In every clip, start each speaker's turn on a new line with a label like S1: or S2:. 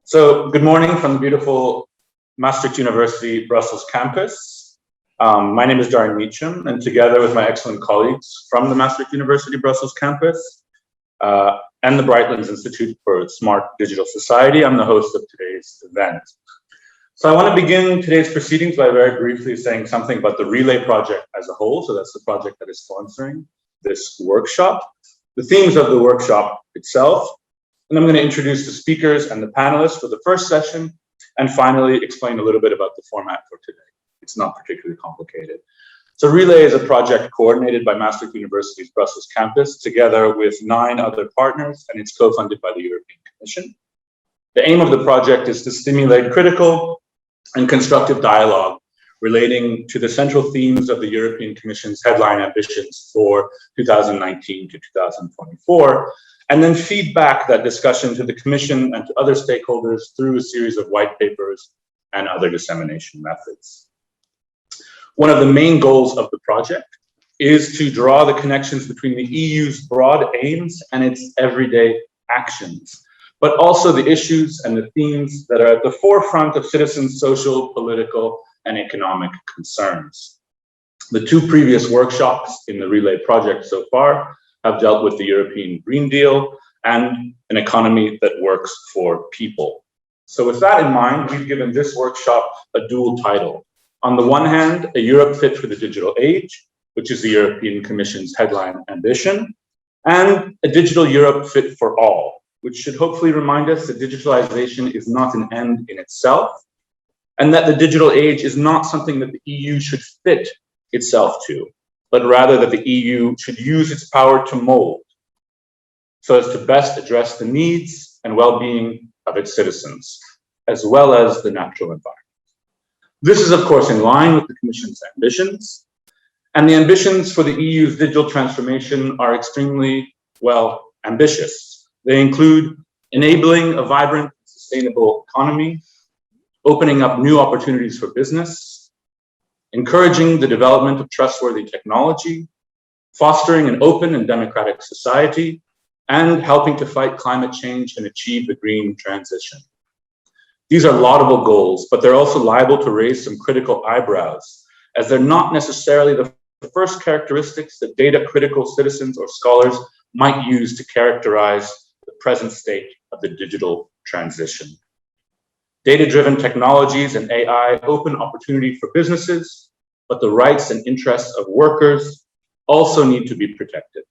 S1: So good morning from the beautiful Maastricht University Brussels campus. My name is Darian Meacham, and together with my excellent colleagues from the Maastricht University Brussels campus and the Brightlands Institute for Smart Digital Society, I'm the host of today's event. So I want to begin today's proceedings by very briefly saying something about the Relay project as a whole. So that's the project that is sponsoring this workshop, the themes of the workshop itself, and I'm going to introduce the speakers and the panelists for the first session, and finally explain a little bit about the format for today. It's not particularly complicated. So Relay is a project coordinated by Maastricht University's Brussels campus, together with 9 other partners, and it's co-funded by the European Commission. The aim of the project is to stimulate critical and constructive dialogue relating to the central themes of the European Commission's headline ambitions for 2019 to 2024, and then feed back that discussion to the Commission and to other stakeholders through a series of white papers and other dissemination methods. One of the main goals of the project is to draw the connections between the EU's broad aims and its everyday actions, but also the issues and the themes that are at the forefront of citizens' social, political, and economic concerns. The 2 previous workshops in the Relay project so far have dealt with the European Green Deal and an economy that works for people. So with that in mind, we've given this workshop a dual title. On the one hand, a Europe fit for the digital age, which is the European Commission's headline ambition, and a digital Europe fit for all, which should hopefully remind us that digitalization is not an end in itself, and that the digital age is not something that the EU should fit itself to, but rather that the EU should use its power to mold so as to best address the needs and well-being of its citizens, as well as the natural environment. This is, of course, in line with the Commission's ambitions, and the ambitions for the EU's digital transformation are extremely, well, ambitious. They include enabling a vibrant, sustainable economy, opening up new opportunities for business, encouraging the development of trustworthy technology, fostering an open and democratic society, and helping to fight climate change and achieve the green transition. These are laudable goals, but they're also liable to raise some critical eyebrows, as they're not necessarily the first characteristics that data-critical citizens or scholars might use to characterize the present state of the digital transition. Data-driven technologies and AI open opportunity for businesses, but the rights and interests of workers also need to be protected.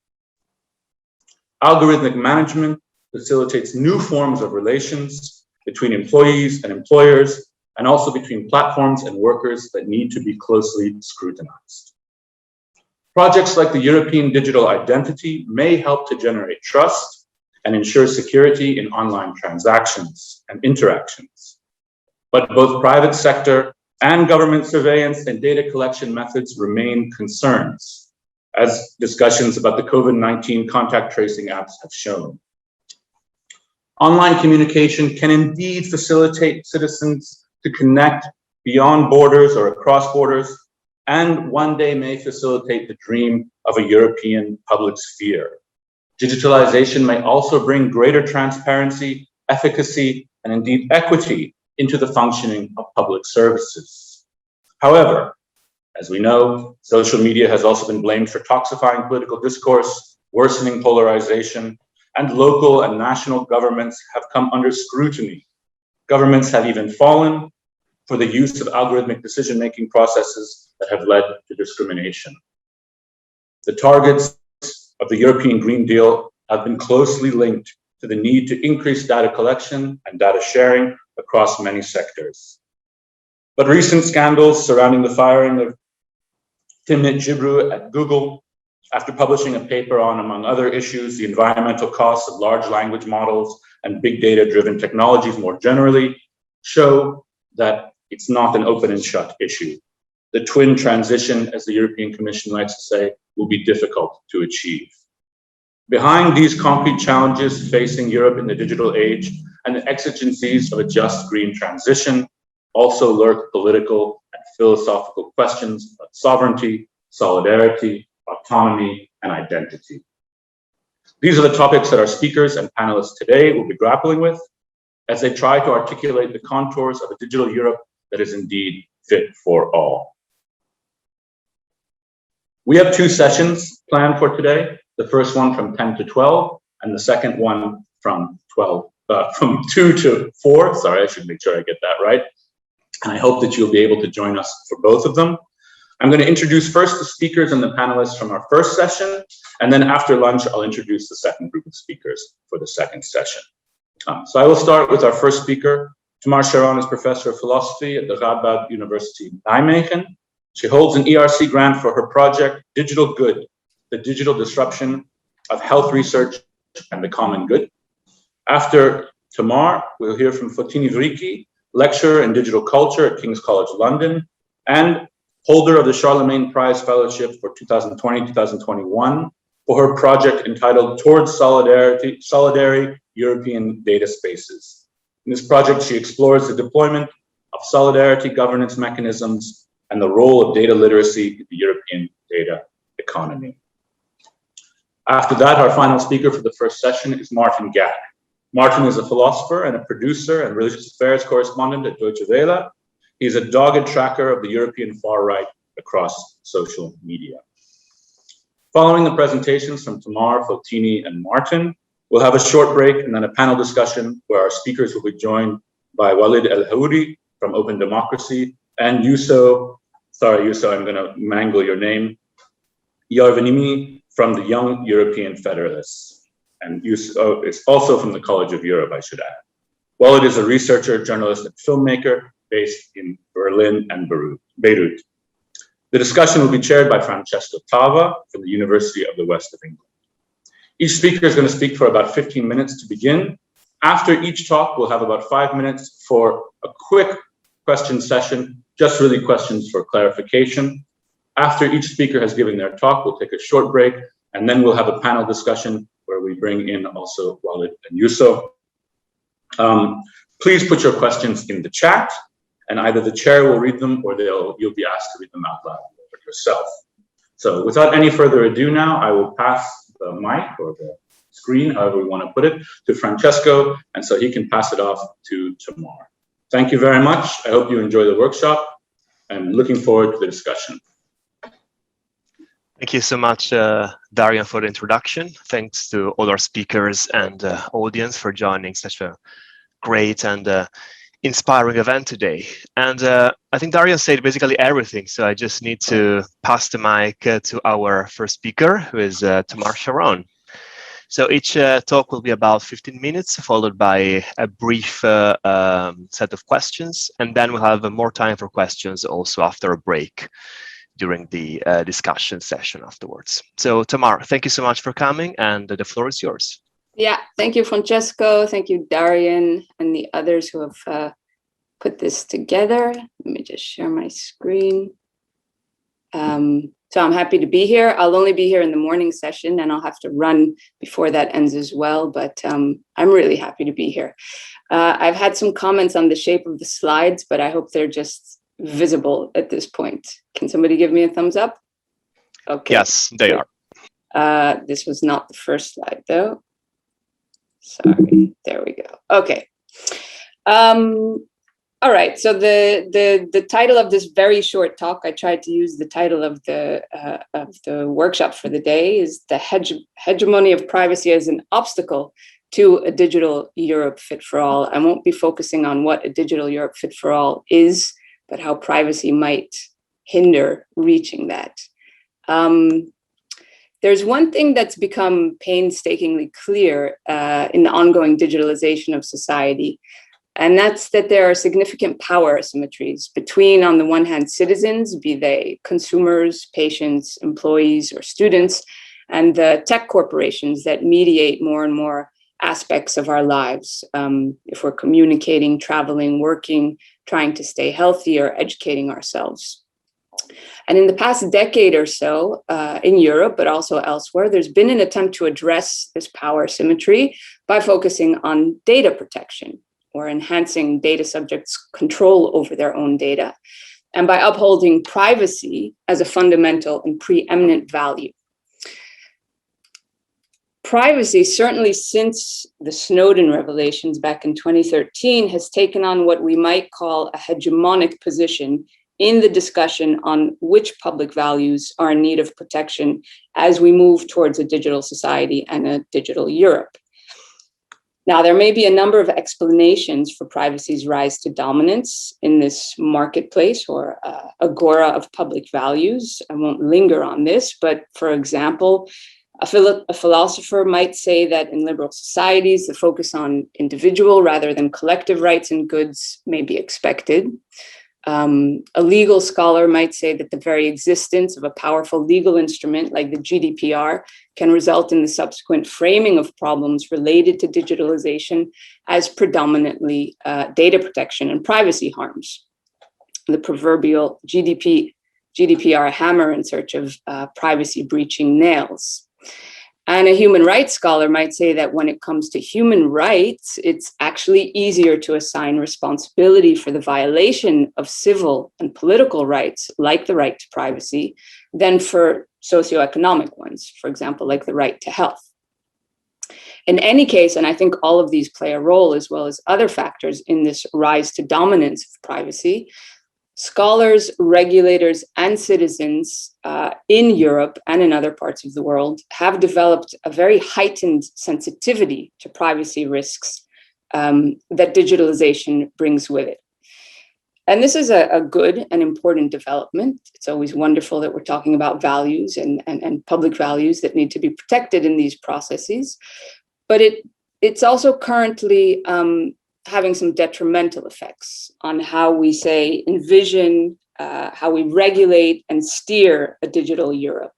S1: Algorithmic management facilitates new forms of relations between employees and employers, and also between platforms and workers that need to be closely scrutinized. Projects like the European Digital Identity may help to generate trust and ensure security in online transactions and interactions. But both private sector and government surveillance and data collection methods remain concerns, as discussions about the COVID-19 contact tracing apps have shown. Online communication can indeed facilitate citizens to connect beyond borders or across borders, and one day may facilitate the dream of a European public sphere. Digitalization may also bring greater transparency, efficacy, and indeed equity into the functioning of public services. However, as we know, social media has also been blamed for toxifying political discourse, worsening polarization, and local and national governments have come under scrutiny. Governments have even fallen for the use of algorithmic decision-making processes that have led to discrimination. The targets of the European Green Deal have been closely linked to the need to increase data collection and data sharing across many sectors. But recent scandals surrounding the firing of Timnit Gebru at Google, after publishing a paper on, among other issues, the environmental costs of large language models and big data-driven technologies more generally, show that it's not an open and shut issue. The twin transition, as the European Commission likes to say, will be difficult to achieve. Behind these concrete challenges facing Europe in the digital age and the exigencies of a just green transition also lurk political and philosophical questions about sovereignty, solidarity, autonomy, and identity. These are the topics that our speakers and panelists today will be grappling with. as they try to articulate the contours of a digital Europe that is indeed fit for all. We have two sessions planned for today. The first one from 10 to 12, and the second one from 2 to 4. Sorry, I should make sure I get that right. And I hope that you'll be able to join us for both of them. I'm going to introduce first the speakers and the panelists from our first session, and then after lunch, I'll introduce the second group of speakers for the second session. So I will start with our first speaker. Tamar Sharon is professor of philosophy at the Radboud University in Nijmegen. She holds an ERC grant for her project, Digital Good, the digital disruption of health research and the common good. After Tamar, we'll hear from Photini Vrikki, lecturer in digital culture at King's College London, and holder of the Charlemagne Prize Fellowship for 2020-2021 for her project entitled Towards Solidary European Data Spaces. In this project, she explores the deployment of solidarity governance mechanisms and the role of data literacy in the European data economy. After that, our final speaker for the first session is Martin Gack. Martin is a philosopher and a producer and religious affairs correspondent at Deutsche Welle. He is a dogged tracker of the European far right across social media. Following the presentations from Tamar, Photini, and Martin, we'll have a short break and then a panel discussion where our speakers will be joined by Walid el-Houri from openDemocracy and Juuso, sorry Juuso, I'm going to mangle your name, Järviniemi from the Young European Federalists. And Juuso is also from the College of Europe, I should add. Walid is a researcher, journalist, and filmmaker based in Berlin and Beirut. The discussion will be chaired by Francesco Tava from the University of the West of England. Each speaker is going to speak for about 15 minutes to begin. After each talk, we'll have about 5 minutes for a quick question session, just really questions for clarification. After each speaker has given their talk, we'll take a short break, and then we'll have a panel discussion where we bring in also Walid and Juuso. Please put your questions in the chat, and either the chair will read them or you'll be asked to read them out loud yourself. So without any further ado now, I will pass the mic or the screen, however we want to put it, to Francesco, and so he can pass it off to Tamar. Thank you very much. I hope you enjoy the workshop. I'm looking forward to the discussion.
S2: Thank you so much, Darian, for the introduction. Thanks to all our speakers and audience for joining such a great and inspiring event today. And I think Darian said basically everything, so I just need to pass the mic to our first speaker, who is Tamar Sharon. So each talk will be about 15 minutes, followed by a brief set of questions, and then we'll have more time for questions also after a break during the discussion session afterwards. So Tamar, thank you so much for coming, and the floor is yours.
S3: Yeah, thank you, Francesco. Thank you, Darian, and the others who have put this together. Let me just share my screen. So I'm happy to be here. I'll only be here in the morning session, and I'll have to run before that ends as well, but I'm really happy to be here. I've had some comments on the shape of the slides, but I hope they're just visible at this point. Can somebody give me a thumbs up? Okay.
S2: Yes, they are.
S3: This was not the first slide, though. Sorry, there we go. Okay. All right, so the title of this very short talk, I tried to use the title of the workshop for the day, is the hegemony of privacy as an obstacle to a digital Europe fit for all. I won't be focusing on what a digital Europe fit for all is, but how privacy might hinder reaching that. There's one thing that's become painstakingly clear in the ongoing digitalization of society, and that's that there are significant power asymmetries between, on the one hand, citizens, be they consumers, patients, employees, or students, and the tech corporations that mediate more and more aspects of our lives. If we're communicating, traveling, working, trying to stay healthy, or educating ourselves. And in the past decade or so, in Europe, but also elsewhere, there's been an attempt to address this power symmetry by focusing on data protection, or enhancing data subjects' control over their own data, and by upholding privacy as a fundamental and preeminent value. privacy, certainly since the Snowden revelations back in 2013, has taken on what we might call a hegemonic position in the discussion on which public values are in need of protection as we move towards a digital society and a digital Europe. Now, there may be a number of explanations for privacy's rise to dominance in this marketplace or agora of public values. I won't linger on this, but for example, a philosopher might say that in liberal societies, the focus on individual rather than collective rights and goods may be expected. A legal scholar might say that the very existence of a powerful legal instrument like the GDPR can result in the subsequent framing of problems related to digitalization as predominantly data protection and privacy harms. The proverbial GDPR hammer in search of privacy breaching nails. And a human rights scholar might say that when it comes to human rights, it's actually easier to assign responsibility for the violation of civil and political rights, like the right to privacy, than for socioeconomic ones, for example, like the right to health. In any case, and I think all of these play a role as well as other factors in this rise to dominance of privacy, scholars, regulators, and citizens in Europe and in other parts of the world have developed a very heightened sensitivity to privacy risks that digitalization brings with it. And this is a good and important development. It's always wonderful that we're talking about values and public values that need to be protected in these processes. But it's also currently having some detrimental effects on how we envision, how we regulate and steer a digital Europe.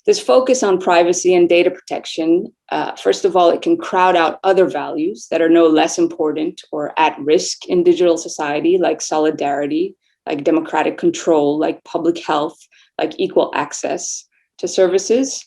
S3: This focus on privacy and data protection, first of all, it can crowd out other values that are no less important or at risk in digital society, like solidarity, like democratic control, like public health, like equal access to services.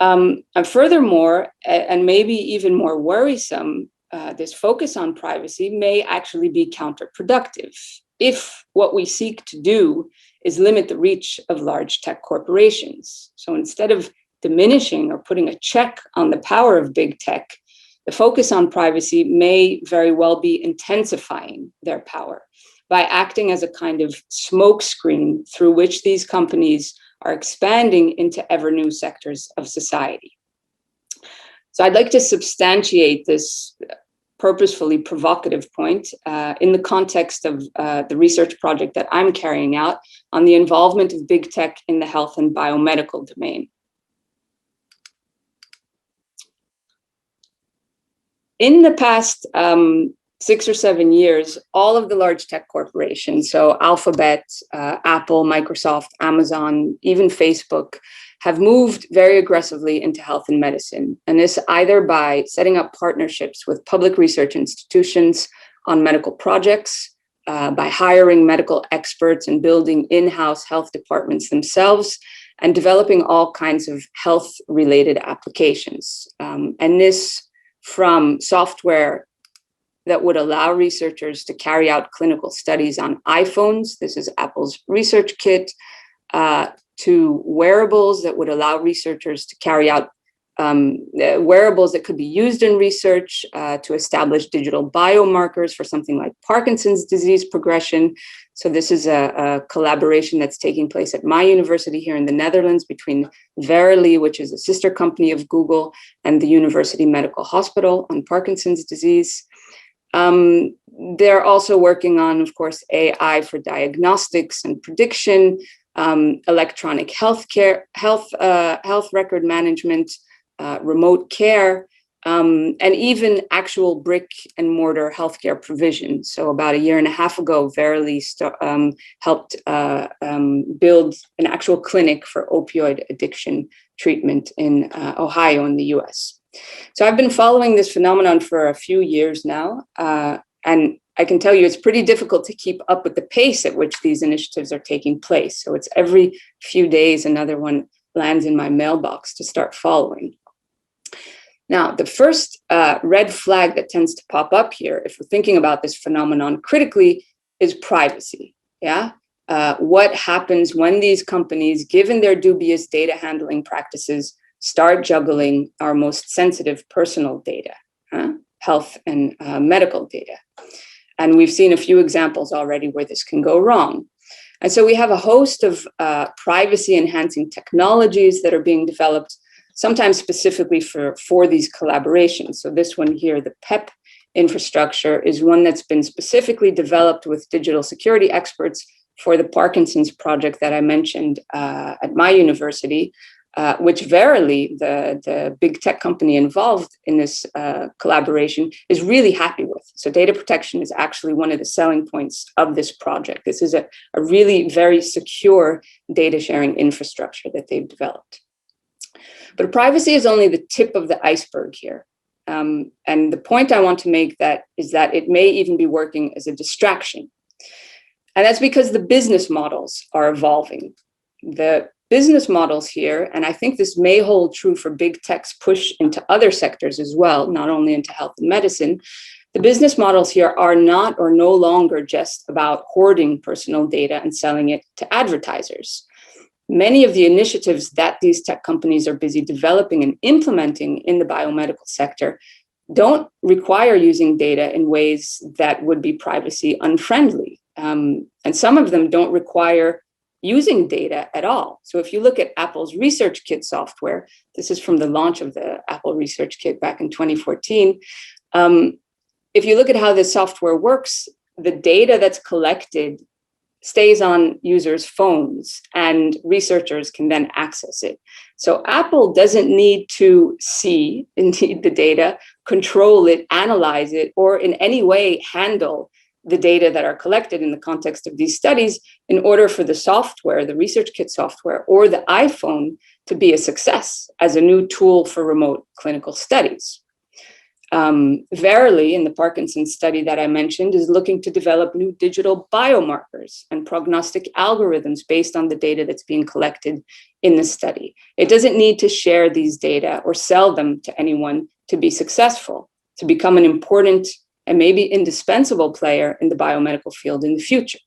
S3: And furthermore, and maybe even more worrisome, this focus on privacy may actually be counterproductive if what we seek to do is limit the reach of large tech corporations. So instead of diminishing or putting a check on the power of big tech, the focus on privacy may very well be intensifying their power by acting as a kind of smokescreen through which these companies are expanding into ever new sectors of society. So I'd like to substantiate this purposefully provocative point in the context of the research project that I'm carrying out on the involvement of big tech in the health and biomedical domain. In the past 6 or 7 years, all of the large tech corporations, so Alphabet, Apple, Microsoft, Amazon, even Facebook, have moved very aggressively into health and medicine. And this either by setting up partnerships with public research institutions on medical projects, by hiring medical experts and building in-house health departments themselves, and developing all kinds of health-related applications. And this from software that would allow researchers to carry out clinical studies on iPhones. This is Apple's research kit, to wearables that would allow researchers to carry out wearables that could be used in research to establish digital biomarkers for something like Parkinson's disease progression. So this is a collaboration that's taking place at my university here in the Netherlands between Verily, which is a sister company of Google, and the University Medical Hospital on Parkinson's disease. They're also working on, of course, AI for diagnostics and prediction, electronic health record management, remote care, and even actual brick and mortar healthcare provision. So about 1.5 years ago, Verily helped build an actual clinic for opioid addiction treatment in Ohio in the US. So I've been following this phenomenon for a few years now, and I can tell you it's pretty difficult to keep up with the pace at which these initiatives are taking place. So it's every few days another one lands in my mailbox to start following. Now, the first red flag that tends to pop up here, if we're thinking about this phenomenon critically, is privacy. Yeah. What happens when these companies, given their dubious data handling practices, start juggling our most sensitive personal data, health and medical data. And we've seen a few examples already where this can go wrong. And so we have a host of privacy-enhancing technologies that are being developed, sometimes specifically for these collaborations. So this one here, the PEP infrastructure, is one that's been specifically developed with digital security experts for the Parkinson's project that I mentioned at my university, which Verily, the big tech company involved in this collaboration, is really happy with. So data protection is actually one of the selling points of this project. This is a really very secure data sharing infrastructure that they've developed. But privacy is only the tip of the iceberg here. And the point I want to make is that it may even be working as a distraction. And that's because the business models are evolving. The business models here, and I think this may hold true for big tech's push into other sectors as well, not only into health and medicine, the business models here are not or no longer just about hoarding personal data and selling it to advertisers. Many of the initiatives that these tech companies are busy developing and implementing in the biomedical sector don't require using data in ways that would be privacy unfriendly. And some of them don't require using data at all. So if you look at Apple's Research Kit software, this is from the launch of the Apple Research Kit back in 2014. If you look at how this software works, the data that's collected stays on users' phones and researchers can then access it. So Apple doesn't need to see indeed the data, control it, analyze it, or in any way handle the data that are collected in the context of these studies in order for the software, the Research Kit software, or the iPhone to be a success as a new tool for remote clinical studies. Verily, in the Parkinson's study that I mentioned, is looking to develop new digital biomarkers and prognostic algorithms based on the data that's being collected in the study. It doesn't need to share these data or sell them to anyone to be successful, to become an important and maybe indispensable player in the biomedical field in the future.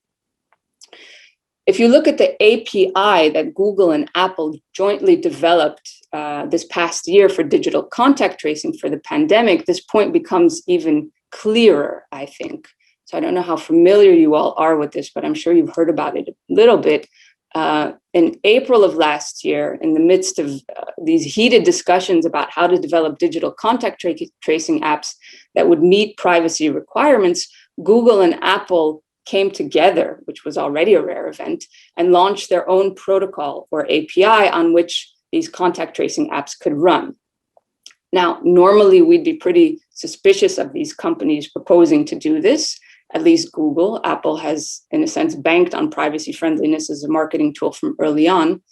S3: If you look at the API that Google and Apple jointly developed this past year for digital contact tracing for the pandemic, this point becomes even clearer, I think. So I don't know how familiar you all are with this, but I'm sure you've heard about it a little bit. In April of last year, in the midst of these heated discussions about how to develop digital contact tracing apps that would meet privacy requirements, Google and Apple came together, which was already a rare event, and launched their own protocol or API on which these contact tracing apps could run. Now, normally we'd be pretty suspicious of these companies proposing to do this. At least Google. Apple has, in a sense, banked on privacy friendliness as a marketing tool from early on.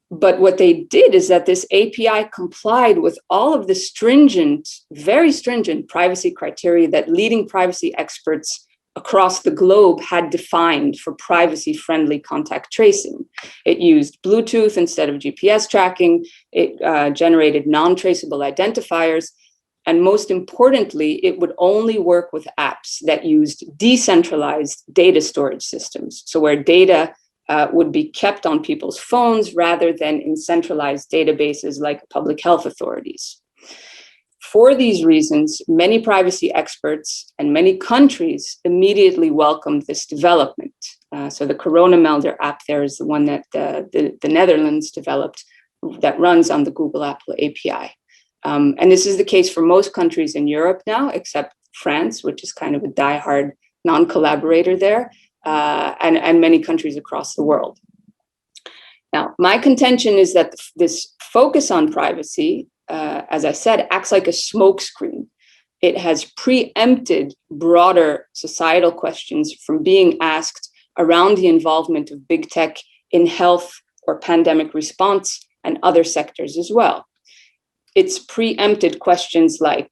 S3: But what they did is that this API complied with all of the stringent, very stringent privacy criteria that leading privacy experts across the globe had defined for privacy-friendly contact tracing. It used Bluetooth instead of GPS tracking. It generated non-traceable identifiers. And most importantly, it would only work with apps that used decentralized data storage systems. So where data would be kept on people's phones rather than in centralized databases like public health authorities. For these reasons, many privacy experts and many countries immediately welcomed this development. So the Corona Melder app there is the one that the Netherlands developed that runs on the Google Apple API. And this is the case for most countries in Europe now, except France, which is kind of a diehard non-collaborator there, and many countries across the world. Now, my contention is that this focus on privacy, as I said, acts like a smokescreen. It has preempted broader societal questions from being asked around the involvement of big tech in health or pandemic response and other sectors as well. It's preempted questions like,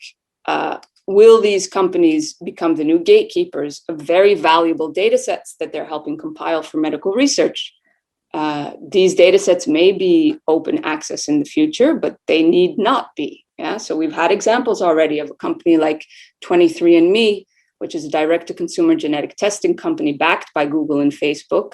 S3: will these companies become the new gatekeepers of very valuable data sets that they're helping compile for medical research? These data sets may be open access in the future, but they need not be. Yeah? So we've had examples already of a company like 23andMe, which is a direct-to-consumer genetic testing company backed by Google and Facebook,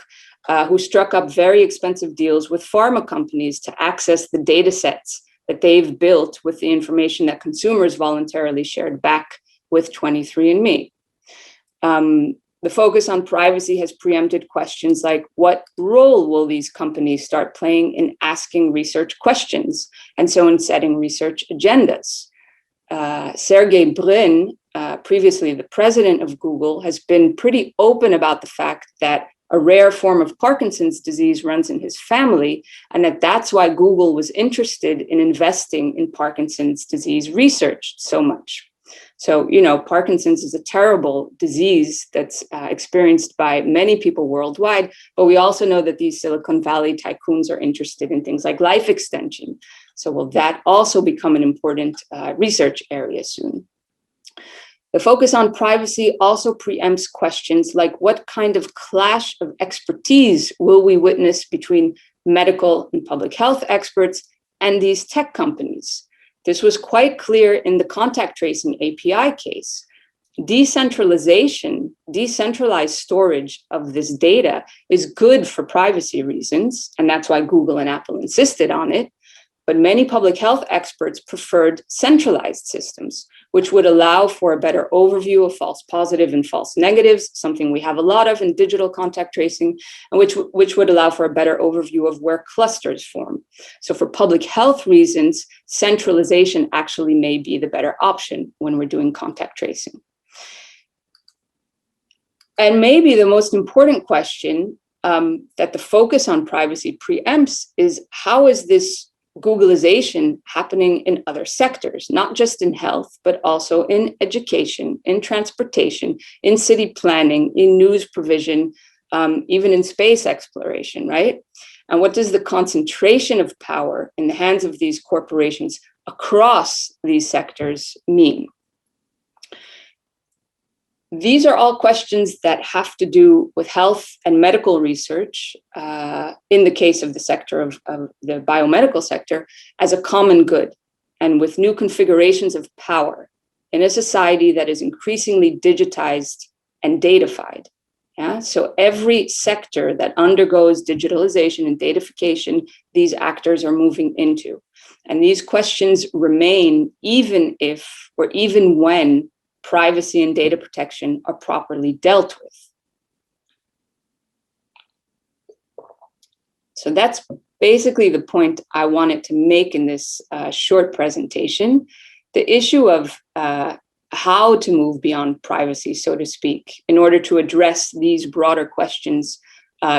S3: who struck up very expensive deals with pharma companies to access the data sets that they've built with the information that consumers voluntarily shared back with 23andMe. The focus on privacy has preempted questions like, what role will these companies start playing in asking research questions, and so in setting research agendas? Sergey Brin, previously the president of Google, has been pretty open about the fact that a rare form of Parkinson's disease runs in his family, and that's why Google was interested in investing in Parkinson's disease research so much. So, Parkinson's is a terrible disease that's experienced by many people worldwide, but we also know that these Silicon Valley tycoons are interested in things like life extension. So will that also become an important research area soon? The focus on privacy also preempts questions like, what kind of clash of expertise will we witness between medical and public health experts and these tech companies? This was quite clear in the contact tracing API case. Decentralization, decentralized storage of this data is good for privacy reasons, and that's why Google and Apple insisted on it. But many public health experts preferred centralized systems, which would allow for a better overview of false positive and false negatives, something we have a lot of in digital contact tracing, and which would allow for a better overview of where clusters form. So for public health reasons, centralization actually may be the better option when we're doing contact tracing. And maybe the most important question that the focus on privacy preempts is, how is this Googleization happening in other sectors, not just in health, but also in education, in transportation, in city planning, in news provision, even in space exploration, right? And what does the concentration of power in the hands of these corporations across these sectors mean? These are all questions that have to do with health and medical research, in the case of the sector of the biomedical sector, as a common good, and with new configurations of power in a society that is increasingly digitized and datafied. Yeah? So every sector that undergoes digitalization and datafication, these actors are moving into. And these questions remain even if, or even when, privacy and data protection are properly dealt with. So that's basically the point I wanted to make in this short presentation. The issue of how to move beyond privacy, so to speak, in order to address these broader questions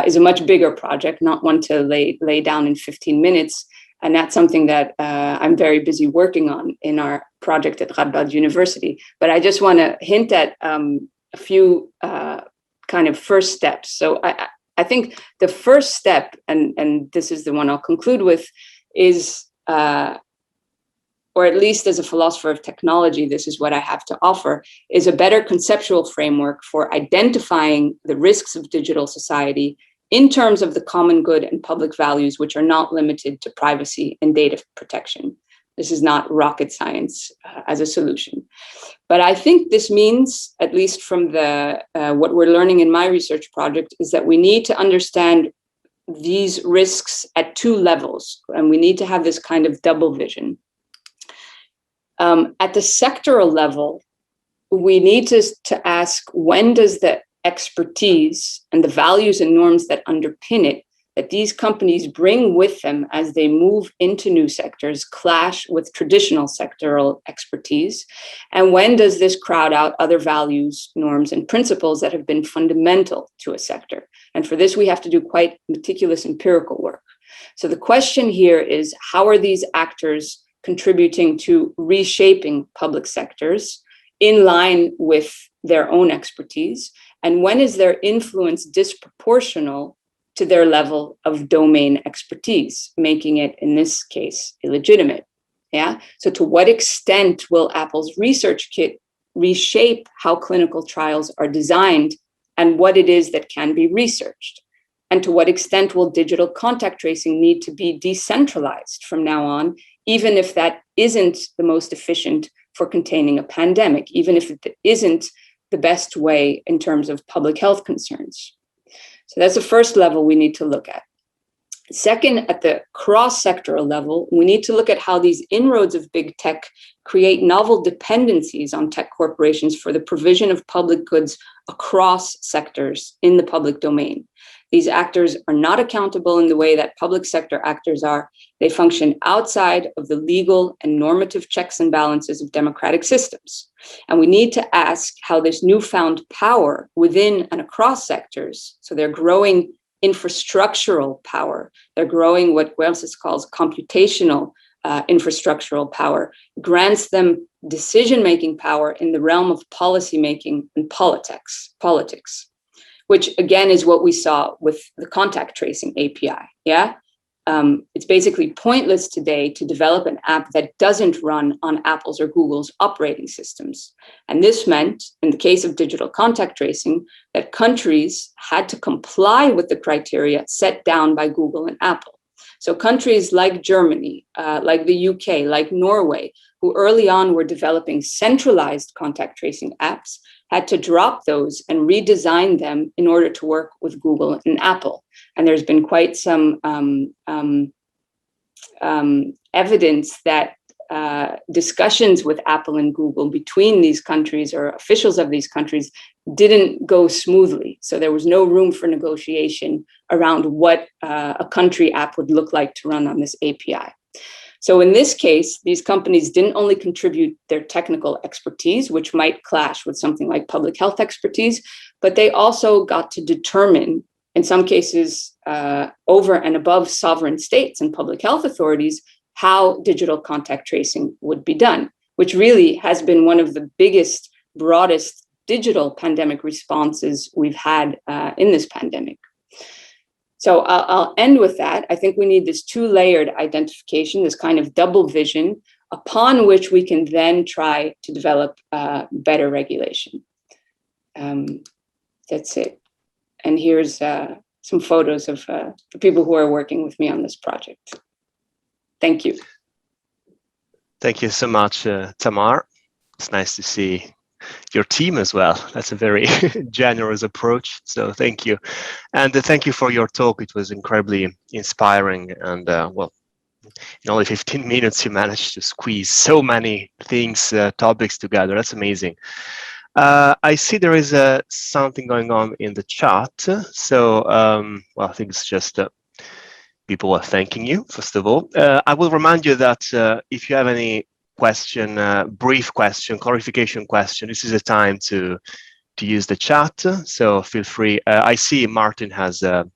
S3: is a much bigger project, not one to lay down in 15 minutes. And that's something that I'm very busy working on in our project at Radboud University. But I just want to hint at a few kind of first steps. So I think the first step, and this is the one I'll conclude with, is, or at least as a philosopher of technology, this is what I have to offer, is a better conceptual framework for identifying the risks of digital society in terms of the common good and public values, which are not limited to privacy and data protection. This is not rocket science as a solution. But I think this means, at least from the what we're learning in my research project, is that we need to understand these risks at two levels, and we need to have this kind of double vision. At the sectoral level, we need to ask, when does the expertise and the values and norms that underpin it, that these companies bring with them as they move into new sectors, clash with traditional sectoral expertise? And when does this crowd out other values, norms, and principles that have been fundamental to a sector? And for this, we have to do quite meticulous empirical work. So the question here is, how are these actors contributing to reshaping public sectors in line with their own expertise? And when is their influence disproportional to their level of domain expertise, making it, in this case, illegitimate? Yeah. So to what extent will Apple's research kit reshape how clinical trials are designed and what it is that can be researched? And to what extent will digital contact tracing need to be decentralized from now on, even if that isn't the most efficient for containing a pandemic, even if it isn't the best way in terms of public health concerns? So that's the first level we need to look at. Second, at the cross-sectoral level, we need to look at how these inroads of big tech create novel dependencies on tech corporations for the provision of public goods across sectors in the public domain. These actors are not accountable in the way that public sector actors are. They function outside of the legal and normative checks and balances of democratic systems. And we need to ask how this newfound power within and across sectors, so they're growing infrastructural power, they're growing what Wells calls computational infrastructural power, grants them decision-making power in the realm of policymaking and politics, which again is what we saw with the contact tracing API. Yeah, it's basically pointless today to develop an app that doesn't run on Apple's or Google's operating systems. And this meant, in the case of digital contact tracing, that countries had to comply with the criteria set down by Google and Apple. So countries like Germany, like the UK, like Norway, who early on were developing centralized contact tracing apps, had to drop those and redesign them in order to work with Google and Apple. And there's been quite some evidence that discussions with Apple and Google between these countries or officials of these countries didn't go smoothly. So there was no room for negotiation around what a country app would look like to run on this API. So in this case, these companies didn't only contribute their technical expertise, which might clash with something like public health expertise, but they also got to determine, in some cases, over and above sovereign states and public health authorities, how digital contact tracing would be done, which really has been one of the biggest, broadest digital pandemic responses we've had in this pandemic. So I'll end with that. I think we need this two-layered identification, this kind of double vision, upon which we can then try to develop better regulation. That's it. And here's some photos of the people who are working with me on this project. Thank you.
S2: Thank you so much, Tamar. It's nice to see your team as well. That's a very generous approach. So thank you. And thank you for your talk. It was incredibly inspiring. And well, in only 15 minutes, you managed to squeeze so many things, topics together. That's amazing. I see there is something going on in the chat. So, well, I think it's just people are thanking you, first of all. I will remind you that if you have any question, brief question, clarification question, this is a time to use the chat. So feel free. I see Martin has a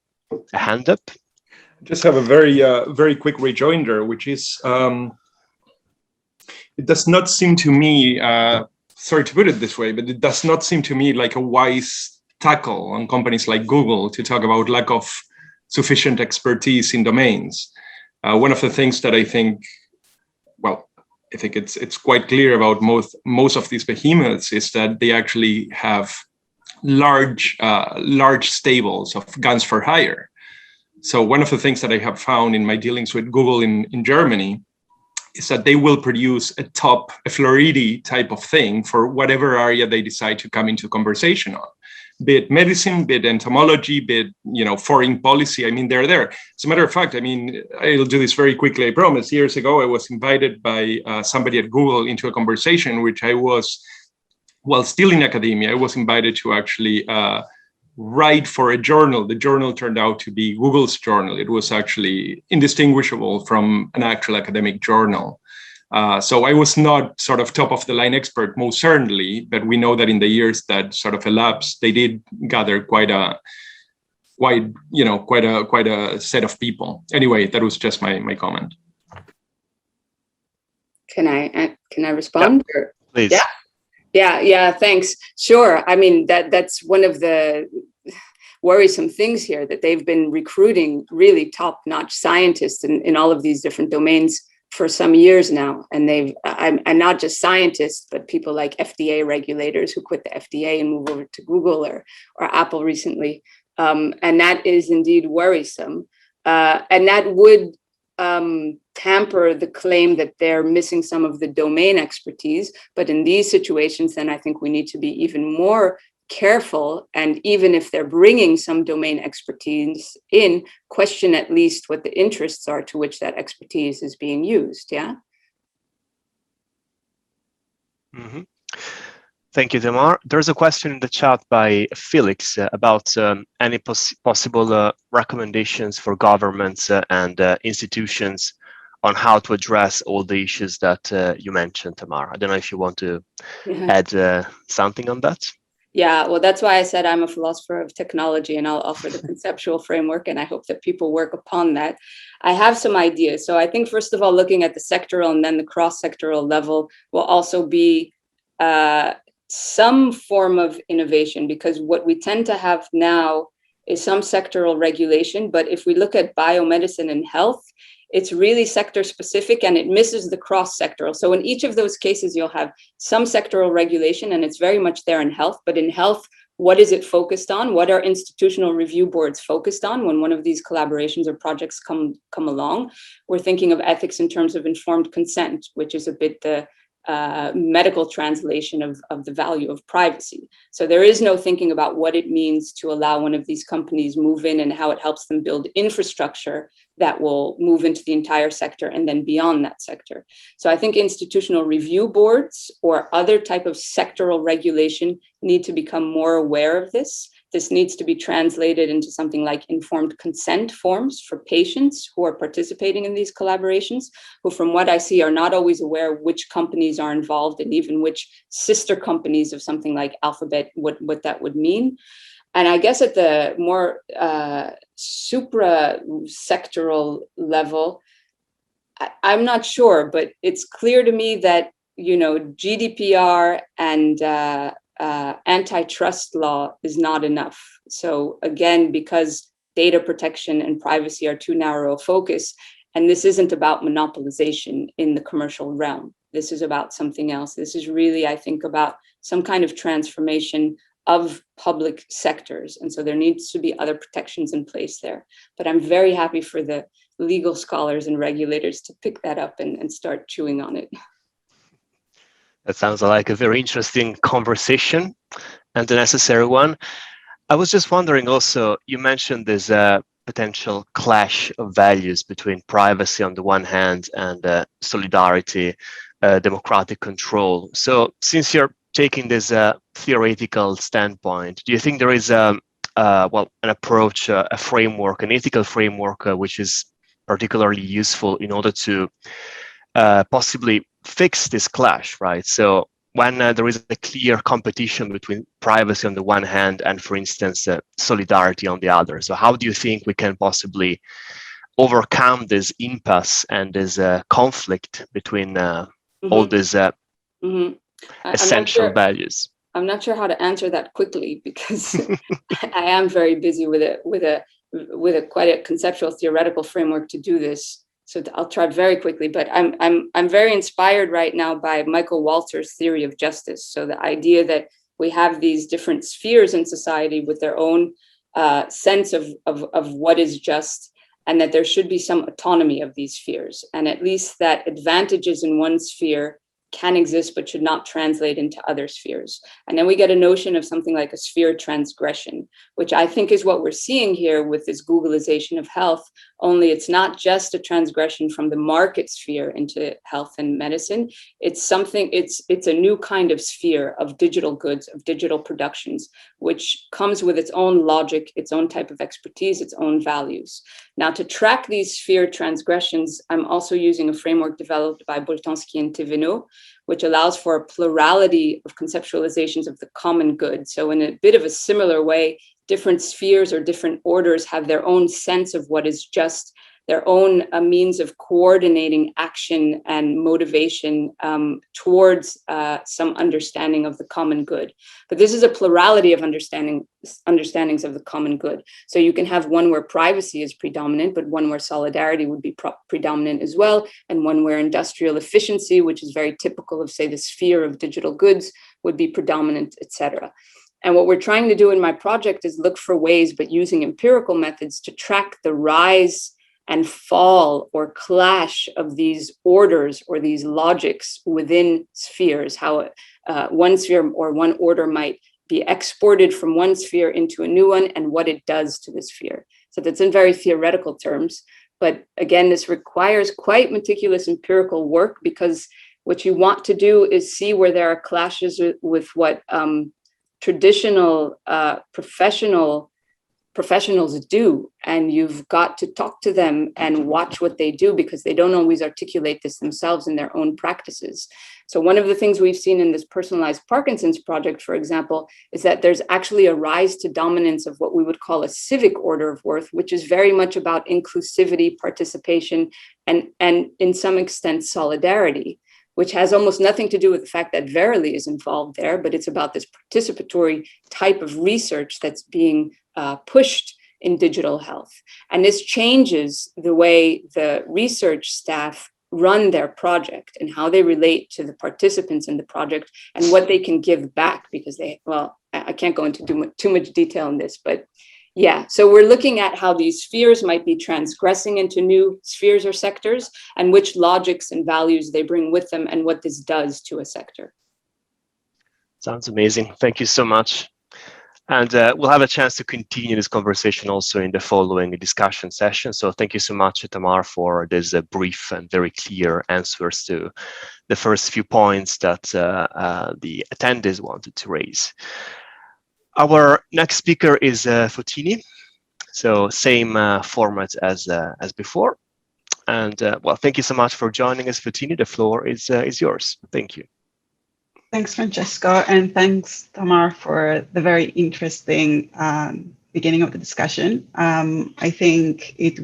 S2: hand up.
S4: I just have a very quick rejoinder, which is it does not seem to me, sorry to put it this way, but it does not seem to me like a wise tackle on companies like Google to talk about lack of sufficient expertise in domains. One of the things that I think, well, I think it's quite clear about most of these behemoths is that they actually have large stables of guns for hire. So one of the things that I have found in my dealings with Google in Germany is that they will produce a Floridi type of thing for whatever area they decide to come into conversation on. Be it medicine, be it entomology, be it, foreign policy. I mean, they're there. As a matter of fact, I mean, I'll do this very quickly, I promise. Years ago, I was invited by somebody at Google into a conversation, which I was, while still in academia, I was invited to actually write for a journal. The journal turned out to be Google's journal. It was actually indistinguishable from an actual academic journal. So I was not sort of top of the line expert, most certainly, but we know that in the years that sort of elapsed, they did gather quite a set of people. Anyway, that was just my comment.
S3: Can I respond?
S2: Yeah, please.
S3: Yeah. Thanks. Sure. I mean, that's one of the worrisome things here, that they've been recruiting really top-notch scientists in all of these different domains for some years now. And and not just scientists, but people like FDA regulators who quit the FDA and move over to Google or Apple recently. And that is indeed worrisome. And that would tamper the claim that they're missing some of the domain expertise. But in these situations, then I think we need to be even more careful, and even if they're bringing some domain expertise in, question at least what the interests are to which that expertise is being used. Yeah.
S2: Mm-hmm. Thank you, Tamar. There's a question in the chat by Felix about any possible recommendations for governments and institutions on how to address all the issues that you mentioned, Tamar. I don't know if you want to add something on that.
S3: Yeah, well, that's why I said I'm a philosopher of technology, and I'll offer the conceptual framework, and I hope that people work upon that. I have some ideas. So I think, first of all, looking at the sectoral and then the cross-sectoral level will also be some form of innovation, because what we tend to have now is some sectoral regulation. But if we look at biomedicine and health, it's really sector specific and it misses the cross-sectoral. So in each of those cases, you'll have some sectoral regulation, and it's very much there in health. But in health, what is it focused on? What are institutional review boards focused on when one of these collaborations or projects come along? We're thinking of ethics in terms of informed consent, which is a bit the medical translation of the value of privacy. So there is no thinking about what it means to allow one of these companies move in and how it helps them build infrastructure that will move into the entire sector and then beyond that sector. So I think institutional review boards or other type of sectoral regulation need to become more aware of this. This needs to be translated into something like informed consent forms for patients who are participating in these collaborations, who, from what I see, are not always aware which companies are involved and even which sister companies of something like Alphabet, what that would mean. And I guess at the more supra-sectoral level, I'm not sure, but it's clear to me that, you know, GDPR and antitrust law is not enough. So again, because data protection and privacy are too narrow a focus, and this isn't about monopolization in the commercial realm. This is about something else. This is really, I think, about some kind of transformation of public sectors. And so there needs to be other protections in place there. But I'm very happy for the legal scholars and regulators to pick that up and start chewing on it.
S2: That sounds like a very interesting conversation and a necessary one. I was just wondering also, you mentioned this potential clash of values between privacy on the one hand and solidarity, democratic control. So since you're taking this theoretical standpoint, do you think there is an approach, a framework, an ethical framework, which is particularly useful in order to possibly fix this clash, right? So when there is a clear competition between privacy on the one hand and, for instance, solidarity on the other. So how do you think we can possibly overcome this impasse and this conflict between all these essential values?
S3: I'm not sure how to answer that quickly, because I am very busy with a quite a conceptual theoretical framework to do this. So I'll try very quickly, but I'm very inspired right now by Michael Walzer's theory of justice. So the idea that we have these different spheres in society with their own sense of what is just, and that there should be some autonomy of these spheres, and at least that advantages in one sphere can exist but should not translate into other spheres. And then we get a notion of something like a sphere transgression, which I think is what we're seeing here with this Googleization of health, only it's not just a transgression from the market sphere into health and medicine. It's a new kind of sphere of digital goods, of digital productions, which comes with its own logic, its own type of expertise, its own values. Now, to track these sphere transgressions, I'm also using a framework developed by Boltanski and Thévenot, which allows for a plurality of conceptualizations of the common good. So in a bit of a similar way, different spheres or different orders have their own sense of what is just, their own means of coordinating action and motivation towards some understanding of the common good. But this is a plurality of understandings of the common good. So you can have one where privacy is predominant, but one where solidarity would be predominant as well, and one where industrial efficiency, which is very typical of, say, the sphere of digital goods, would be predominant, etc. And what we're trying to do in my project is look for ways, but using empirical methods, to track the rise and fall or clash of these orders or these logics within spheres, how one sphere or one order might be exported from one sphere into a new one and what it does to the sphere. So that's in very theoretical terms. But again, this requires quite meticulous empirical work, because what you want to do is see where there are clashes with what traditional professionals do, and you've got to talk to them and watch what they do, because they don't always articulate this themselves in their own practices. So one of the things we've seen in this personalized Parkinson's project, for example, is that there's actually a rise to dominance of what we would call a civic order of worth, which is very much about inclusivity, participation, and in some extent solidarity, which has almost nothing to do with the fact that Verily is involved there, but it's about this participatory type of research that's being pushed in digital health. And this changes the way the research staff run their project and how they relate to the participants in the project and what they can give back, because I can't go into too much detail on this, but yeah, so we're looking at how these spheres might be transgressing into new spheres or sectors, and which logics and values they bring with them, and what this does to a sector.
S2: Sounds amazing. Thank you so much. And we'll have a chance to continue this conversation also in the following discussion session. So thank you so much, Tamar, for this brief and very clear answers to the first few points that the attendees wanted to raise. Our next speaker is Photini. So same format as before. And well, thank you so much for joining us, Photini. The floor is yours. Thank you.
S5: Thanks, Francesco, and thanks, Tamar, for the very interesting beginning of the discussion. I think it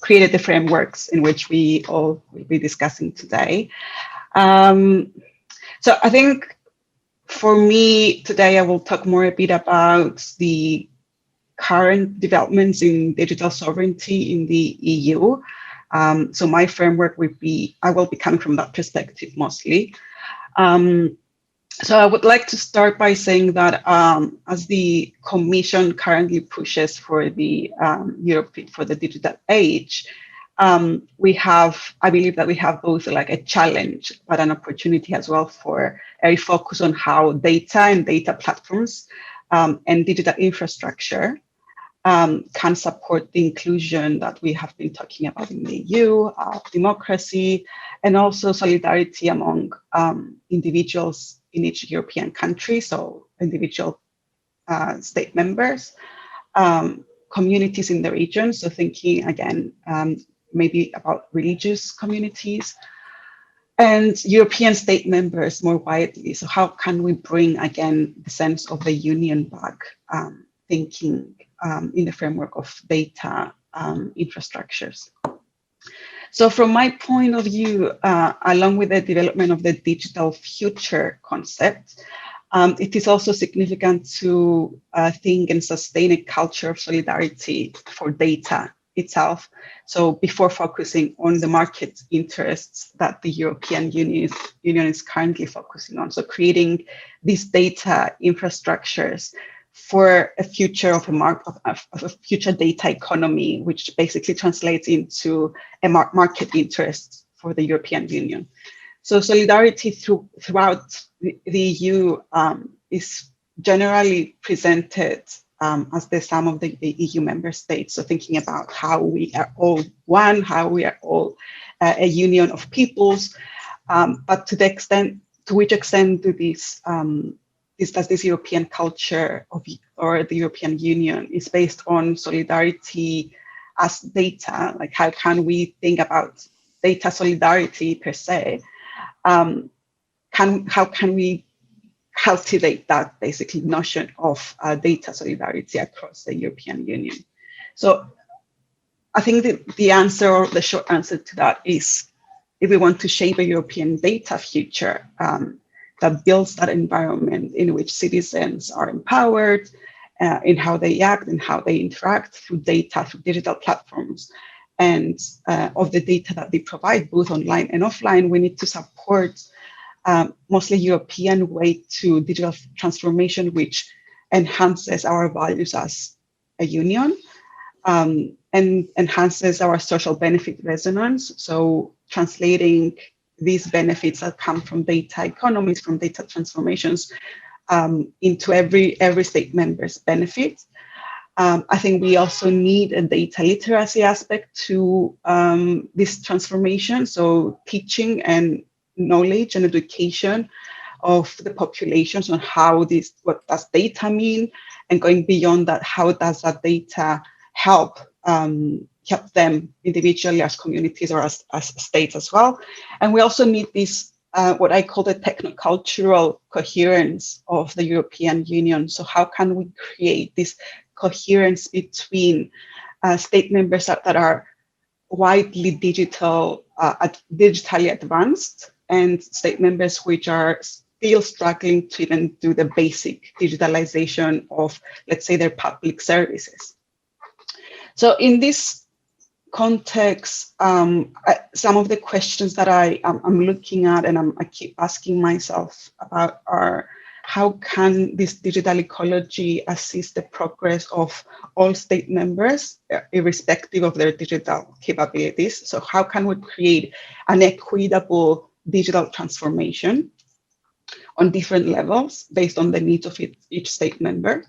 S5: created the frameworks in which we all will be discussing today. So I think for me today, I will talk more a bit about the current developments in digital sovereignty in the EU. So my framework would be, I will be coming from that perspective mostly. So I would like to start by saying that as the Commission currently pushes for the Europe for the digital age, I believe that we have both like a challenge, but an opportunity as well for a focus on how data and data platforms and digital infrastructure can support the inclusion that we have been talking about in the EU, democracy, and also solidarity among individuals in each European country, so individual state members, communities in the region, so thinking again, maybe about religious communities, and European state members more widely. So how can we bring again the sense of the union back, thinking in the framework of data infrastructures. So from my point of view, along with the development of the digital future concept, it is also significant to think and sustain a culture of solidarity for data itself. So before focusing on the market interests that the European Union is currently focusing on. So creating these data infrastructures for a future of a future data economy, which basically translates into a market interest for the European Union. So solidarity throughout the EU is generally presented as the sum of the EU member states. So thinking about how we are all one, how we are all a union of peoples, but to which extent do does this European culture or the European Union is based on solidarity as data? Like how can we think about data solidarity per se? How can we cultivate that basically notion of data solidarity across the European Union? So I think the answer, or the short answer to that is, if we want to shape a European data future, that builds that environment in which citizens are empowered in how they act and how they interact through data, through digital platforms, and of the data that they provide, both online and offline, we need to support mostly European way to digital transformation, which enhances our values as a union and enhances our social benefit resonance. So translating these benefits that come from data economies, from data transformations, into every state member's benefit. I think we also need a data literacy aspect to this transformation. So teaching and knowledge and education of the populations on what does data mean, and going beyond that, how does that data help them individually, as communities, or as states as well. And we also need this, what I call the technocultural coherence of the European Union. So how can we create this coherence between state members that are widely digitally advanced, and state members which are still struggling to even do the basic digitalization of, let's say, their public services. So in this context, some of the questions that I'm looking at and I keep asking myself about are, how can this digital ecology assist the progress of all state members, irrespective of their digital capabilities? So how can we create an equitable digital transformation on different levels based on the needs of each state member?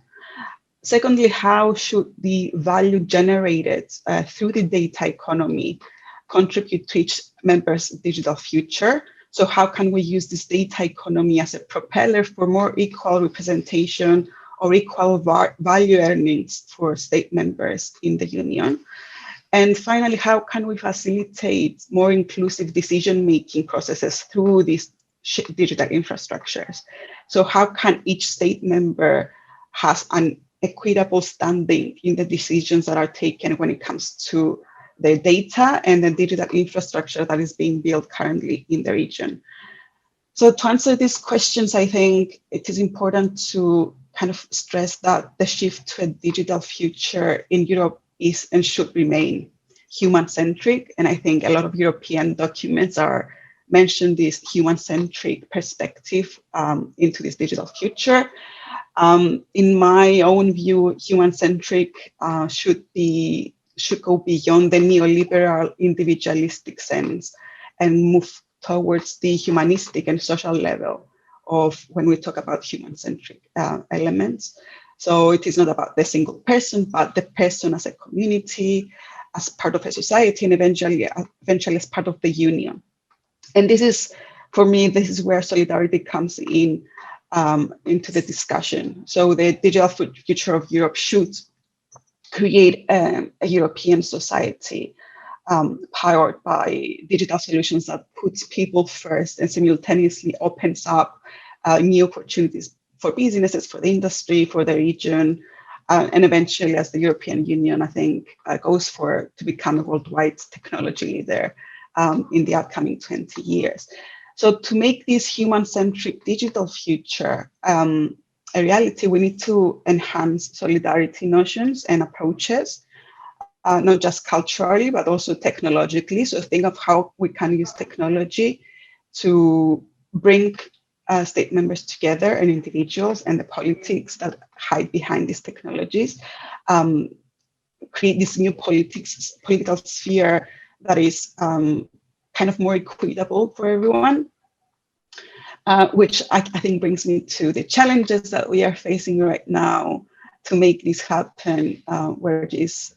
S5: Secondly, how should the value generated through the data economy contribute to each member's digital future? So how can we use this data economy as a propeller for more equal representation or equal value earnings for state members in the Union? And finally, how can we facilitate more inclusive decision-making processes through these digital infrastructures? So how can each state member has an equitable standing in the decisions that are taken when it comes to the data and the digital infrastructure that is being built currently in the region? So to answer these questions, I think it is important to kind of stress that the shift to a digital future in Europe is and should remain human-centric. And I think a lot of European documents are mention this human-centric perspective into this digital future. In my own view, human-centric should go beyond the neoliberal individualistic sense and move towards the humanistic and social level of when we talk about human-centric elements. So it is not about the single person, but the person as a community, as part of a society, and eventually as part of the union. And this is, for me, this is where solidarity comes in into the discussion. So the digital future of Europe should create a European society powered by digital solutions that puts people first and simultaneously opens up new opportunities for businesses, for the industry, for the region, and eventually, as the European Union, I think, goes to become a worldwide technology leader in the upcoming 20 years. So to make this human-centric digital future a reality, we need to enhance solidarity notions and approaches, not just culturally, but also technologically. So think of how we can use technology to bring state members together and individuals and the politics that hide behind these technologies, create this new political sphere that is kind of more equitable for everyone, which I think brings me to the challenges that we are facing right now to make this happen, where it is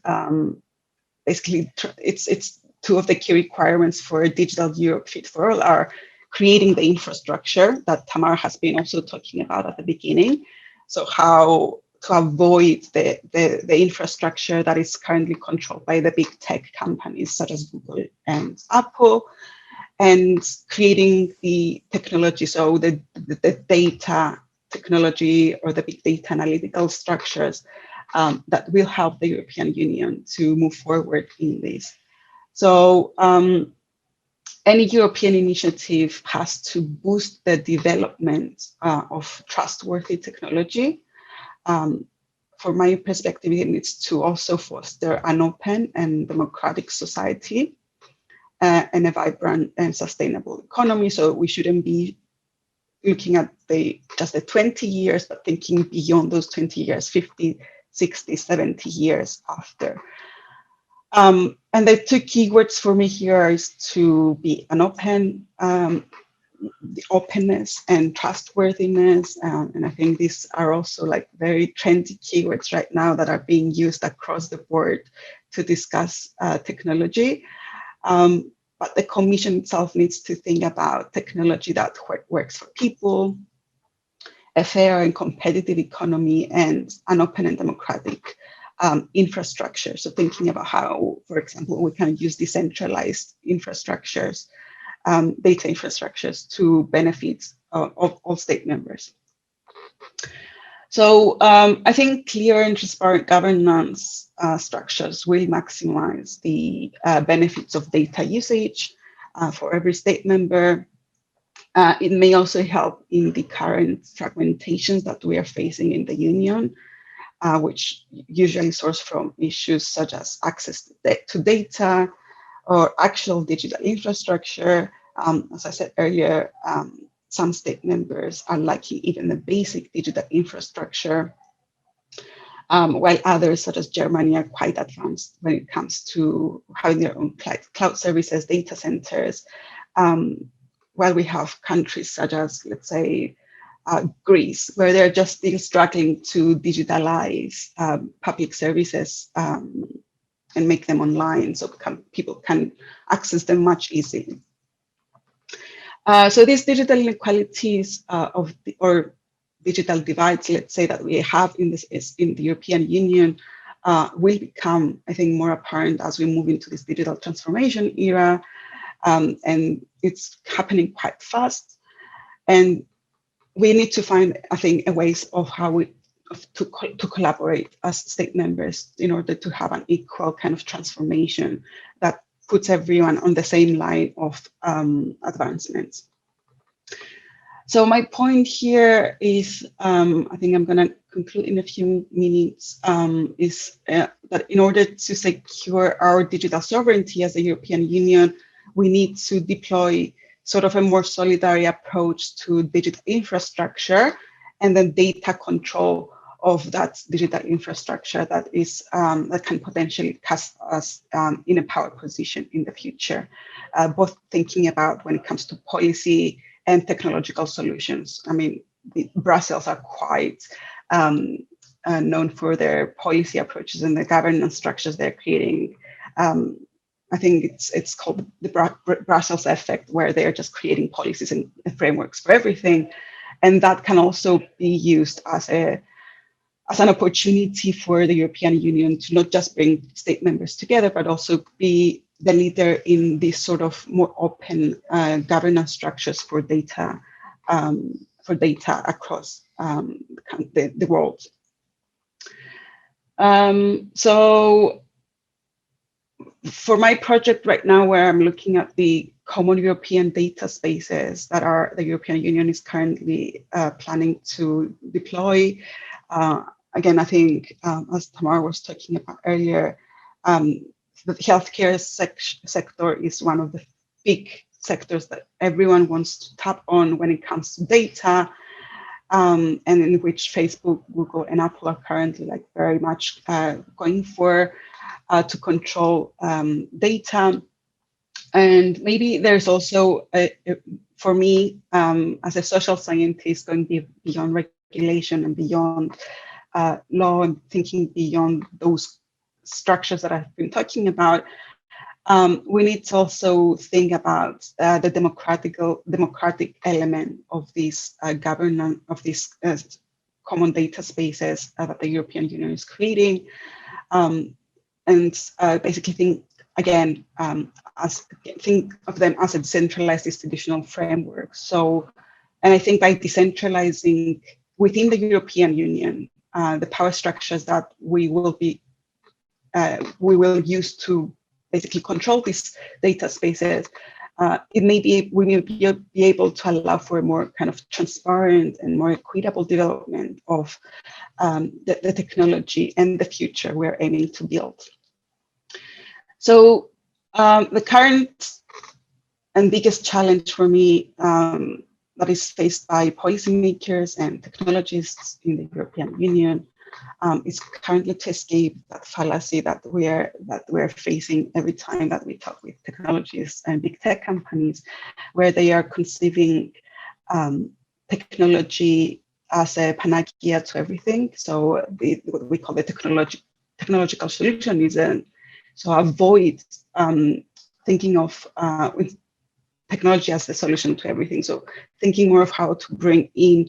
S5: basically, it's two of the key requirements for a digital Europe fit for all are creating the infrastructure that Tamar has been also talking about at the beginning. So how to avoid the infrastructure that is currently controlled by the big tech companies such as Google and Apple, and creating the technology, so the data technology or the big data analytical structures that will help the European Union to move forward in this. So any European initiative has to boost the development of trustworthy technology. From my perspective, it needs to also foster an open and democratic society and a vibrant and sustainable economy. So we shouldn't be looking at just the 20 years, but thinking beyond those 20 years, 50, 60, 70 years after. And the two keywords for me here is to be an open, the openness and trustworthiness. And I think these are also like very trendy keywords right now that are being used across the board to discuss technology. But the Commission itself needs to think about technology that works for people, a fair and competitive economy, and an open and democratic infrastructure. So thinking about how, for example, we can use decentralized infrastructures, data infrastructures to benefit of all state members. So I think clear and transparent governance structures will maximize the benefits of data usage for every state member. It may also help in the current fragmentations that we are facing in the Union, which usually source from issues such as access to data or actual digital infrastructure. As I said earlier, some state members are lacking even the basic digital infrastructure, while others, such as Germany, are quite advanced when it comes to having their own cloud services, data centers, while we have countries such as, let's say, Greece, where they're just still struggling to digitalize public services and make them online so people can access them much easier. So these digital inequalities or digital divides, let's say, that we have in the European Union will become, I think, more apparent as we move into this digital transformation era, and it's happening quite fast. And we need to find, I think, a ways of how to collaborate as state members in order to have an equal kind of transformation that puts everyone on the same line of advancements. So my point here is, I think I'm going to conclude in a few minutes, is that in order to secure our digital sovereignty as a European Union, we need to deploy sort of a more solidary approach to digital infrastructure and then data control of that digital infrastructure that is that can potentially cast us in a power position in the future, both thinking about when it comes to policy and technological solutions. I mean, Brussels are quite known for their policy approaches and the governance structures they're creating. I think it's called the Brussels effect, where they're just creating policies and frameworks for everything. And that can also be used as an opportunity for the European Union to not just bring state members together, but also be the leader in this sort of more open governance structures for data across the world. So for my project right now, where I'm looking at the common European data spaces that the European Union is currently planning to deploy. Again, I think, as Tamar was talking about earlier, the healthcare sector is one of the big sectors that everyone wants to tap on when it comes to data, and in which Facebook, Google, and Apple are currently like very much going for to control data. And maybe there's also, for me, as a social scientist, going beyond regulation and beyond law and thinking beyond those structures that I've been talking about, we need to also think about the democratic element of this governance, of these common data spaces that the European Union is creating, and basically think of them as a decentralized institutional framework. So, and I think by decentralizing within the European Union, the power structures that we will use to basically control these data spaces, we may be able to allow for a more kind of transparent and more equitable development of the technology and the future we're aiming to build. So the current and biggest challenge for me that is faced by policymakers and technologists in the European Union is currently to escape that fallacy that we're facing every time that we talk with technologies and big tech companies, where they are conceiving technology as a panacea to everything. So what we call the technological solutionism. So avoid thinking of with technology as the solution to everything. So thinking more of how to bring in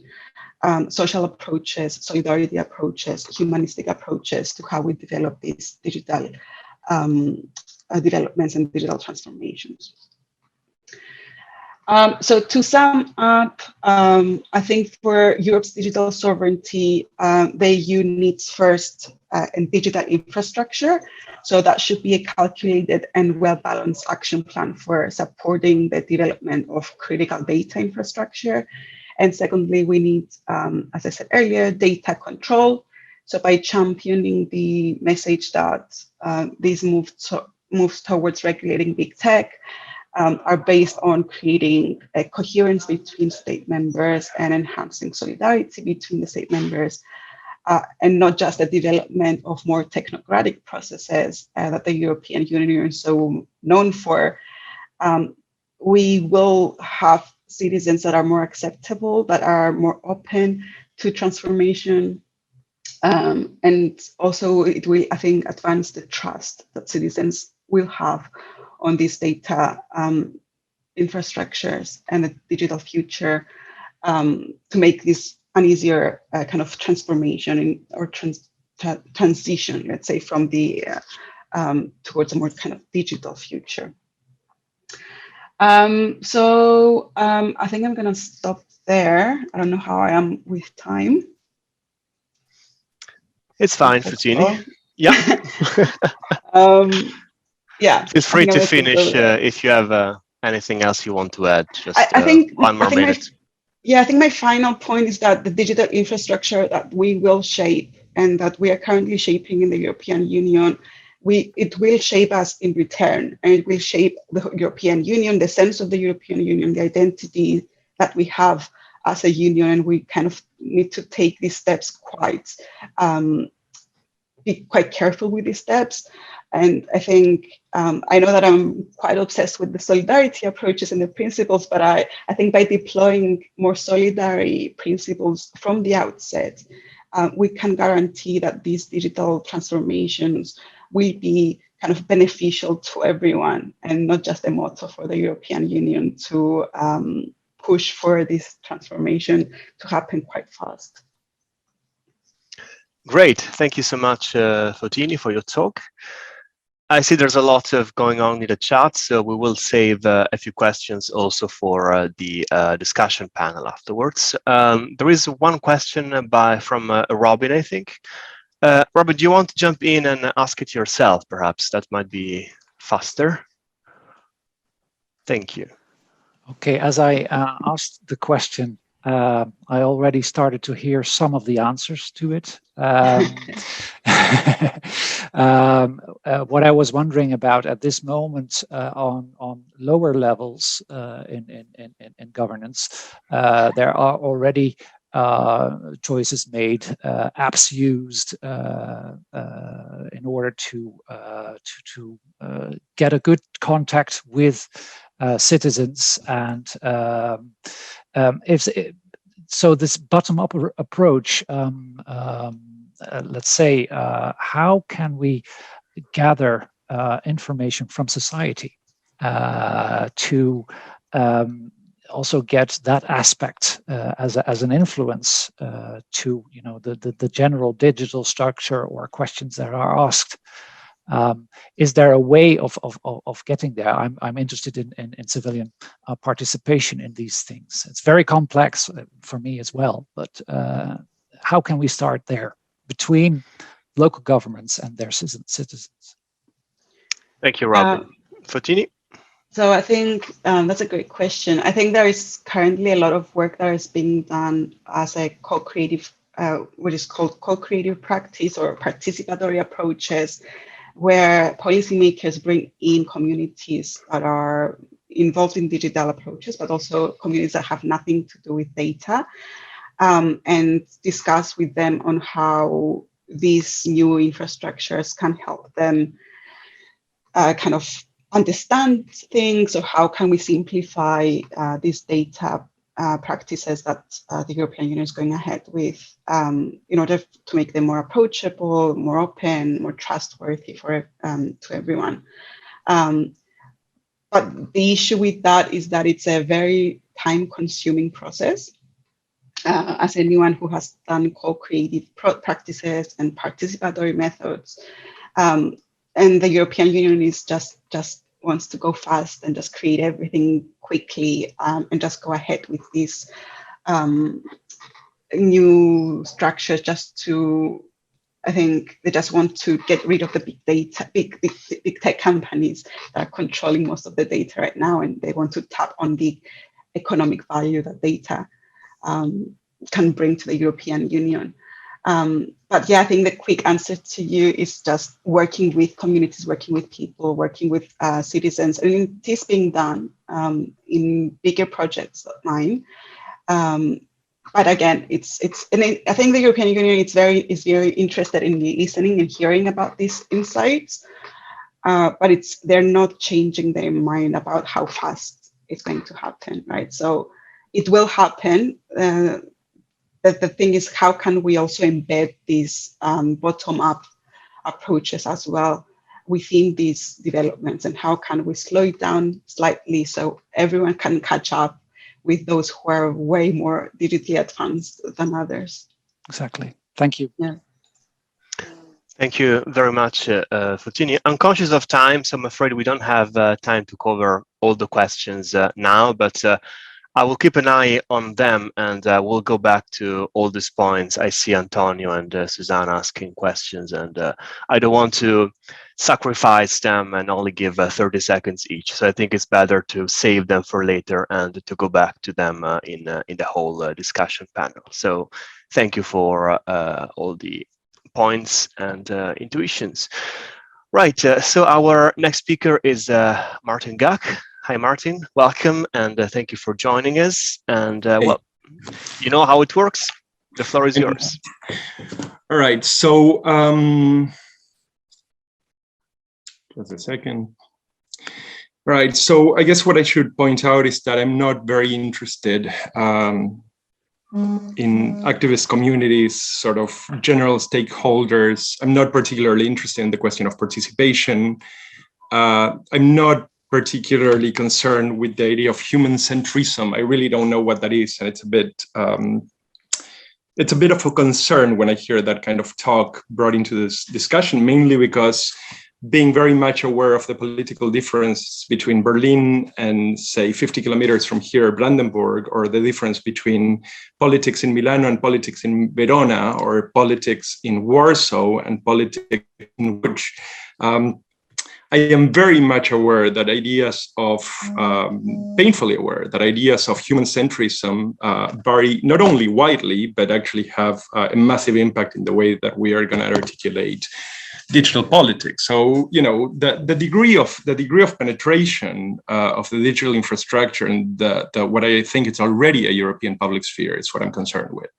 S5: social approaches, solidarity approaches, humanistic approaches to how we develop these digital developments and digital transformations. So to sum up, I think for Europe's digital sovereignty, the EU needs first a digital infrastructure. So that should be a calculated and well-balanced action plan for supporting the development of critical data infrastructure. And secondly, we need, as I said earlier, data control. So by championing the message that these moves towards regulating big tech are based on creating a coherence between state members and enhancing solidarity between the state members, and not just the development of more technocratic processes that the European Union is so known for. We will have citizens that are more acceptable, that are more open to transformation. And also it will, I think, advance the trust that citizens will have on these data infrastructures and the digital future, to make this an easier kind of transformation or transition, let's say, from the towards a more kind of digital future. So I think I'm going to stop there. I don't know how I am with time.
S2: It's fine, Photini. Yeah.
S5: Yeah.
S2: Feel free to finish if you have anything else you want to add. Just
S5: I think
S2: one more minute.
S5: I think my final point is that the digital infrastructure that we will shape and that we are currently shaping in the European Union, it will shape us in return, and it will shape the European Union, the sense of the European Union, the identity that we have as a union, and we kind of need to take these steps be quite careful with these steps. And I think, I know that I'm quite obsessed with the solidarity approaches and the principles, but I think by deploying more solidarity principles from the outset, we can guarantee that these digital transformations will be kind of beneficial to everyone, and not just a motto for the European Union to push for this transformation to happen quite fast.
S2: Great. Thank you so much, Photini, for your talk. I see there's a lot of going on in the chat, so we will save a few questions also for the discussion panel afterwards. There is one question from Robin, I think. Robin, do you want to jump in and ask it yourself, perhaps? That might be faster. Thank you.
S6: Okay, as I asked the question, I already started to hear some of the answers to it. What I was wondering about at this moment on lower levels in governance, there are already choices made, apps used in order to get a good contact with citizens, and so this bottom-up approach, let's say, how can we gather information from society to also get that aspect as an influence to the general digital structure or questions that are asked? Is there a way of getting there? I'm interested in civilian participation in these things. It's very complex for me as well, but how can we start there between local governments and their citizens? Thank you, Robin. Photini?
S5: So I think that's a great question. I think there is currently a lot of work that is being done as a co-creative, what is called co-creative practice or participatory approaches, where policymakers bring in communities that are involved in digital approaches, but also communities that have nothing to do with data, and discuss with them on how these new infrastructures can help them kind of understand things, or how can we simplify these data practices that the European Union is going ahead with in order to make them more approachable, more open, more trustworthy for to everyone. But the issue with that is that it's a very time-consuming process. As anyone who has done co-creative practices and participatory methods, and the European Union is just wants to go fast and just create everything quickly, and just go ahead with these new structures just to, I think they just want to get rid of the big data, big tech companies that are controlling most of the data right now, and they want to tap on the economic value that data can bring to the European Union. But yeah, I think the quick answer to you is just working with communities, working with people, working with citizens, and it is being done in bigger projects of mine. But again, and I think the European Union is very interested in listening and hearing about these insights, but they're not changing their mind about how fast it's going to happen, right? So it will happen. The thing is, how can we also embed these bottom-up approaches as well within these developments, and how can we slow it down slightly so everyone can catch up with those who are way more digitally advanced than others?
S6: Exactly. Thank you.
S5: Yeah.
S2: Thank you very much, Photini. I'm conscious of time, so I'm afraid we don't have time to cover all the questions now, but I will keep an eye on them, and we'll go back to all these points. I see Antonio and Susanna asking questions, and I don't want to sacrifice them and only give 30 seconds each. So I think it's better to save them for later and to go back to them in the whole discussion panel. So thank you for all the points and intuitions. Right, so our next speaker is Martin Gach. Hi, Martin. Welcome, and thank you for joining us. And well, you know how it works. The floor is yours.
S4: All right. So just a second. Right. So I guess what I should point out is that I'm not very interested in activist communities, sort of general stakeholders. I'm not particularly interested in the question of participation. I'm not particularly concerned with the idea of human centrism. I really don't know what that is, and it's a bit of a concern when I hear that kind of talk brought into this discussion, mainly because being very much aware of the political difference between Berlin and, say, 50 kilometers from here, Brandenburg, or the difference between politics in Milano and politics in Verona, or politics in Warsaw and politics in Łódź. I am very much aware that painfully aware that ideas of human centrism vary not only widely, but actually have a massive impact in the way that we are going to articulate digital politics. So, you know, the degree of penetration of the digital infrastructure and what I think it's already a European public sphere is what I'm concerned with.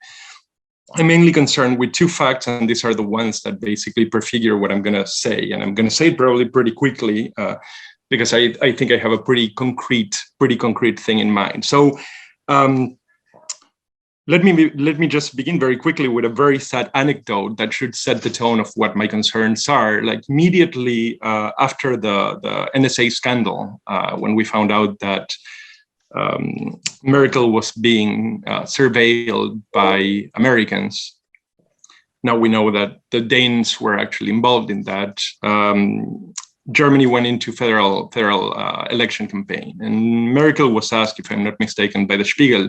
S4: I'm mainly concerned with two facts, and these are the ones that basically prefigure what I'm going to say. And I'm going to say it probably pretty quickly because I think I have a pretty concrete thing in mind. So let me just begin very quickly with a very sad anecdote that should set the tone of what my concerns are. Like immediately after the NSA scandal, when we found out that Merkel was being surveilled by Americans. Now we know that the Danes were actually involved in that. Germany went into federal election campaign, and Merkel was asked, if I'm not mistaken, by the Spiegel,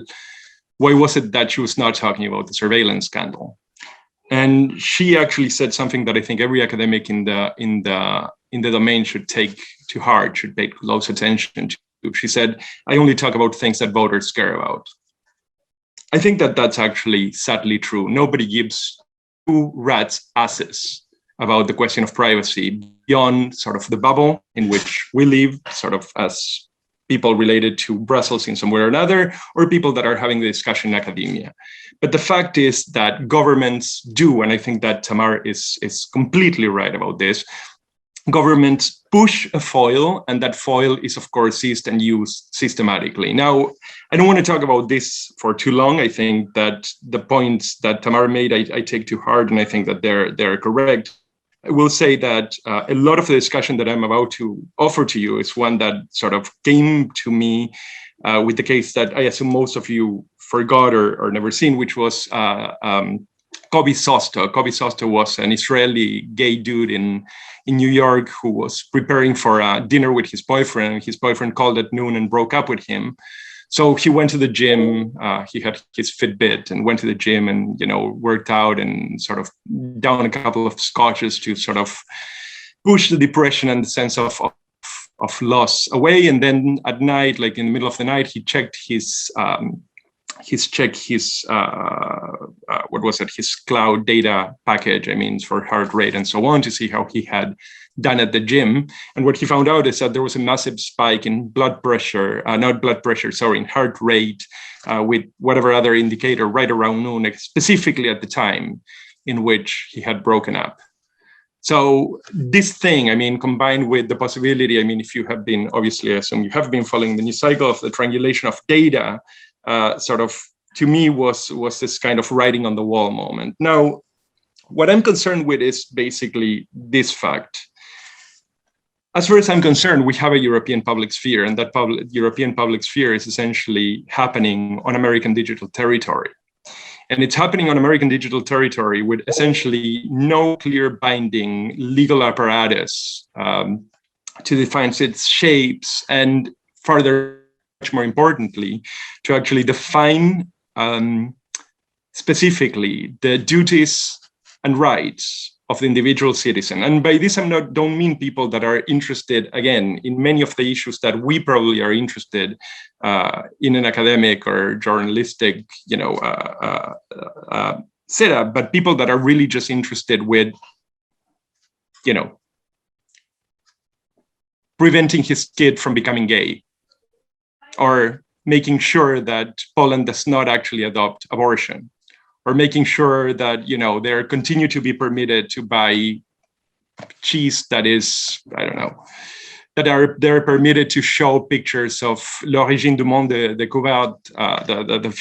S4: why was it that she was not talking about the surveillance scandal? And she actually said something that I think every academic in the domain should take to heart, should pay close attention to. She said, I only talk about things that voters care about. I think that that's actually sadly true. Nobody gives two rats' asses about the question of privacy beyond sort of the bubble in which we live, sort of as people related to Brussels in some way or another, or people that are having the discussion in academia. But the fact is that governments do, and I think that Tamar is completely right about this, governments push a foil, and that foil is, of course, seized and used systematically. Now, I don't want to talk about this for too long. I think that the points that Tamar made, I take to heart, and I think that they're correct. I will say that a lot of the discussion that I'm about to offer to you is one that sort of came to me with the case that I assume most of you forgot or never seen, which was Kobi Sosto. Kobi Sosto was an Israeli gay dude in New York who was preparing for a dinner with his boyfriend. His boyfriend called at noon and broke up with him. So he went to the gym, he had his Fitbit and went to the gym and, worked out and sort of down a couple of scotches to sort of push the depression and the sense of loss away. And then at night, like in the middle of the night, he checked his cloud data package, for heart rate and so on, to see how he had done at the gym. And what he found out is that there was a massive spike in in heart rate with whatever other indicator right around noon, specifically at the time in which he had broken up. So this thing, combined with the possibility, if you have been, obviously, I assume you have been following the news cycle of the triangulation of data, sort of, to me, was this kind of writing on the wall moment. Now, what I'm concerned with is basically this fact. As far as I'm concerned, we have a European public sphere, and that European public sphere is essentially happening on American digital territory. And it's happening on American digital territory with essentially no clear binding legal apparatus to define its shapes, and further, much more importantly, to actually define specifically the duties and rights of the individual citizen. And by this, don't mean people that are interested, again, in many of the issues that we probably are interested in an academic or journalistic, setup, but people that are really just interested with, preventing his kid from becoming gay, or making sure that Poland does not actually adopt abortion, or making sure that, they continue to be permitted to buy cheese that is, that they're permitted to show pictures of l'origine du monde découverte, the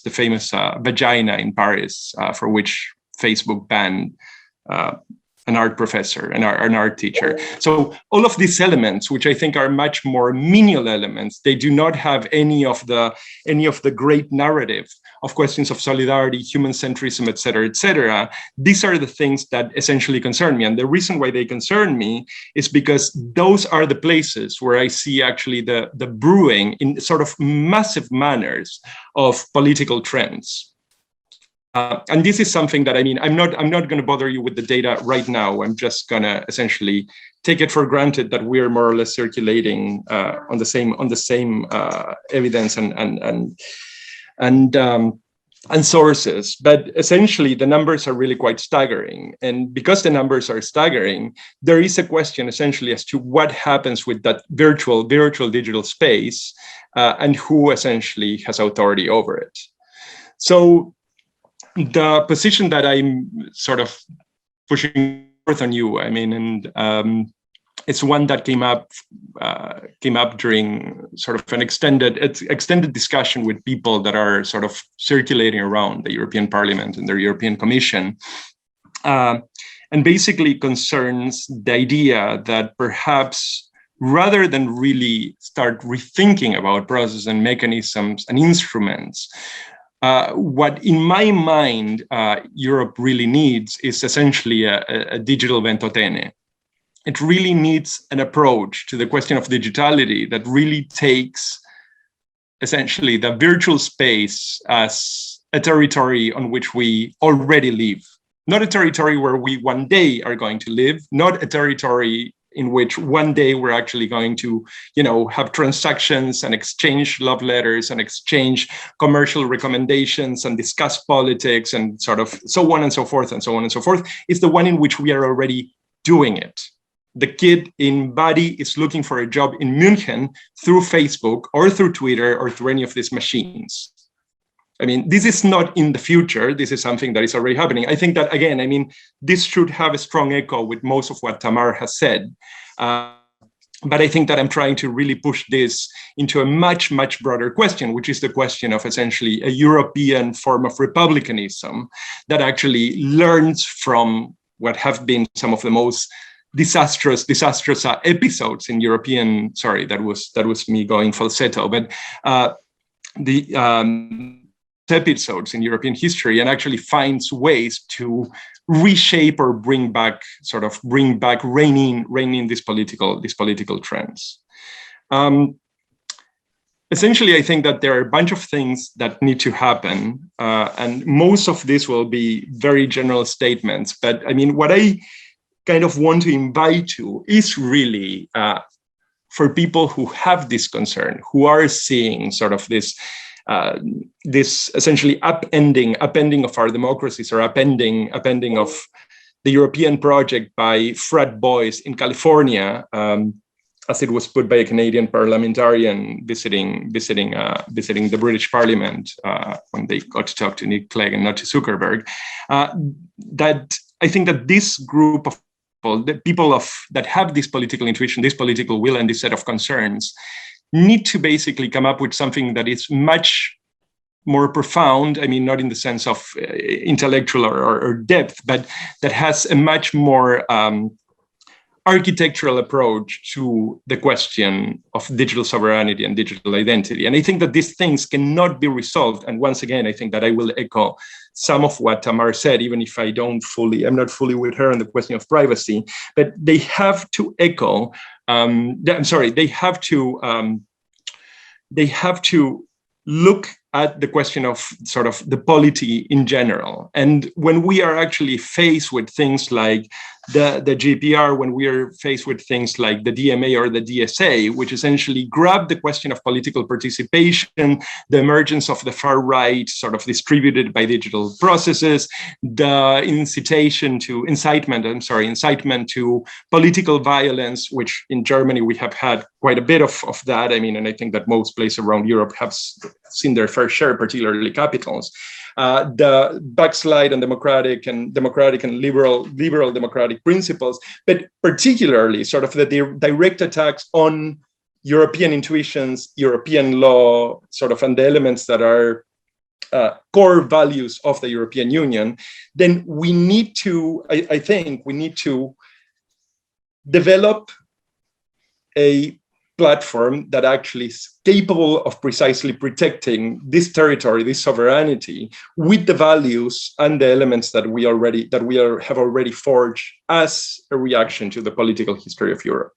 S4: famous vagina in Paris, for which Facebook banned an art professor, an art teacher. So all of these elements, which I think are much more menial elements, they do not have any of the great narrative of questions of solidarity, human centrism, et cetera. These are the things that essentially concern me. And the reason why they concern me is because those are the places where I see actually the brewing in sort of massive manners of political trends. And this is something that, I'm not going to bother you with the data right now. I'm just going to essentially take it for granted that we're more or less circulating on the same evidence and sources. But essentially, the numbers are really quite staggering. And because the numbers are staggering, there is a question essentially as to what happens with that virtual digital space and who essentially has authority over it. So the position that I'm sort of pushing forth on you, it's one that came up during sort of an extended discussion with people that are sort of circulating around the European Parliament and the European Commission, and basically concerns the idea that perhaps rather than really start rethinking about processes and mechanisms and instruments, what in my mind Europe really needs is essentially a digital ventotene. It really needs an approach to the question of digitality that really takes essentially the virtual space as a territory on which we already live, not a territory where we one day are going to live, not a territory in which one day we're actually going to, have transactions and exchange love letters and exchange commercial recommendations and discuss politics and sort of so on and so forth and so on and so forth. It's the one in which we are already doing it. the kid in Bari is looking for a job in München through Facebook or through Twitter or through any of these machines. I mean, this is not in the future. This is something that is already happening. I think that, again, I mean, this should have a strong echo with most of what Tamar has said. But I think that I'm trying to really push this into a much, much broader question, which is the question of essentially a European form of republicanism that actually learns from what have been some of the most disastrous episodes in European, sorry, that was me going falsetto, but episodes in European history, and actually finds ways to reshape or bring back rein in these political trends. Essentially, I think that there are a bunch of things that need to happen, and most of this will be very general statements. But I mean, what I kind of want to invite to is really for people who have this concern, who are seeing sort of this essentially upending of our democracies, or upending of the European project by frat boys in California, as it was put by a Canadian parliamentarian visiting the British Parliament when they got to talk to Nick Clegg and not to Zuckerberg. That I think that this group of people, the people that have this political intuition, this political will, and this set of concerns, need to basically come up with something that is much more profound. I mean, not in the sense of intellectual or depth, but that has a much more architectural approach to the question of digital sovereignty and digital identity. And I think that these things cannot be resolved. And once again, I think that I will echo some of what Tamar said, even if I'm not fully with her on the question of privacy, but they have to echo, they have to look at the question of sort of the polity in general. And when we are actually faced with things like the GDPR, when we are faced with things like the DMA or the DSA, which essentially grab the question of political participation, the emergence of the far right, sort of distributed by digital processes, the incitement to political violence, which in Germany we have had quite a bit of that. I mean, and I think that most places around Europe have seen their fair share, particularly capitals. The backslide on democratic and liberal democratic principles, but particularly sort of the direct attacks on European intuitions, European law, sort of, and the elements that are core values of the European Union, then we need to, I think we need to develop a platform that actually is capable of precisely protecting this territory, this sovereignty, with the values and the elements that we have already forged as a reaction to the political history of Europe.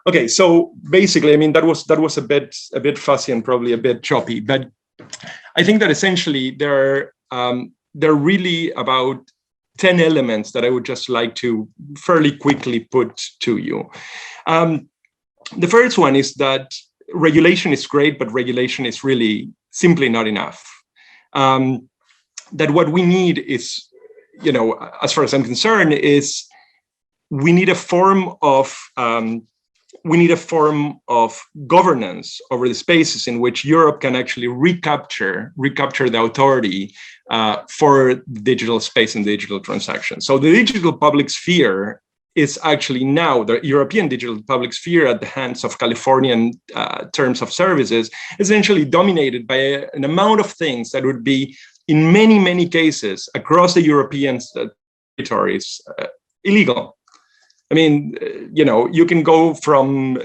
S4: Okay, so basically, I mean, that was a bit fuzzy and probably a bit choppy, but I think that essentially there are really about 10 elements that I would just like to fairly quickly put to you. The first one is that regulation is great, but regulation is really simply not enough. That what we need is, as far as I'm concerned, is we need a form of governance over the spaces in which Europe can actually recapture the authority for digital space and digital transactions. So the digital public sphere is actually now the European digital public sphere at the hands of Californian terms of services, essentially dominated by an amount of things that would be, in many, many cases across the European territories, illegal. I mean, you can go from,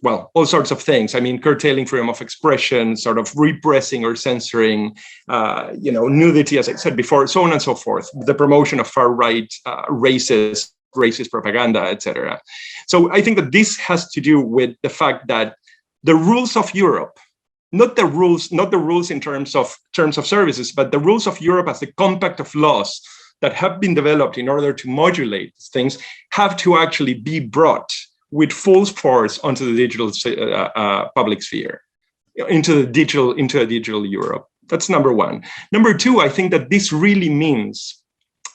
S4: all sorts of things. I mean, curtailing freedom of expression, sort of repressing or censoring, nudity, as I said before, so on and so forth, the promotion of far-right racist propaganda, etc. So I think that this has to do with the fact that the rules of Europe, not the rules in terms of services, but the rules of Europe as a compact of laws that have been developed in order to modulate things, have to actually be brought with full force onto the digital public sphere, into a digital Europe. That's number one. Number two, I think that this really means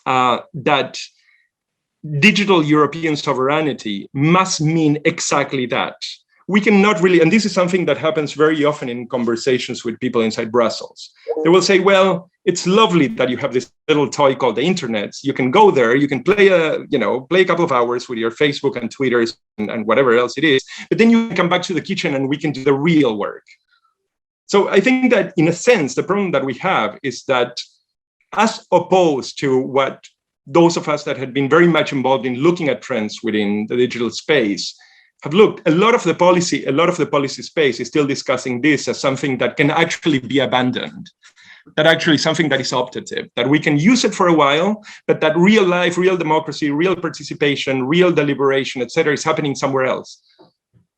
S4: that digital European sovereignty must mean exactly that. We cannot really, and this is something that happens very often in conversations with people inside Brussels. They will say, well, it's lovely that you have this little toy called the internet. You can go there, you can play a couple of hours with your Facebook and Twitters and whatever else it is, but then you can come back to the kitchen and we can do the real work. So I think that in a sense, the problem that we have is that as opposed to what those of us that had been very much involved in looking at trends within the digital space have looked, a lot of the policy space is still discussing this as something that can actually be abandoned, that actually something that is optative, that we can use it for a while, but that real life, real democracy, real participation, real deliberation, etc., is happening somewhere else.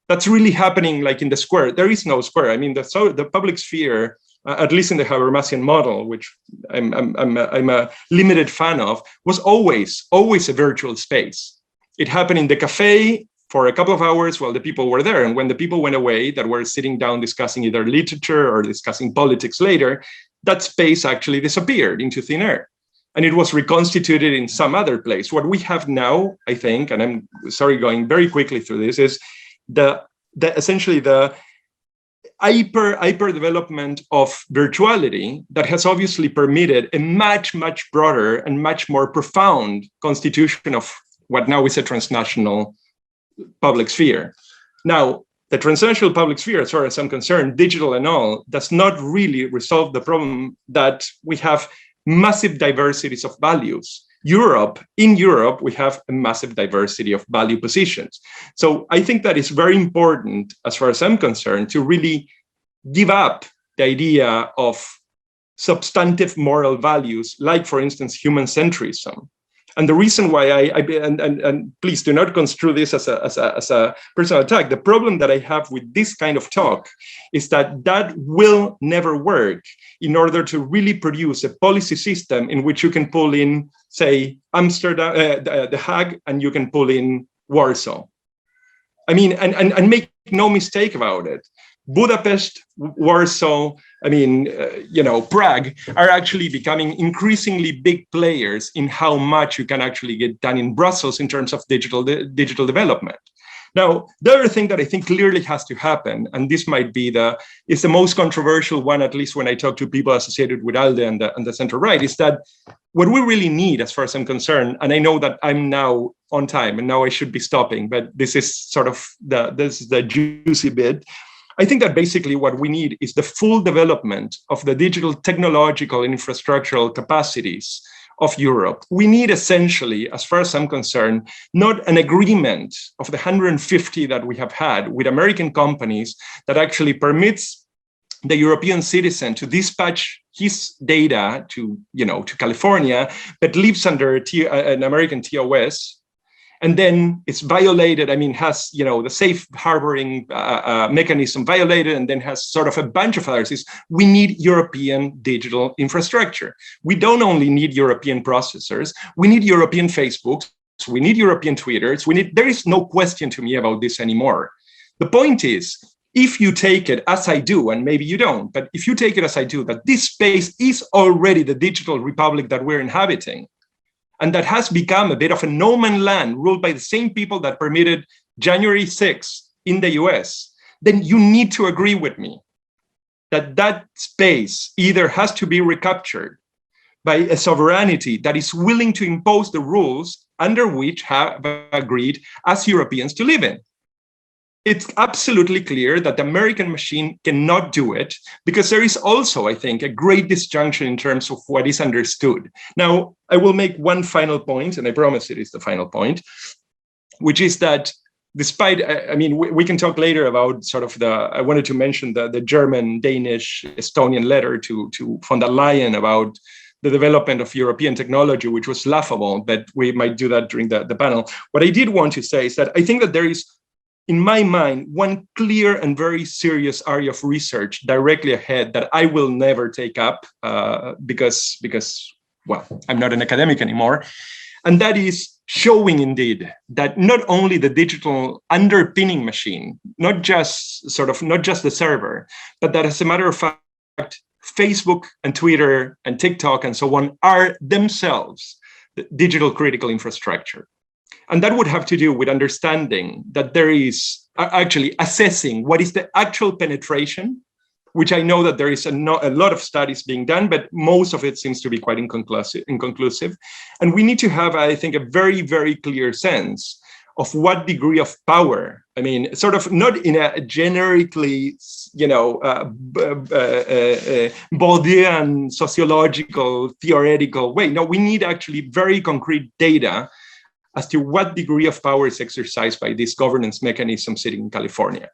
S4: That's really happening like in the square. There is no square. I mean, the public sphere, at least in the Habermasian model, which I'm a limited fan of, was always a virtual space. It happened in the cafe for a couple of hours while the people were there. And when the people went away that were sitting down discussing either literature or discussing politics later, that space actually disappeared into thin air. And it was reconstituted in some other place. What we have now, I think, and I'm sorry going very quickly through this, is essentially the hyper development of virtuality that has obviously permitted a much broader and much more profound constitution of what now is a transnational public sphere. Now, the transnational public sphere, as far as I'm concerned, digital and all, does not really resolve the problem that we have massive diversities of values. In Europe, we have a massive diversity of value positions. So I think that it's very important, as far as I'm concerned, to really give up the idea of substantive moral values, like, for instance, human centrism. And the reason why and please do not construe this as a personal attack. The problem that I have with this kind of talk is that will never work in order to really produce a policy system in which you can pull in, say, Amsterdam, The Hague, and you can pull in Warsaw. I mean, and make no mistake about it. Budapest, Warsaw, Prague are actually becoming increasingly big players in how much you can actually get done in Brussels in terms of digital development. Now, the other thing that I think clearly has to happen, and this might be the most controversial one, at least when I talk to people associated with ALDE and the center right, is that what we really need, as far as I'm concerned, and I know that I'm now on time and now I should be stopping, but this is sort of the juicy bit. I think that basically what we need is the full development of the digital technological and infrastructural capacities of Europe. We need essentially, as far as I'm concerned, not an agreement of the 150 that we have had with American companies that actually permits the European citizen to dispatch his data to California, but lives under an American TOS. And then it's violated, has, the safe harboring mechanism violated, and then has sort of a bunch of others. We need European digital infrastructure. We don't only need European processors, we need European Facebooks, we need European Twitters, there is no question to me about this anymore. The point is, if you take it as I do, and maybe you don't, but if you take it as I do, that this space is already the digital republic that we're inhabiting, and that has become a bit of a no man's land ruled by the same people that permitted January 6th in the US, then you need to agree with me that space either has to be recaptured by a sovereignty that is willing to impose the rules under which have agreed as Europeans to live in. It's absolutely clear that the American machine cannot do it because there is also, I think, a great disjunction in terms of what is understood. Now, I will make one final point, and I promise it is the final point, which is that despite, we can talk later about sort of I wanted to mention the German, Danish, Estonian letter to von der Leyen about the development of European technology, which was laughable, but we might do that during the panel. What I did want to say is that I think that there is, in my mind, one clear and very serious area of research directly ahead that I will never take up because, I'm not an academic anymore. And that is showing indeed that not only the digital underpinning machine, not just the server, but that as a matter of fact, Facebook and Twitter and TikTok and so on are themselves the digital critical infrastructure. And that would have to do with understanding that there is actually assessing what is the actual penetration, which I know that there is a lot of studies being done, but most of it seems to be quite inconclusive. And we need to have, I think, a very, very clear sense of what degree of power, I mean, sort of not in a generically, Baudian sociological, theoretical way. No, we need actually very concrete data as to what degree of power is exercised by this governance mechanism sitting in California.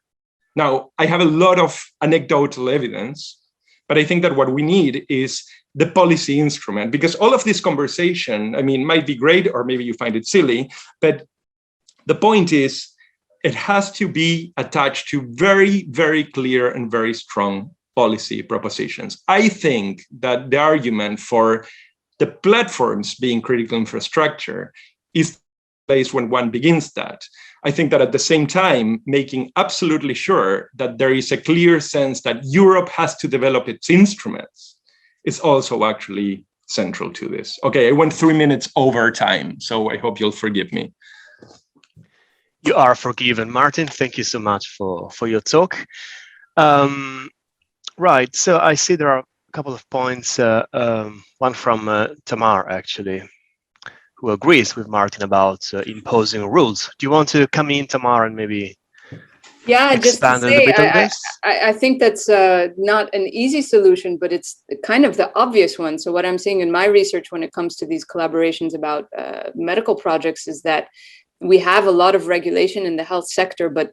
S4: Now, I have a lot of anecdotal evidence, but I think that what we need is the policy instrument, because all of this conversation, I mean, might be great, or maybe you find it silly, but the point is, it has to be attached to very, very clear and very strong policy propositions. I think that the argument for the platforms being critical infrastructure is place when one begins that. I think that at the same time, making absolutely sure that there is a clear sense that Europe has to develop its instruments is also actually central to this. Okay, I went 3 minutes over time, so I hope you'll forgive me.
S2: You are forgiven, Martin. Thank you so much for your talk. Right, so I see there are a couple of points, one from Tamar, actually, who agrees with Martin about imposing rules. Do you want to come in, Tamar, and maybe expand a little bit on this?
S3: I think that's not an easy solution, but it's kind of the obvious one. So what I'm seeing in my research when it comes to these collaborations about medical projects is that we have a lot of regulation in the health sector, but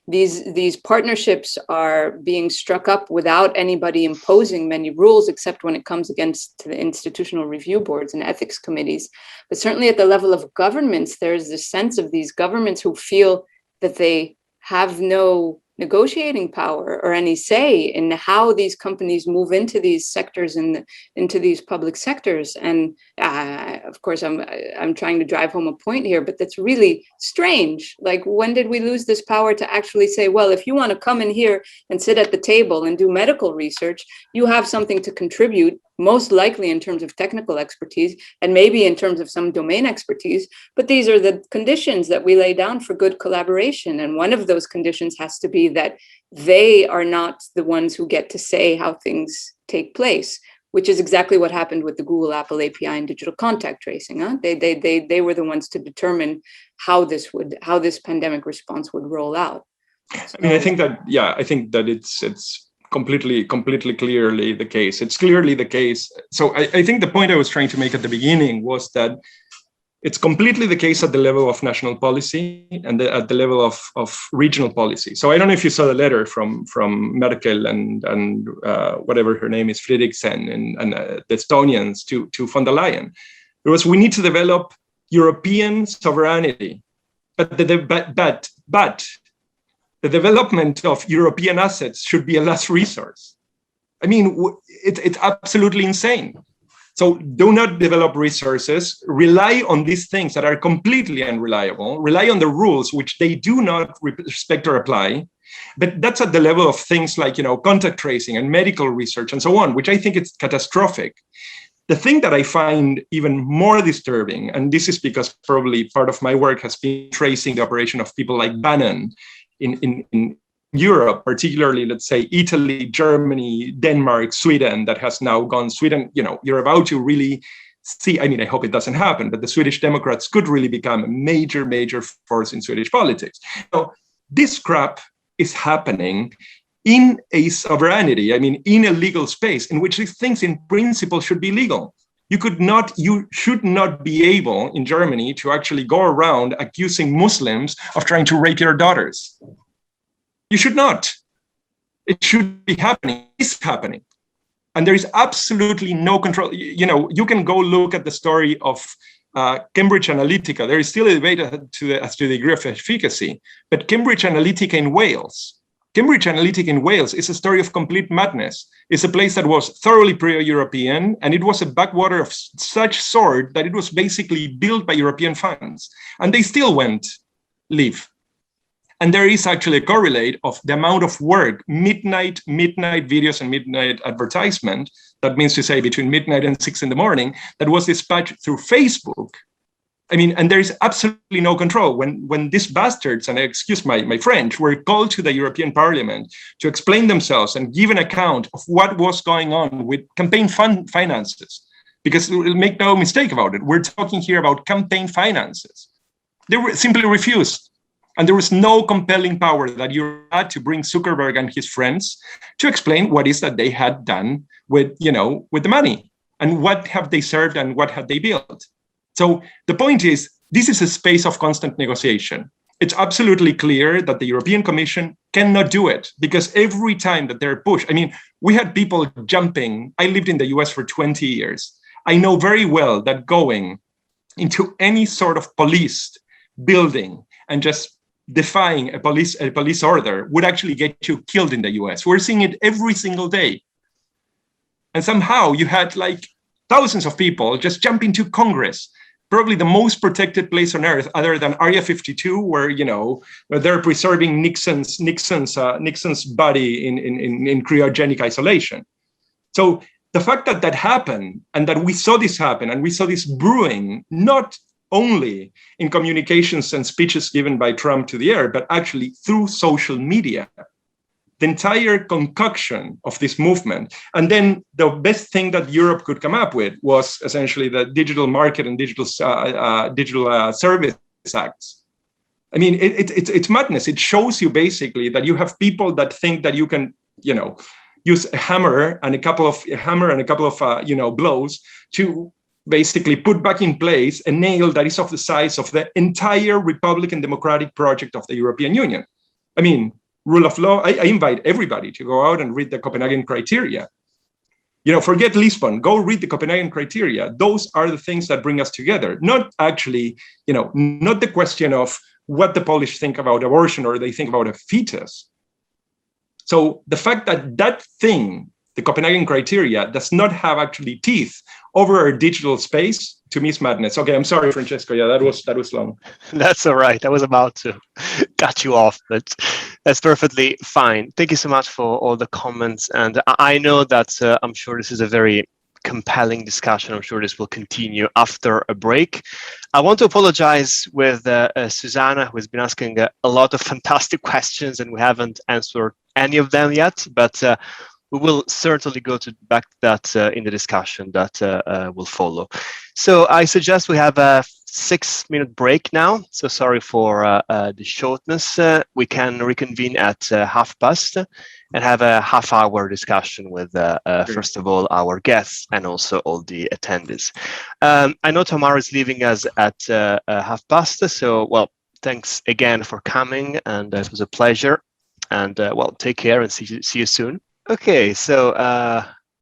S3: these partnerships are being struck up without anybody imposing many rules, except when it comes against the institutional review boards and ethics committees. But certainly at the level of governments, there's this sense of these governments who feel that they have no negotiating power or any say in how these companies move into these sectors and into these public sectors. And of course, I'm trying to drive home a point here, but that's really strange. Like, when did we lose this power to actually say, well, if you want to come in here and sit at the table and do medical research, you have something to contribute, most likely in terms of technical expertise and maybe in terms of some domain expertise. But these are the conditions that we lay down for good collaboration. And one of those conditions has to be that they are not the ones who get to say how things take place, which is exactly what happened with the Google Apple API and digital contact tracing. They were the ones to determine how this pandemic response would roll out. So,
S4: I mean, I think that it's completely clearly the case. It's clearly the case. So I think the point I was trying to make at the beginning was that it's completely the case at the level of national policy and at the level of regional policy. So I don't know if you saw the letter from Merkel and whatever her name is, Frederiksen and the Estonians to von der Leyen. It was, we need to develop European sovereignty, but the development of European assets should be a last resource. I mean, it's absolutely insane. So do not develop resources, rely on these things that are completely unreliable, rely on the rules which they do not respect or apply. But that's at the level of things like, contact tracing and medical research and so on, which I think is catastrophic. The thing that I find even more disturbing, and this is because probably part of my work has been tracing the operation of people like Bannon in Europe, particularly, let's say, Italy, Germany, Denmark, Sweden, that has now gone, Sweden, you're about to really see, I mean, I hope it doesn't happen, but the Swedish Democrats could really become a major, major force in Swedish politics. So this crap is happening in a sovereignty, I mean, in a legal space in which these things in principle should be legal. You should not be able in Germany to actually go around accusing Muslims of trying to rape your daughters. You should not. It should be happening. It's happening. And there is absolutely no control. You can go look at the story of Cambridge Analytica. There is still a debate as to the degree of efficacy. But Cambridge Analytica in Wales is a story of complete madness. It's a place that was thoroughly pro-European, and it was a backwater of such sort that it was basically built by European funds. And they still went live. And there is actually a correlate of the amount of work, midnight videos and midnight advertisement, that means to say between midnight and 6 a.m, that was dispatched through Facebook I mean, and there is absolutely no control. When these bastards, and excuse my French, were called to the European Parliament to explain themselves and give an account of what was going on with campaign finances, because make no mistake about it, we're talking here about campaign finances. They were simply refused. And there was no compelling power that you had to bring Zuckerberg and his friends to explain what is that they had done with, with the money, and what have they served and what have they built. So the point is, this is a space of constant negotiation. It's absolutely clear that the European Commission cannot do it, because every time that they're pushed, I mean, we had people jumping. I lived in the US for 20 years. I know very well that going into any sort of policed building and just defying a police order would actually get you killed in the US. We're seeing it every single day. And somehow you had like thousands of people just jump into Congress, probably the most protected place on earth, other than Area 52, where where they're preserving Nixon's body in cryogenic isolation. So the fact that that happened, and that we saw this happen, and we saw this brewing, not only in communications and speeches given by Trump to the air, but actually through social media, the entire concoction of this movement. And then the best thing that Europe could come up with was essentially the Digital Market and Digital Service Acts. I mean, it's madness. It shows you basically that you have people that think that you can, use a hammer and a couple of blows to basically put back in place a nail that is of the size of the entire Republican democratic project of the European Union. I mean, rule of law, I invite everybody to go out and read the Copenhagen criteria. Forget Lisbon, go read the Copenhagen criteria. Those are the things that bring us together, not actually, not the question of what the Polish think about abortion or they think about a fetus. So the fact that that thing, the Copenhagen criteria, does not have actually teeth over our digital space, to me is madness. Okay, I'm sorry, Francesco. Yeah, that was long.
S2: That's all right. I was about to cut you off, but that's perfectly fine. Thank you so much for all the comments. And I know that I'm sure this is a very compelling discussion. I'm sure this will continue after a break. I want to apologize with Susanna, who has been asking a lot of fantastic questions, and we haven't answered any of them yet, but we will certainly go back to that in the discussion that will follow. So I suggest we have a 6-minute break now. So sorry for the shortness. We can reconvene at 12:30 and have a half-hour discussion with, first of all, our guests and also all the attendees. I know Tamar is leaving us at 12:30. So, well, thanks again for coming, and it was a pleasure. And, well, take care and see you soon. Okay, so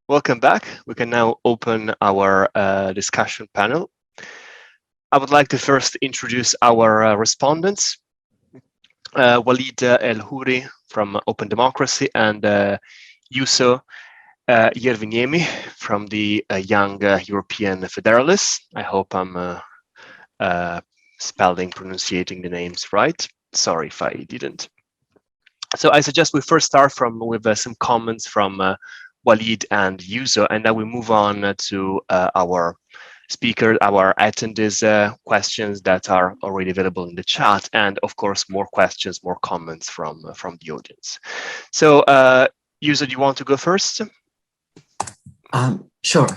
S2: welcome back. We can now open our discussion panel. I would like to first introduce our respondents. Walid El-Houri from openDemocracy, and Juuso Järviniemi from the Young European Federalists. I hope I'm pronunciating the names right. Sorry if I didn't. So I suggest we first start with some comments from Walid and Juuso, and then we move on to our speakers, our attendees' questions that are already available in the chat, and of course more questions, more comments from the audience. So Juuso, do you want to go first?
S7: Sure.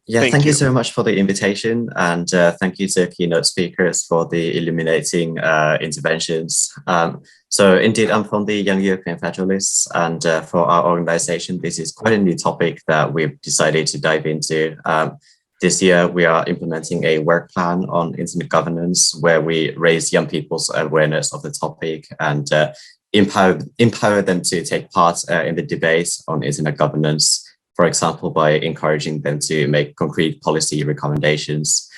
S7: Yeah, thank you so much for the invitation, and thank you to keynote speakers for the illuminating interventions. So indeed, I'm from the Young European Federalists, and for our organization, this is quite a new topic that we've decided to dive into. This year, we are implementing a work plan on internet governance, where we raise young people's awareness of the topic and empower them to take part in the debate on internet governance, for example, by encouraging them to make concrete policy recommendations.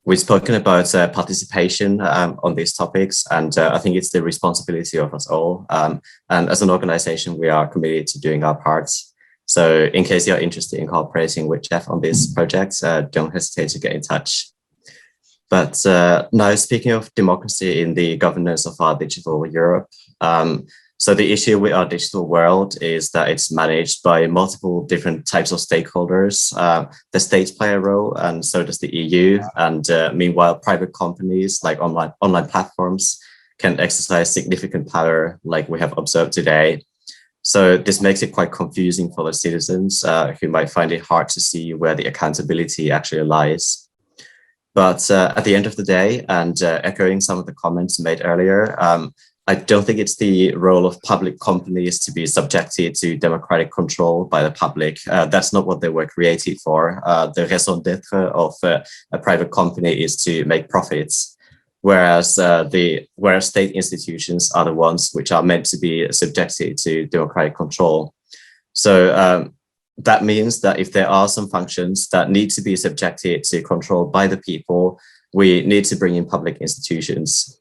S7: We've spoken about participation on these topics, and I think it's the responsibility of us all. And as an organization, we are committed to doing our parts. So in case you're interested in cooperating with Jeff on this project, don't hesitate to get in touch. But now, speaking of democracy in the governance of our digital Europe, So the issue with our digital world is that it's managed by multiple different types of stakeholders. The states play a role, and so does the EU. And meanwhile, private companies like online platforms can exercise significant power, like we have observed today. So this makes it quite confusing for the citizens who might find it hard to see where the accountability actually lies. But at the end of the day, and echoing some of the comments made earlier, I don't think it's the role of public companies to be subjected to democratic control by the public. That's not what they were created for. The raison d'etre of a private company is to make profits, whereas state institutions are the ones which are meant to be subjected to democratic control. So that means that if there are some functions that need to be subjected to control by the people, we need to bring in public institutions.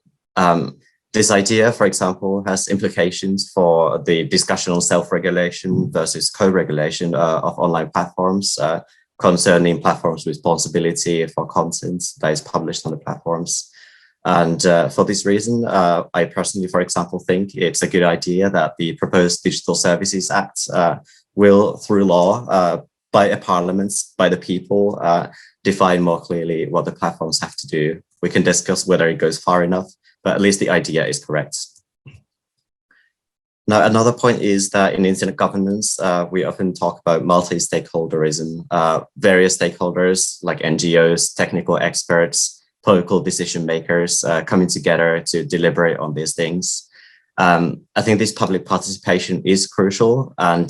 S7: This idea, for example, has implications for the discussion on self-regulation versus co-regulation of online platforms concerning platforms' responsibility for content that is published on the platforms. And for this reason, I personally, for example, think it's a good idea that the proposed Digital Services Act will, through law, by a parliament, by the people, define more clearly what the platforms have to do. We can discuss whether it goes far enough, but at least the idea is correct. Now, another point is that in internet governance, we often talk about multi-stakeholderism, various stakeholders like NGOs, technical experts, political decision makers coming together to deliberate on these things. I think this public participation is crucial, and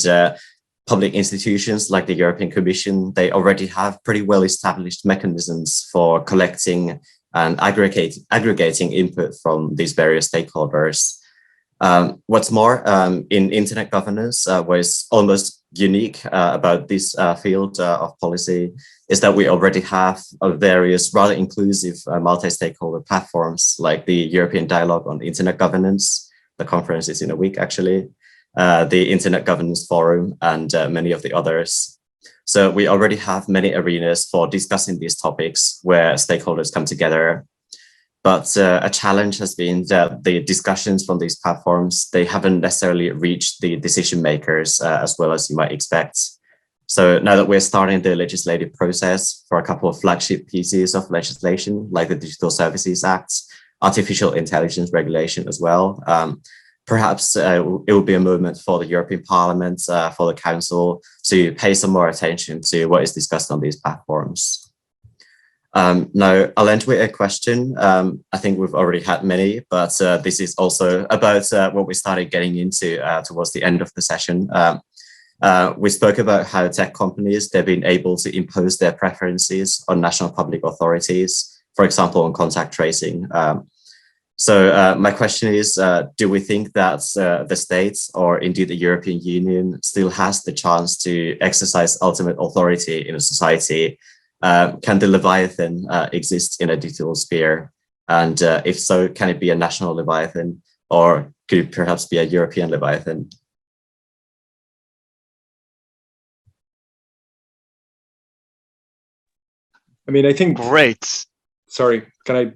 S7: public institutions like the European Commission, they already have pretty well established mechanisms for collecting and aggregating input from these various stakeholders. What's more, in internet governance, what is almost unique about this field of policy is that we already have various rather inclusive multi-stakeholder platforms like the European Dialogue on Internet Governance. The conference is in a week, actually. The Internet Governance Forum, and many of the others. So we already have many arenas for discussing these topics where stakeholders come together. But a challenge has been that the discussions from these platforms, they haven't necessarily reached the decision makers as well as you might expect. So now that we're starting the legislative process for a couple of flagship pieces of legislation, like the Digital Services Act, artificial intelligence regulation as well, perhaps it will be a moment for the European Parliament, for the Council to pay some more attention to what is discussed on these platforms. Now, I'll end with a question. I think we've already had many, but this is also about what we started getting into towards the end of the session. We spoke about how tech companies, they've been able to impose their preferences on national public authorities, for example, on contact tracing. So my question is, do we think that the states or indeed the European Union still has the chance to exercise ultimate authority in a society? Can the Leviathan exist in a digital sphere? And if so, can it be a national Leviathan, or could it perhaps be a European Leviathan?
S4: I mean, I think...
S2: Great.
S4: Sorry, should I?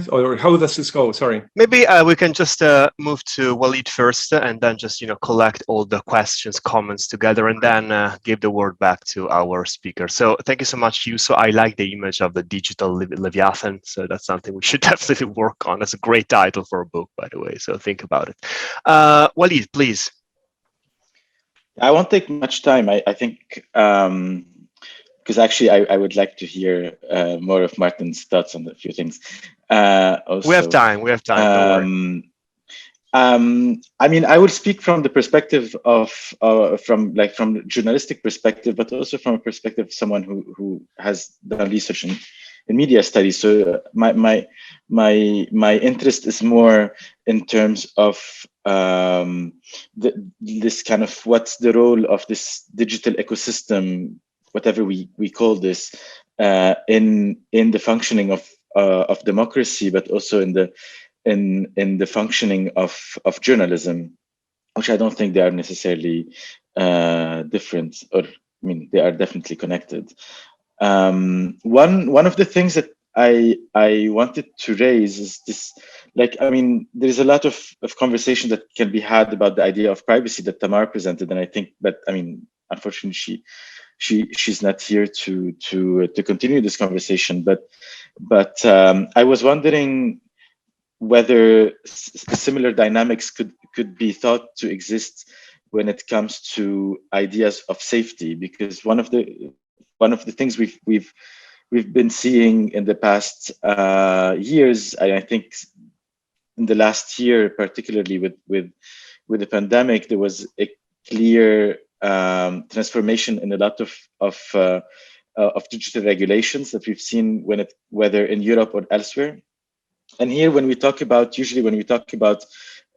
S4: Or how does this go? Sorry.
S2: Maybe we can just move to Walid first, and then just collect all the questions, comments together, and then give the word back to our speaker. So thank you so much, Juuso. I like the image of the digital Leviathan, so that's something we should definitely work on. It's a great title for a book, by the way. So think about it. Walid, please.
S8: I won't take much time. I think. Because actually, I would like to hear more of Martin's thoughts on a few things. Also,
S2: we have time. Don't worry.
S8: I mean, I will speak from the perspective of from journalistic perspective, but also from a perspective of someone who has done research in media studies. So my interest is more in terms of this kind of what's the role of this digital ecosystem, whatever we call this, in the functioning of democracy, but also in the functioning of journalism, which I don't think they are necessarily different, or I mean they are definitely connected. One of the things that I wanted to raise is this, like, I mean, there's a lot of conversation that can be had about the idea of privacy that Tamar presented, and I think, but I mean, unfortunately, she's not here to continue this conversation. But I was wondering whether similar dynamics could be thought to exist when it comes to ideas of safety, because one of the things we've been seeing in the past years, I think in the last year, particularly with the pandemic, there was a clear transformation in a lot of digital regulations that we've seen whether in Europe or elsewhere. And here, usually when we talk about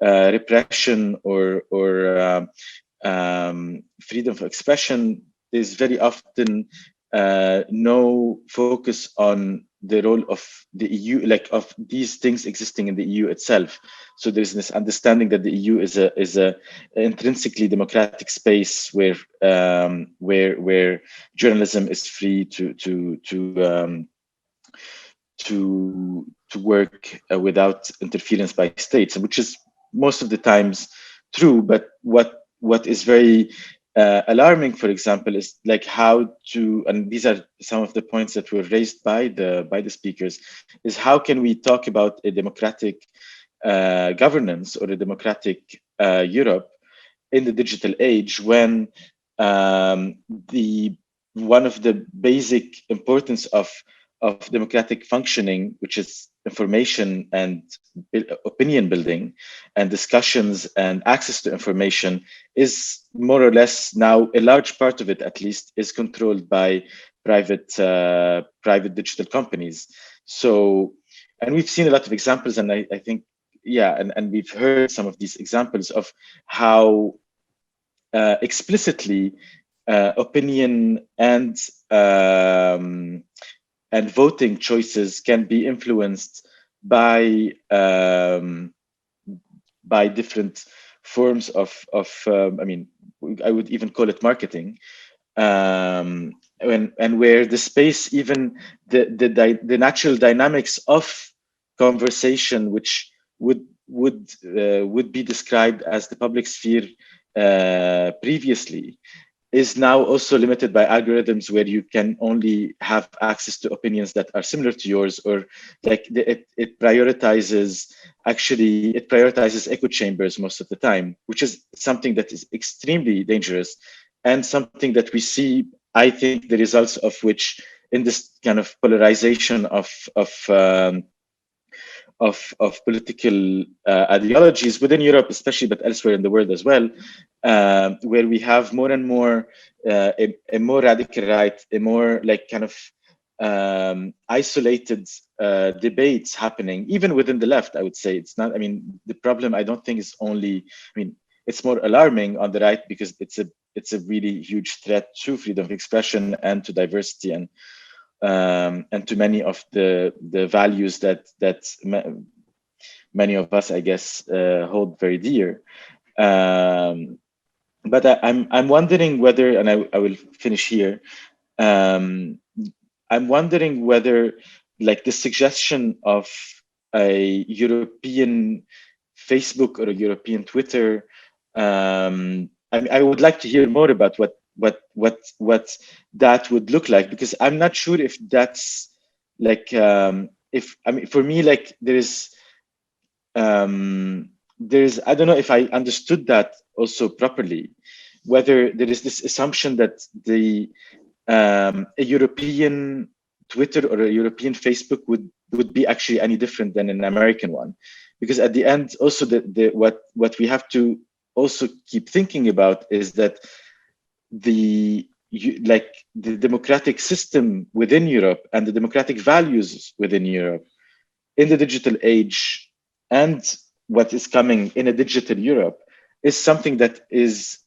S8: repression or freedom of expression, there's very often no focus on the role of the EU, like of these things existing in the EU itself. So there's this understanding that the EU is a intrinsically democratic space where journalism is free to work without interference by states, which is most of the times true. But what is very alarming, for example, is like how to, and these are some of the points that were raised by the speakers, is how can we talk about a democratic governance or a democratic Europe in the digital age when one of the basic importance of democratic functioning, which is information and opinion building and discussions and access to information, is more or less now, a large part of it at least, is controlled by private digital companies. So, and we've seen a lot of examples, and I think, yeah, and we've heard some of these examples of how explicitly opinion and voting choices can be influenced by different forms of I mean, I would even call it marketing, and where the space, even the natural dynamics of conversation, which would be described as the public sphere previously, is now also limited by algorithms where you can only have access to opinions that are similar to yours, or like it prioritizes echo chambers most of the time, which is something that is extremely dangerous and something that we see, I think, the results of which in this kind of polarization of political ideologies within Europe, especially, but elsewhere in the world as well, where we have more and more a more radical right, a more like kind of isolated debates happening, even within the left. I would say it's not. I mean, the problem, I don't think, is only. I mean, it's more alarming on the right because it's a really huge threat to freedom of expression and to diversity and to many of the values that many of us, I guess, hold very dear. But I'm wondering whether, and I will finish here. I'm wondering whether, like, the suggestion of a European Facebook or a European Twitter. I would like to hear more about what that would look like, because I'm not sure if that's like for me, like there's I don't know if I understood that also properly, whether there is this assumption that a European Twitter or a European Facebook would be actually any different than an American one, because at the end also what we have to also keep thinking about is that the democratic system within Europe and the democratic values within Europe in the digital age and what is coming in a digital Europe is something that is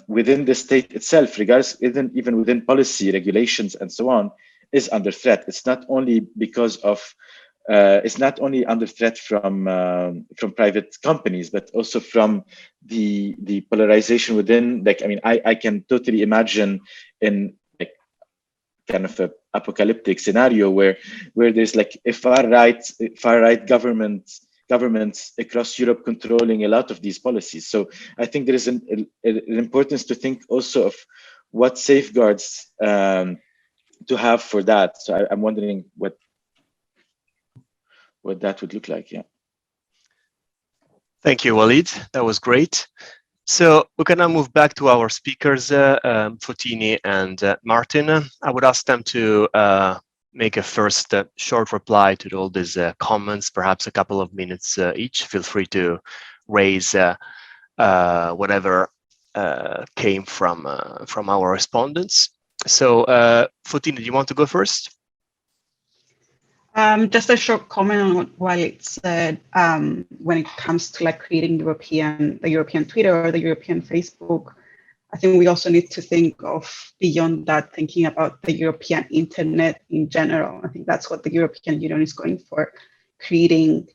S8: within the state itself, regardless, even within policy, regulations, and so on, is under threat. It's not only because of it's not only under threat from private companies, but also from the polarization within. Like, I mean, I can totally imagine in like kind of a apocalyptic scenario where there's like a far right governments across Europe controlling a lot of these policies. So I think there is an importance to think also of what safeguards to have for that. So I'm wondering what that would look like. Yeah.
S2: Thank you, Walid. That was great. So we can now move back to our speakers, Photini and Martin. I would ask them to make a first short reply to all these comments, perhaps a couple of minutes each. Feel free to raise whatever came from our respondents. So Photini, do you want to go first?
S5: Just a short comment on what Walid said when it comes to like creating the European Twitter or the European Facebook. I think we also need to think of beyond that, thinking about the European internet in general. I think that's what the European Union is going for, creating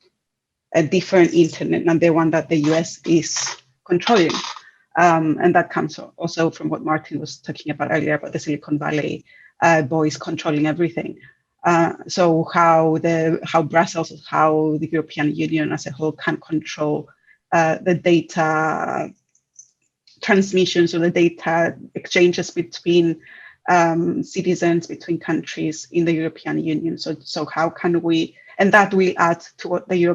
S5: a different internet than the one that the US is controlling. And that comes also from what Martin was talking about earlier about the Silicon Valley boys controlling everything. So how Brussels, how the European Union as a whole can control the data transmissions or the data exchanges between citizens, between countries in the European Union. So how can we, and that will add to what the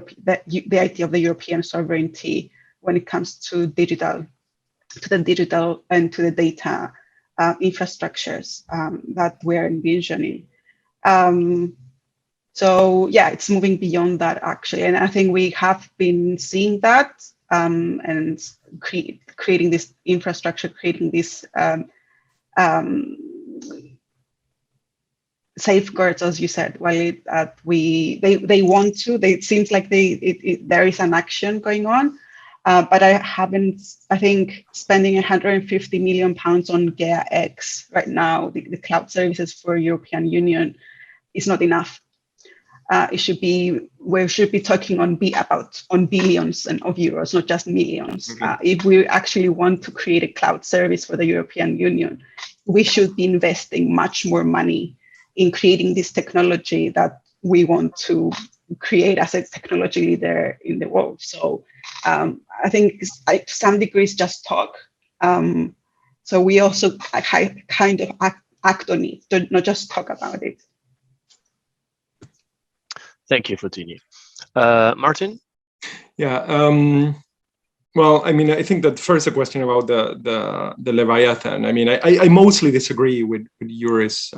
S5: idea of the European sovereignty when it comes to the digital and to the data infrastructures that we're envisioning. So yeah, it's moving beyond that actually. And I think we have been seeing that and creating this infrastructure, creating this safeguards, as you said, Walid, that they want to, it seems like there is an action going on, but I think spending 150 million pounds on Gaia X right now, the cloud services for European Union, is not enough. We should be talking about billions of euros, not just millions. If we actually want to create a cloud service for the European Union, we should be investing much more money in creating this technology that we want to create as a technology leader in the world. So I think to some degrees just talk. So we also kind of act on it, not just talk about it.
S2: Thank you, Photini. Martin?
S4: Yeah. Well, I mean, I think that first a question about the Leviathan. I mean, I mostly disagree with Juuso's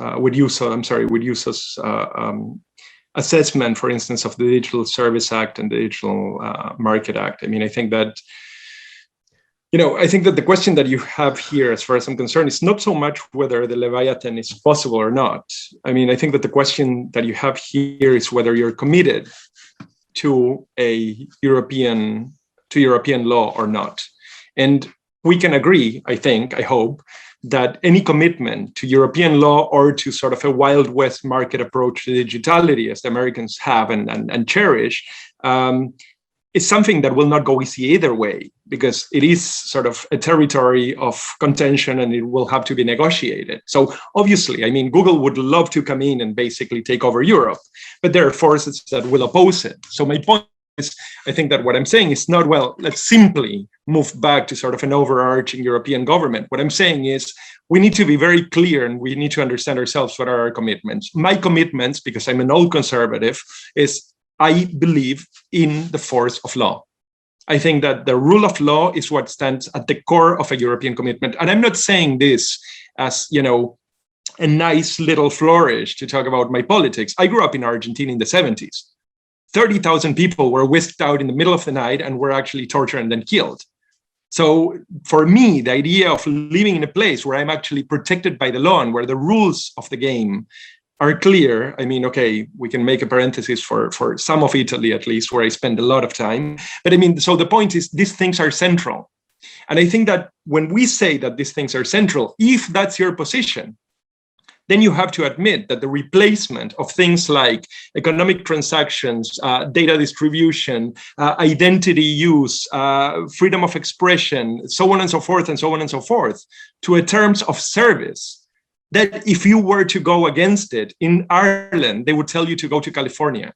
S4: assessment, for instance, of the Digital Service Act and the Digital Market Act. I mean, I think that the question that you have here, as far as I'm concerned, is not so much whether the Leviathan is possible or not. I mean, I think that the question that you have here is whether you're committed to European law or not. And we can agree, I hope, that any commitment to European law or to sort of a Wild West market approach to digitality, as the Americans have and cherish, is something that will not go easy either way, because it is sort of a territory of contention and it will have to be negotiated. So obviously, I mean, Google would love to come in and basically take over Europe, but there are forces that will oppose it. So my point is, I think that what I'm saying is not, well, let's simply move back to sort of an overarching European government. What I'm saying is we need to be very clear and we need to understand ourselves what are our commitments. My commitments, because I'm an old conservative, is I believe in the force of law. I think that the rule of law is what stands at the core of a European commitment. And I'm not saying this as, a nice little flourish to talk about my politics. I grew up in Argentina in the 70s. 30,000 people were whisked out in the middle of the night and were actually tortured and then killed. So for me, the idea of living in a place where I'm actually protected by the law and where the rules of the game are clear. I mean, okay, we can make a parenthesis for some of Italy, at least, where I spend a lot of time. But I mean, so the point is, these things are central. And I think that when we say that these things are central, if that's your position, then you have to admit that the replacement of things like economic transactions, data distribution, identity use, freedom of expression, so on and so forth, to a terms of service, that if you were to go against it in Ireland, they would tell you to go to California.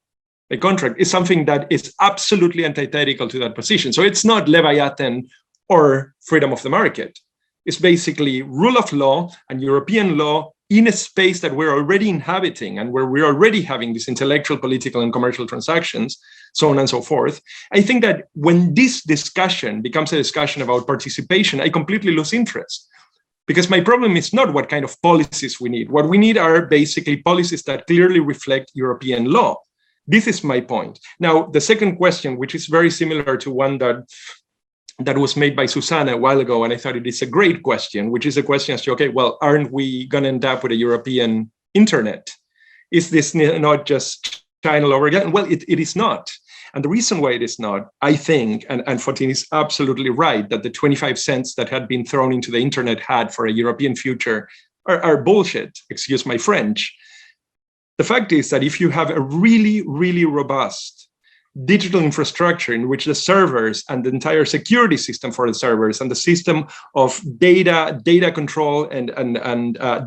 S4: The contract is something that is absolutely antithetical to that position. So it's not Leviathan or freedom of the market. It's basically rule of law and European law in a space that we're already inhabiting and where we're already having these intellectual, political, and commercial transactions, so on and so forth. I think that when this discussion becomes a discussion about participation, I completely lose interest. Because my problem is not what kind of policies we need. What we need are basically policies that clearly reflect European law. This is my point. Now, the second question, which is very similar to one that was made by Susanna a while ago, and I thought it is a great question, which is a question as to, okay, well, aren't we going to end up with a European internet? Is this not just China all over again? Well, it is not. And the reason why it is not, I think, and Photini is absolutely right, that the 25 cents that had been thrown into the internet had for a European future are bullshit, excuse my French. The fact is that if you have a really, really robust digital infrastructure in which the servers and the entire security system for the servers and the system of data control and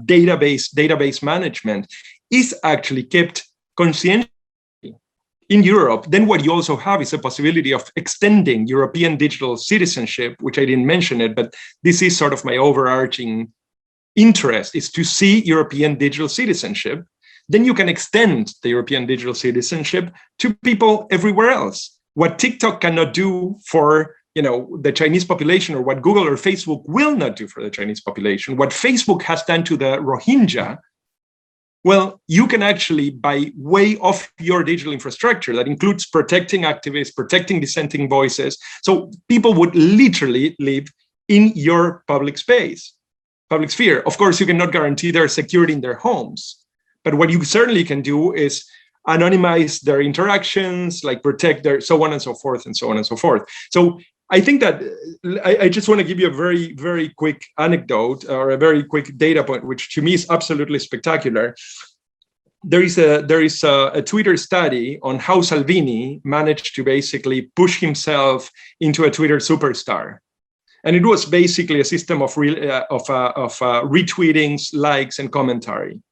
S4: database management is actually kept conscientious in Europe, then what you also have is a possibility of extending European digital citizenship, which I didn't mention it, but this is sort of my overarching interest, is to see European digital citizenship. Then you can extend the European digital citizenship to people everywhere else. What TikTok cannot do for the Chinese population, or what Google or Facebook will not do for the Chinese population, what Facebook has done to the Rohingya, well, you can actually, by way of your digital infrastructure, that includes protecting activists, protecting dissenting voices, so people would literally live in your public space, public sphere. Of course, you cannot guarantee their security in their homes. But what you certainly can do is anonymize their interactions, like protect their so on and so forth and so on and so forth. So I think that I just want to give you a very, very quick anecdote or a very quick data point, which to me is absolutely spectacular. There is a Twitter study on how Salvini managed to basically push himself into a Twitter superstar. And it was basically a system of retweetings, likes, and commentary.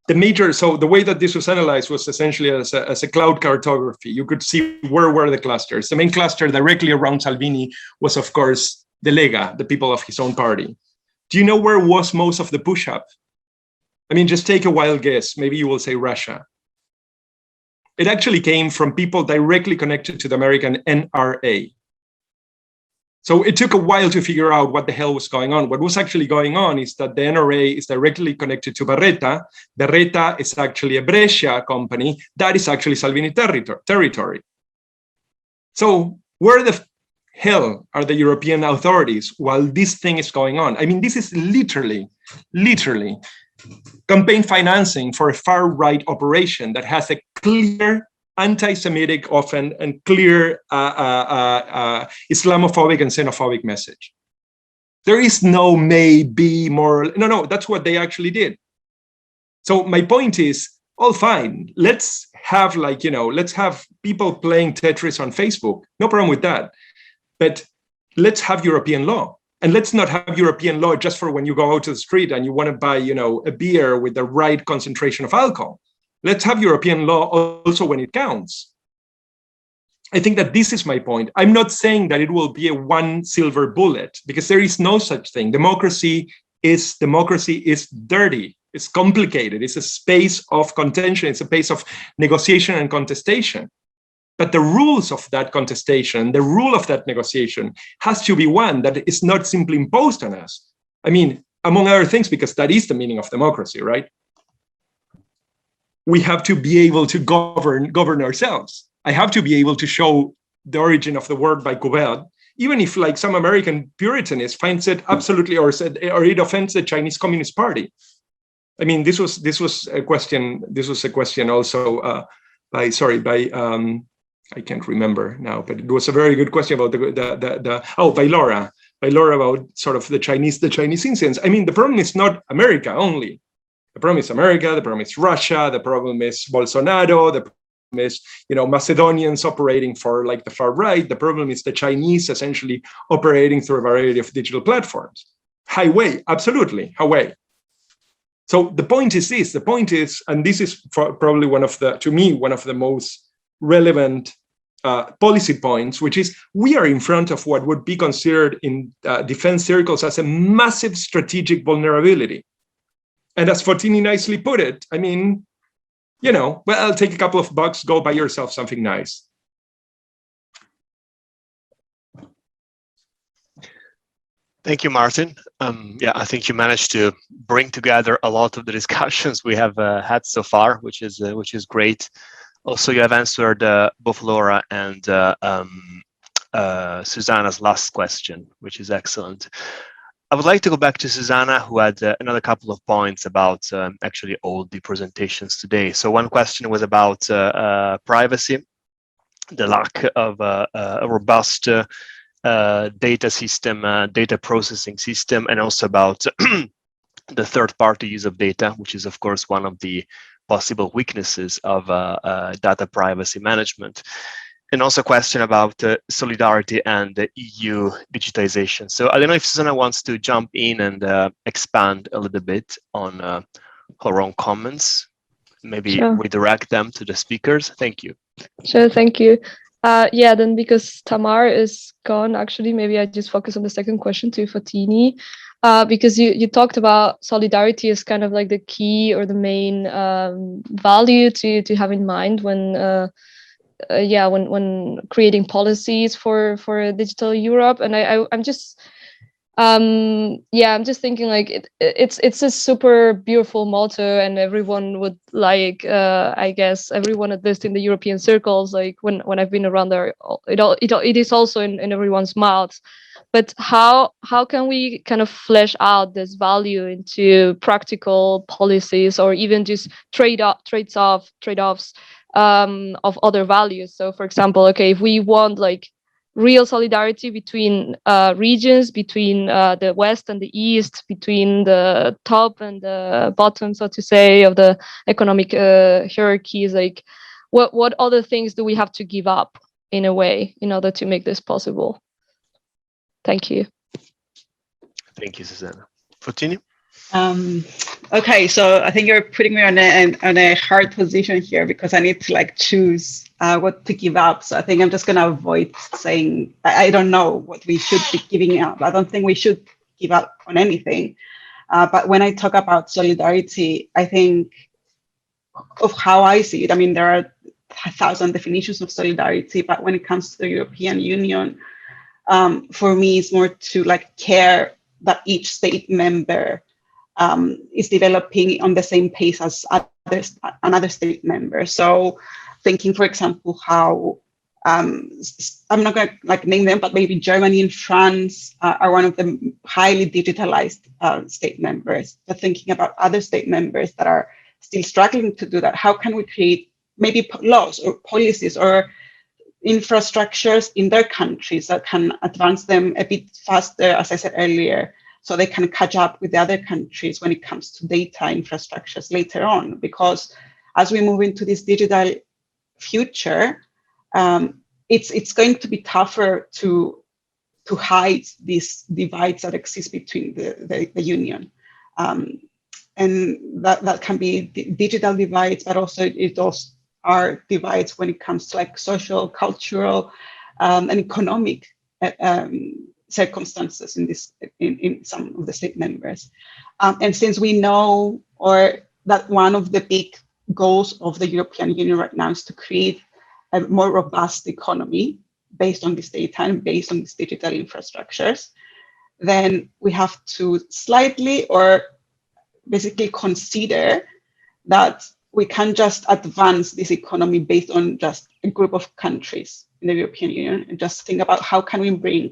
S4: So the way that this was analyzed was essentially as a cloud cartography. You could see where were the clusters. The main cluster directly around Salvini was, of course, the Lega, the people of his own party. Do you know where was most of the push-up? I mean, just take a wild guess. Maybe you will say Russia. It actually came from people directly connected to the American NRA. So it took a while to figure out what the hell was going on. What was actually going on is that the NRA is directly connected to Berreta. Berreta is actually a Brescia company. That is actually Salvini territory. So where the hell are the European authorities while this thing is going on? I mean, this is literally campaign financing for a far-right operation that has a clear anti-Semitic often and clear Islamophobic and xenophobic message. There is no maybe more, no, that's what they actually did. So my point is, all fine, let's have let's have people playing Tetris on Facebook, no problem with that. But let's have European law. And let's not have European law just for when you go out to the street and you want to buy, a beer with the right concentration of alcohol. Let's have European law also when it counts. I think that this is my point. I'm not saying that it will be a one silver bullet, because there is no such thing. Democracy is dirty. It's complicated. It's a space of contention. It's a space of negotiation and contestation. But the rules of that contestation, the rule of that negotiation has to be one that is not simply imposed on us. I mean, among other things, because that is the meaning of democracy, right? We have to be able to govern ourselves. I have to be able to show the origin of the word by Couvert, even if some American Puritanist finds it absolutely, or it offends the Chinese Communist Party. I mean, this was a question also by I can't remember now, but it was a very good question about by Laura about sort of the Chinese incidents. I mean, the problem is not America only. The problem is America, the problem is Russia, the problem is Bolsonaro, the problem is, Macedonians operating for the far right. The problem is the Chinese essentially operating through a variety of digital platforms. Huawei, absolutely, Huawei. So the point is this, and this is probably one of the most relevant policy points, which is we are in front of what would be considered in defense circles as a massive strategic vulnerability. And as Photini nicely put it, I mean, well, take a couple of bucks, go buy yourself something nice.
S2: Thank you, Martin. I think you managed to bring together a lot of the discussions we have had so far, which is great. Also, you have answered both Laura and Susanna's last question, which is excellent. I would like to go back to Susanna, who had another couple of points about actually all the presentations today. So one question was about privacy, the lack of a robust data system, data processing system, and also about the third-party use of data, which is, of course, one of the possible weaknesses of data privacy management. And also a question about solidarity and the EU digitization. So I don't know if Susanna wants to jump in and expand a little bit on her own comments, maybe redirect them to the speakers. Thank you.
S9: Sure, thank you. Then because Tamar is gone, actually, maybe I just focus on the second question to Photini, because you talked about solidarity as kind of like the key or the main value to have in mind when creating policies for digital Europe. And I'm just thinking like it's a super beautiful motto, and everyone would like I guess everyone at least in the European circles, like when I've been around there, it is also in everyone's mouths. But how can we kind of flesh out this value into practical policies, or even just trade-offs of other values? So for example, okay, if we want like real solidarity between regions, between the West and the East, between the top and the bottom, so to say, of the economic hierarchies, like what other things do we have to give up in a way in order to make this possible? Thank you.
S2: Thank you, Susanna. Photini?
S5: Okay, so I think you're putting me on a hard position here, because I need to like choose what to give up. So I think I'm just going to avoid saying, I don't know what we should be giving up. I don't think we should give up on anything. But when I talk about solidarity, I think of how I see it. I mean, there are 1,000 definitions of solidarity, but when it comes to the European Union, for me, it's more to like care that each state member is developing on the same pace as another state member. So thinking, for example, how I'm not going to like name them, but maybe Germany and France are one of the highly digitalized state members. But thinking about other state members that are still struggling to do that, how can we create maybe laws or policies or infrastructures in their countries that can advance them a bit faster, as I said earlier, so they can catch up with the other countries when it comes to data infrastructures later on? Because as we move into this digital future, it's going to be tougher to hide these divides that exist between the union. And that can be digital divides, but also it also are divides when it comes to like social, cultural, and economic circumstances in some of the state members. And since we know that one of the big goals of the European Union right now is to create a more robust economy based on this data and based on these digital infrastructures, then we have to slightly or basically consider that we can't just advance this economy based on just a group of countries in the European Union, and just think about how can we bring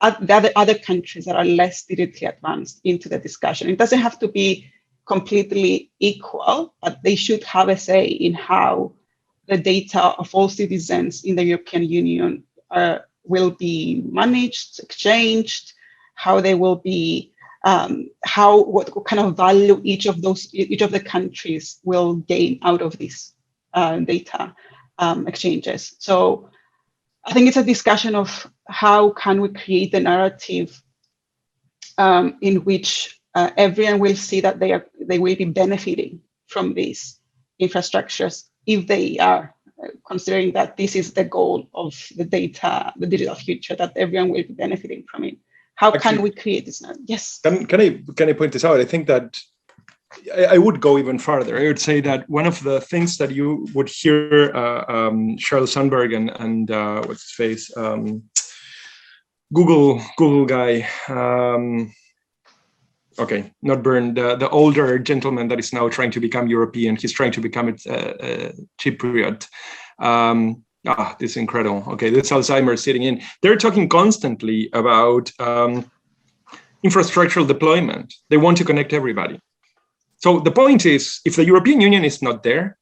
S5: the other countries that are less digitally advanced into the discussion. It doesn't have to be completely equal, but they should have a say in how the data of all citizens in the European Union will be managed, exchanged, how they will be, what kind of value each of the countries will gain out of these data exchanges. So I think it's a discussion of how can we create a narrative in which everyone will see that they will be benefiting from these infrastructures if they are considering that this is the goal of the digital future, that everyone will be benefiting from it. How can we create this? Yes.
S4: Can I point this out? I think that I would go even farther. I would say that one of the things that you would hear Sheryl Sandberg and what's his face, Google guy, okay, not Byrne, the older gentleman that is now trying to become European. He's trying to become a Cypriot. This is incredible. Okay, this Alzheimer's sitting in. They're talking constantly about infrastructural deployment. They want to connect everybody. So the point is, if the European Union is not there,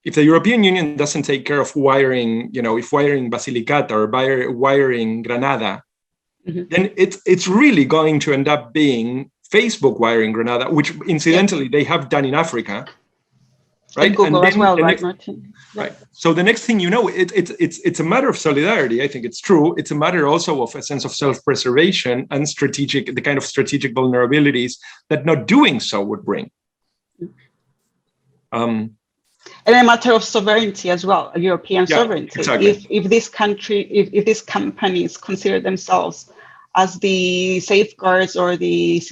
S4: if the European Union doesn't take care of wiring, if wiring Basilicata or wiring Granada, then it's really going to end up being Facebook wiring Granada, which incidentally they have done in Africa, right?
S5: And Google as well, right, Martin?
S4: Right. So the next thing you know, it's a matter of solidarity. I think it's true. It's a matter also of a sense of self-preservation and the kind of strategic vulnerabilities that not doing so would bring. And
S5: a matter of sovereignty as well, European sovereignty.
S4: Exactly.
S5: If this country, if these companies consider themselves as the safeguards or the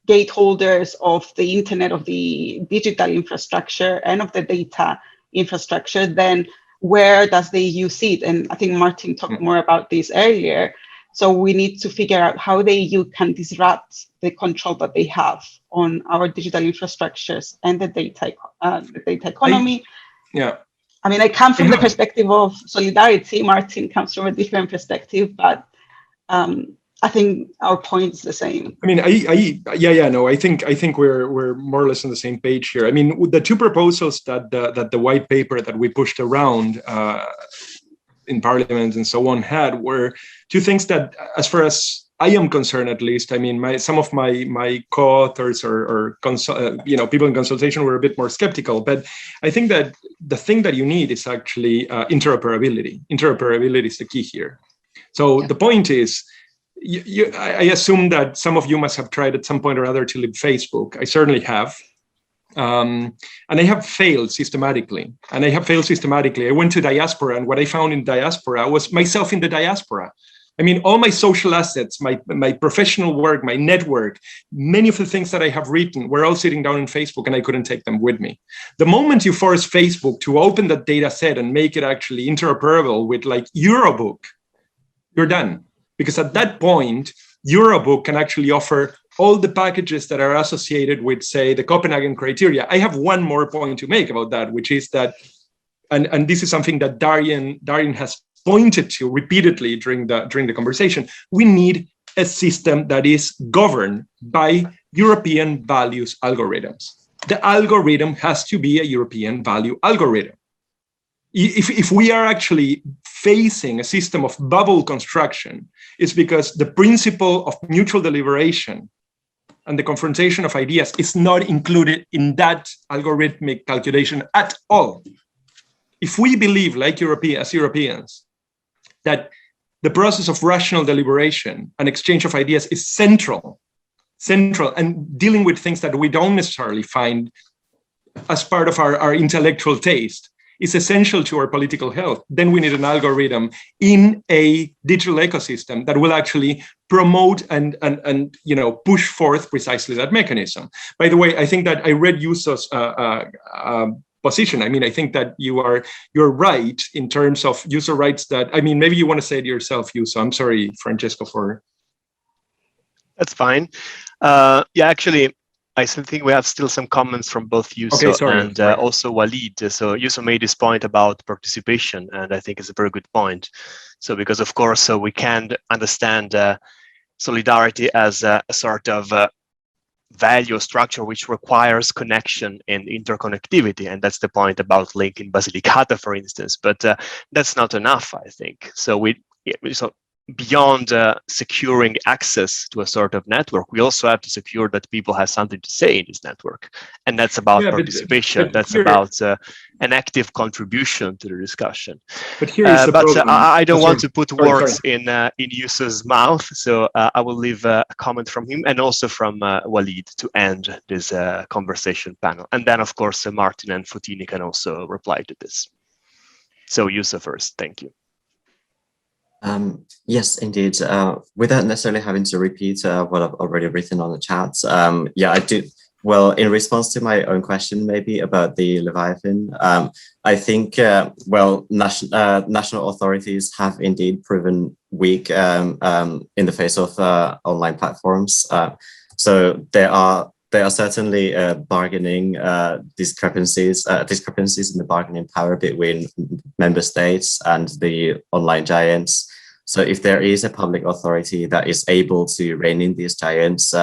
S5: gateholders of the internet, of the digital infrastructure and of the data infrastructure, then where does the EU sit? And I think Martin talked more about this earlier. So we need to figure out how the EU can disrupt the control that they have on our digital infrastructures and the data economy. I mean, I come from the perspective of solidarity. Martin comes from a different perspective, but I think our point is the same.
S4: I mean, I think we're more or less on the same page here. I mean, the two proposals that the white paper that we pushed around in Parliament and so on had were two things that, as far as I am concerned, at least, I mean, some of my co-authors or people in consultation were a bit more skeptical. But I think that the thing that you need is actually interoperability. Interoperability is the key here. So the point is, I assume that some of you must have tried at some point or other to leave Facebook. I certainly have. And I have failed systematically. I went to diaspora, and what I found in diaspora was myself in the diaspora. I mean, all my social assets, my professional work, my network, many of the things that I have written were all sitting down in Facebook, and I couldn't take them with me. The moment you force Facebook to open that data set and make it actually interoperable with like Eurobook, you're done. Because at that point, Eurobook can actually offer all the packages that are associated with, say, the Copenhagen criteria. I have one more point to make about that, which is that, and this is something that Darian has pointed to repeatedly during the conversation, we need a system that is governed by European values algorithms. The algorithm has to be a European value algorithm. If we are actually facing a system of bubble construction, it's because the principle of mutual deliberation and the confrontation of ideas is not included in that algorithmic calculation at all. If we believe, like Europeans, that the process of rational deliberation and exchange of ideas is central, and dealing with things that we don't necessarily find as part of our intellectual taste is essential to our political health, then we need an algorithm in a digital ecosystem that will actually promote and push forth precisely that mechanism. By the way, I think that I read Juuso's position. I mean, I think that you're right in terms of Juuso writes that. I mean, maybe you want to say it yourself, Juuso. I'm sorry, Francesco, for.
S2: That's fine. Actually, I think we have still some comments from both Juuso and also Walid. So Juuso made this point about participation, and I think it's a very good point. So because of course we can understand solidarity as a sort of value structure which requires connection and interconnectivity, and that's the point about linking Basilicata, for instance. But that's not enough, I think. So beyond securing access to a sort of network, we also have to secure that people have something to say in this network. And that's about participation. That's about an active contribution to the discussion.
S4: But here is the problem.
S2: I don't want to put words in Juuso's mouth, so I will leave a comment from him and also from Walid to end this conversation panel. And then, of course, Martin and Photini can also reply to this. So Juuso first, thank you.
S7: Yes, indeed. Without necessarily having to repeat what I've already written on the chat, yeah, I do. Well, in response to my own question, maybe about the Leviathan, I think, well, national authorities have indeed proven weak in the face of online platforms. So there are certainly bargaining discrepancies in the bargaining power between member states and the online giants. So if there is a public authority that is able to rein in these giants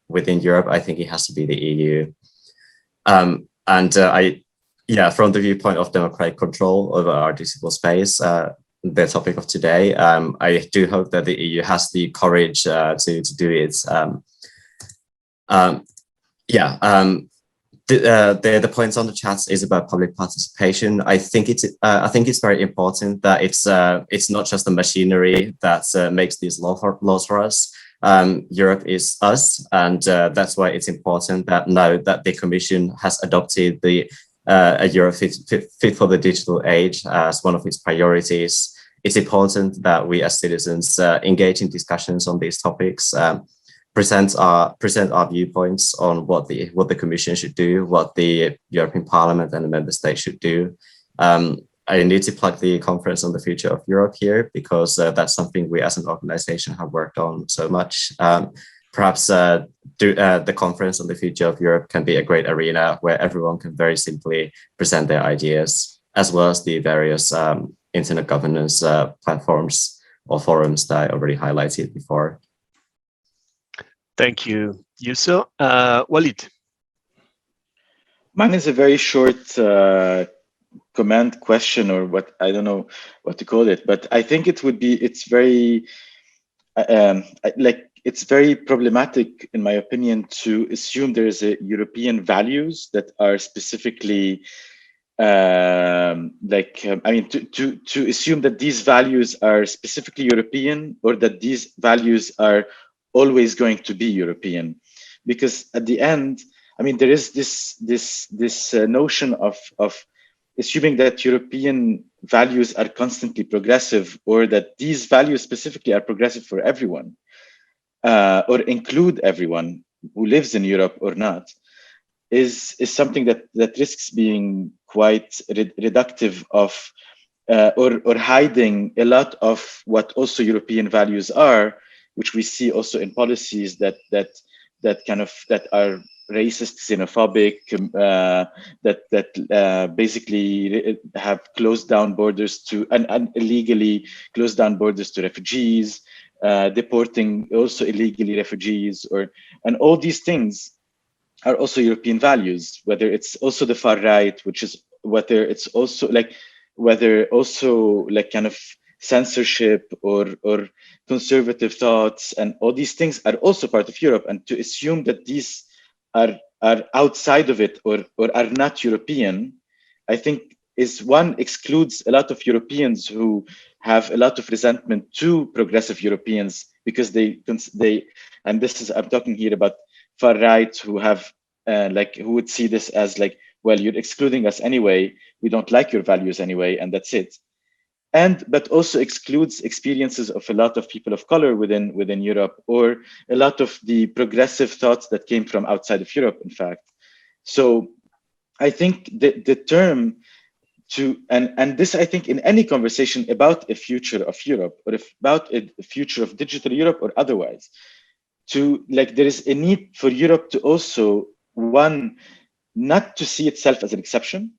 S7: within Europe, I think it has to be the EU. Yeah, from the viewpoint of democratic control over our digital space, the topic of today, I do hope that the EU has the courage to do it. The points on the chat is about public participation. I think it's very important that it's not just the machinery that makes these laws for us. Europe is us, and that's why it's important that now that the Commission has adopted the Europe fit for the digital age as one of its priorities. It's important that we as citizens engage in discussions on these topics. Present our viewpoints on what the Commission should do, what the European Parliament and the member states should do. I need to plug the conference on the future of Europe here because that's something we as an organization have worked on so much. Perhaps the conference on the future of Europe can be a great arena where everyone can very simply present their ideas, as well as the various internet governance platforms or forums that I already highlighted before.
S2: Thank you, Juuso. Walid.
S8: Mine is a very short comment question, or what, I don't know what to call it, but I think it's very problematic, in my opinion, to assume there is a European values that are specifically to assume that these values are specifically European, or that these values are always going to be European, because at the end, I mean, there is this notion of assuming that European values are constantly progressive, or that these values specifically are progressive for everyone, or include everyone who lives in Europe or not, is something that risks being quite reductive of, or hiding a lot of what also European values are, which we see also in policies that are racist, xenophobic, that basically have closed down borders to and illegally closed down borders to refugees, deporting also illegally refugees, and all these things are also European values. Whether it's also the far right, whether kind of censorship or conservative thoughts, and all these things are also part of Europe. And to assume that these are outside of it or are not European, I think excludes a lot of Europeans who have a lot of resentment to progressive Europeans, because and this is, I'm talking here about far right, who have who would see this as like, well, you're excluding us anyway, we don't like your values anyway, and that's it. But also excludes experiences of a lot of people of color within Europe, or a lot of the progressive thoughts that came from outside of Europe, in fact. So I think the term and this, I think, in any conversation about a future of Europe, or about a future of digital Europe or otherwise, there is a need for Europe to also, one, not to see itself as an exception,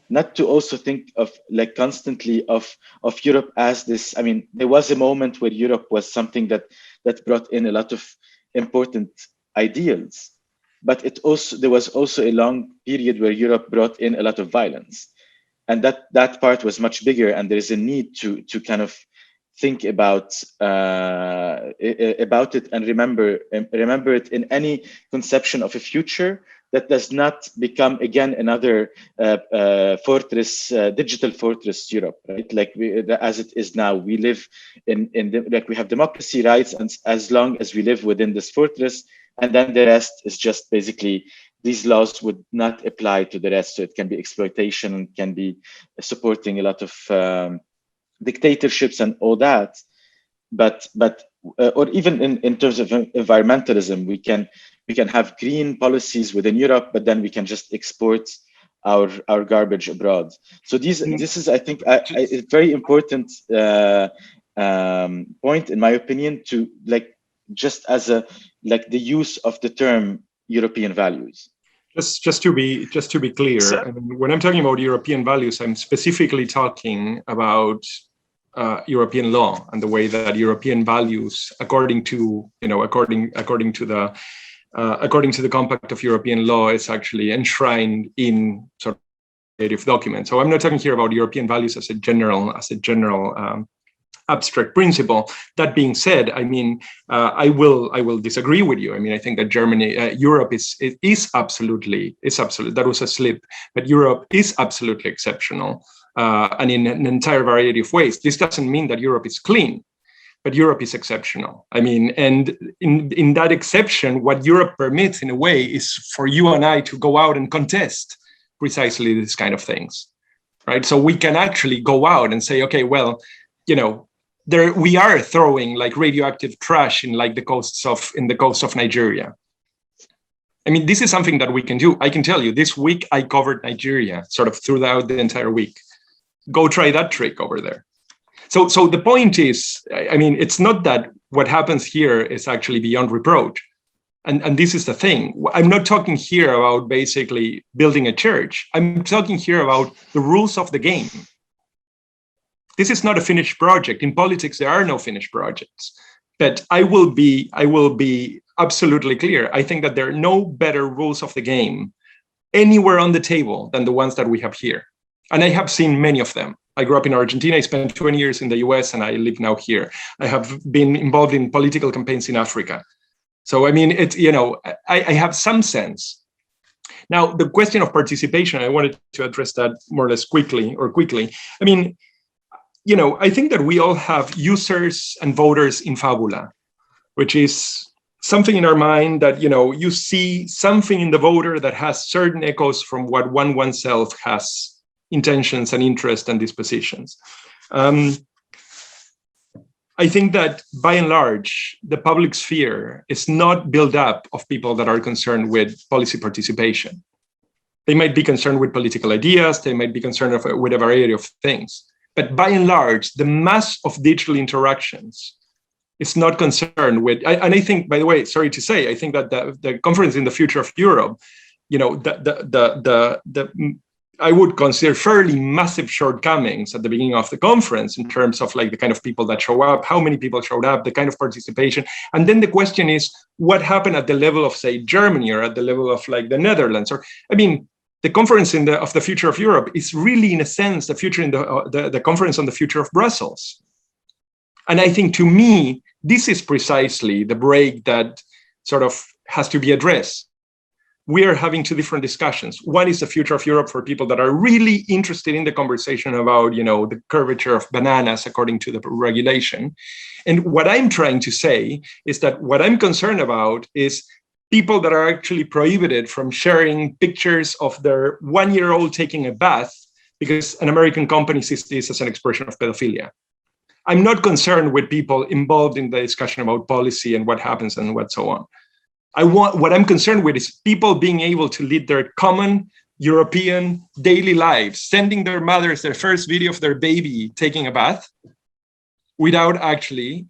S8: not to also think of constantly of Europe as this. I mean, there was a moment where Europe was something that brought in a lot of important ideals, but there was also a long period where Europe brought in a lot of violence, and that part was much bigger. And there is a need to kind of think about it and remember it in any conception of a future that does not become again another fortress, digital fortress Europe, right? Like as it is now, we live like we have democracy, rights, and as long as we live within this fortress, and then the rest is just basically these laws would not apply to the rest. So it can be exploitation, it can be supporting a lot of dictatorships and all that. But or even in terms of environmentalism, we can have green policies within Europe, but then we can just export our garbage abroad. So this is, I think, a very important point, in my opinion, to just as the use of the term European values.
S4: Just to be clear, I mean, when I'm talking about European values, I'm specifically talking about European law and the way that European values, according to the Compact of European Law, is actually enshrined in sort of native documents. So I'm not talking here about European values as a general abstract principle. That being said, I mean, I will disagree with you. I mean, I think that Europe is absolutely. That was a slip, but Europe is absolutely exceptional, and in an entire variety of ways. This doesn't mean that Europe is clean, but Europe is exceptional. I mean, and in that exception, what Europe permits in a way is for you and I to go out and contest precisely this kind of things, right? So we can actually go out and say, okay, well, we are throwing like radioactive trash in like the coast of Nigeria. I mean, this is something that we can do. I can tell you, this week I covered Nigeria sort of throughout the entire week. Go try that trick over there. So the point is, I mean, it's not that what happens here is actually beyond reproach. And this is the thing. I'm not talking here about basically building a church. I'm talking here about the rules of the game. This is not a finished project. In politics, there are no finished projects. But I will be absolutely clear. I think that there are no better rules of the game anywhere on the table than the ones that we have here. And I have seen many of them. I grew up in Argentina. I spent 20 years in the US, and I live now here. I have been involved in political campaigns in Africa. So, I mean, I have some sense. Now, the question of participation, I wanted to address that more or less quickly. I mean, I think that we all have users and voters in fabula, which is something in our mind that, you see something in the voter that has certain echoes from what oneself has intentions and interests and dispositions. I think that by and large, the public sphere is not built up of people that are concerned with policy participation. They might be concerned with political ideas. They might be concerned with a variety of things. But by and large, the mass of digital interactions is not concerned with, and I think, by the way, sorry to say, I think that the conference in the future of Europe, I would consider fairly massive shortcomings at the beginning of the conference in terms of like the kind of people that show up, how many people showed up, the kind of participation. And then the question is, what happened at the level of, say, Germany or at the level of like the Netherlands? Or, I mean, the conference of the future of Europe is really, in a sense, the future in the conference on the future of Brussels. And I think, to me, this is precisely the break that sort of has to be addressed. We are having two different discussions. One is the future of Europe for people that are really interested in the conversation about, the curvature of bananas according to the regulation. And what I'm trying to say is that what I'm concerned about is people that are actually prohibited from sharing pictures of their 1-year-old taking a bath because an American company sees this as an expression of pedophilia. I'm not concerned with people involved in the discussion about policy and what happens and what so on. What I'm concerned with is people being able to lead their common European daily lives, sending their mothers their first video of their baby taking a bath without actually,